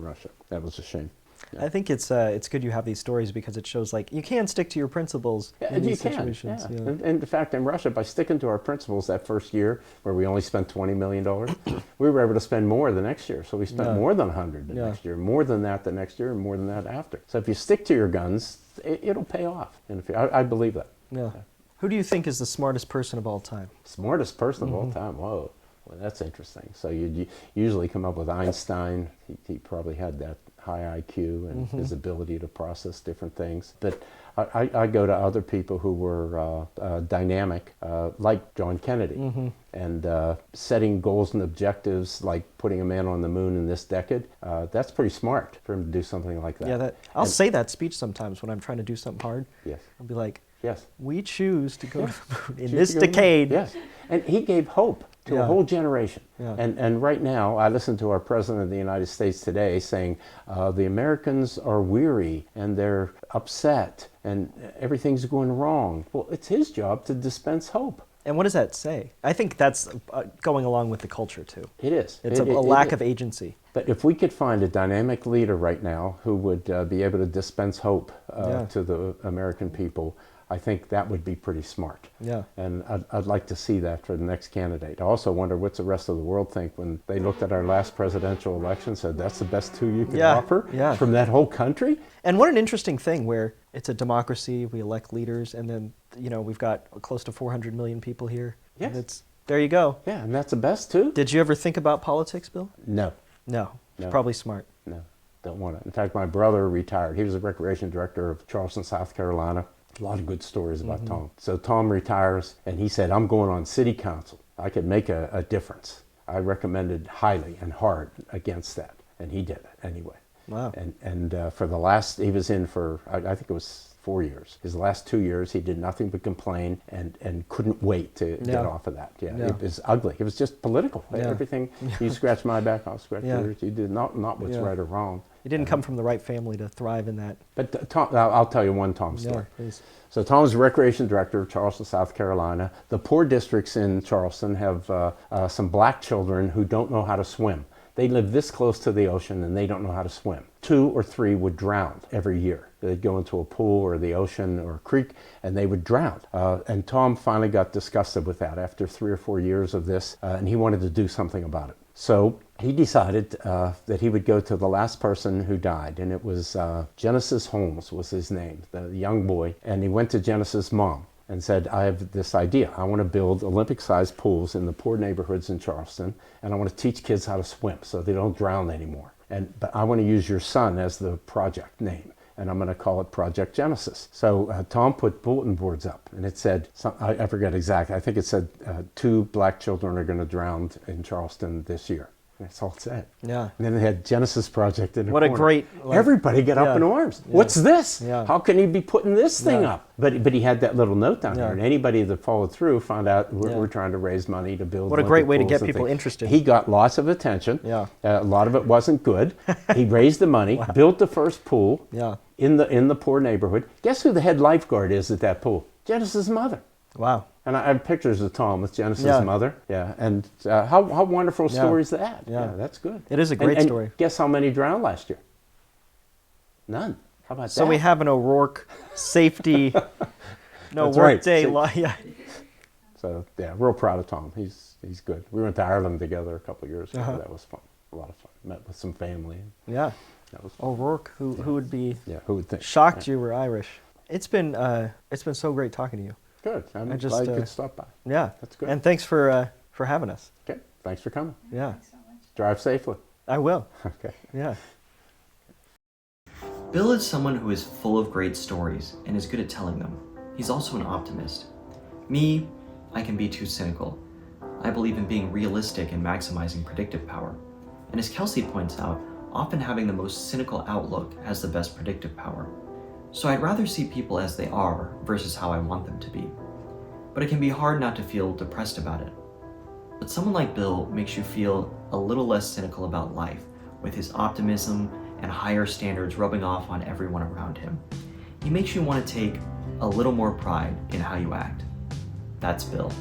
Russia. That was a shame. I think it's good you have these stories because it shows like you can stick to your principles Yeah, in you these can. situations. Yeah. Yeah. And in fact, in Russia, by sticking to our principles that first year, where we only spent $20 million, we were able to spend more the next year. So we spent Yeah. more than 100 the Yeah. next year, more than that the next year, and more than that after. So if you stick to your guns, it'll pay off. And I believe that. Yeah. Who do you think is the smartest person of all time? Smartest person Mm-hmm. of all time. Whoa. Well, that's interesting. So you usually come up with Einstein. He probably had that high IQ and Mm-hmm. his ability to process different things. But I go to other people who were dynamic, like John Kennedy, Mm-hmm. and setting goals and objectives like putting a man on the moon in this decade. That's pretty smart for him to do something like that. Yeah, I'll And- say that speech sometimes when I'm trying to do something hard. Yes. I'll be like, Yes. we choose to go to the moon in Choose this to go to the moon. decade. Yes, and he gave hope to a Yeah. whole generation. Yeah. And right now, I listened to our president of the United States today saying the Americans are weary and they're upset and everything's going wrong. Well, it's his job to dispense hope. And what does that say? I think that's going along with the culture too. It is. It's a It lack is. of agency. But if we could find a dynamic leader right now who would be able to dispense hope Yeah. to the American people, I think that would be pretty smart. Yeah. And I'd like to see that for the next candidate. I also wonder what's the rest of the world think when they looked at our last presidential election, said that's the best two you can Yeah, offer yeah. from that whole country? And what an interesting thing where it's a democracy, we elect leaders, and then, we've got close to 400 million people here. Yes. And there you go. Yeah, and that's the best too? Did you ever think about politics, Bill? No, No. No. Probably smart. no, don't want to. In fact, my brother retired. He was the recreation director of Charleston, South Carolina. A lot of good stories about Tom. So Tom retires, and he said, I'm going on city council. I could make a difference. I recommended highly and hard against that, and he did it anyway. Wow. And for the last, he was in for, I think it was 4 years. His last 2 years, he did nothing but complain and couldn't wait to Yeah. get off of that. Yeah, Yeah. it was ugly. It was just political. Yeah. Everything, you scratch my back, I'll scratch Yeah. yours. You did not what's Yeah. right or wrong. You didn't come from the right family to thrive in that. But Tom, I'll tell you one Tom Yeah, story. please. So Tom's the recreation director of Charleston, South Carolina. The poor districts in Charleston have some black children who don't know how to swim. They live this close to the ocean and they don't know how to swim. 2 or 3 would drown every year. They'd go into a pool or the ocean or a creek and they would drown. And Tom finally got disgusted with that after 3 or 4 years of this, and he wanted to do something about it. So he decided that he would go to the last person who died, and it was Genesis Holmes was his name, the young boy. And he went to Genesis' mom and said, I have this idea. I want to build Olympic-sized pools in the poor neighborhoods in Charleston, and I want to teach kids how to swim so they don't drown anymore. But I want to use your son as the project name, and I'm going to call it Project Genesis. So Tom put bulletin boards up, and it said, I forget exactly, I think it said 2 black children are going to drown in Charleston this year. That's all it said. Yeah. And then they had Genesis Project in the What a corner. great, Everybody got up yeah. in arms. Yeah. What's this? Yeah. How can he be putting this thing Yeah. up? But he had that little note down Yeah. there, and anybody that followed through found out Yeah. we're trying to raise money to build. What a Olympic great way to pools get and people things. interested. He got lots of attention. Yeah. A lot of it wasn't good. He raised the money, built the first pool Yeah. in the poor neighborhood. Guess who the head lifeguard is at that pool? Genesis' mother. Wow. And I have pictures of Tom with Genesis' Yeah. mother. Yeah, and how wonderful a Yeah. story is that? Yeah. That's good. It is a great and story. Guess how many drowned last year? None. How about So that? we have an O'Rourke safety, no That's work right. day. See- Yeah. So yeah, real proud of Tom. He's good. We went to Ireland together a couple of years ago. Uh-huh. That was fun. A lot of fun. Met with some family. Yeah. That was fun. O'Rourke, who would be Yeah, who would think? shocked you were Irish. It's been so great talking to you. Good. I'm I just, glad you could stop by. Yeah. That's good. And thanks for having us. Okay. Thanks for coming. Yeah. I think so. Drive safely. I will. Okay. Yeah. Bill is someone who is full of great stories and is good at telling them. He's also an optimist. Me, I can be too cynical. I believe in being realistic and maximizing predictive power. And as Kelsey points out, often having the most cynical outlook has the best predictive power. So I'd rather see people as they are versus how I want them to be. But it can be hard not to feel depressed about it. But someone like Bill makes you feel a little less cynical about life, with his optimism and higher standards rubbing off on everyone around him. He makes you want to take a little more pride in how you act. That's Bill.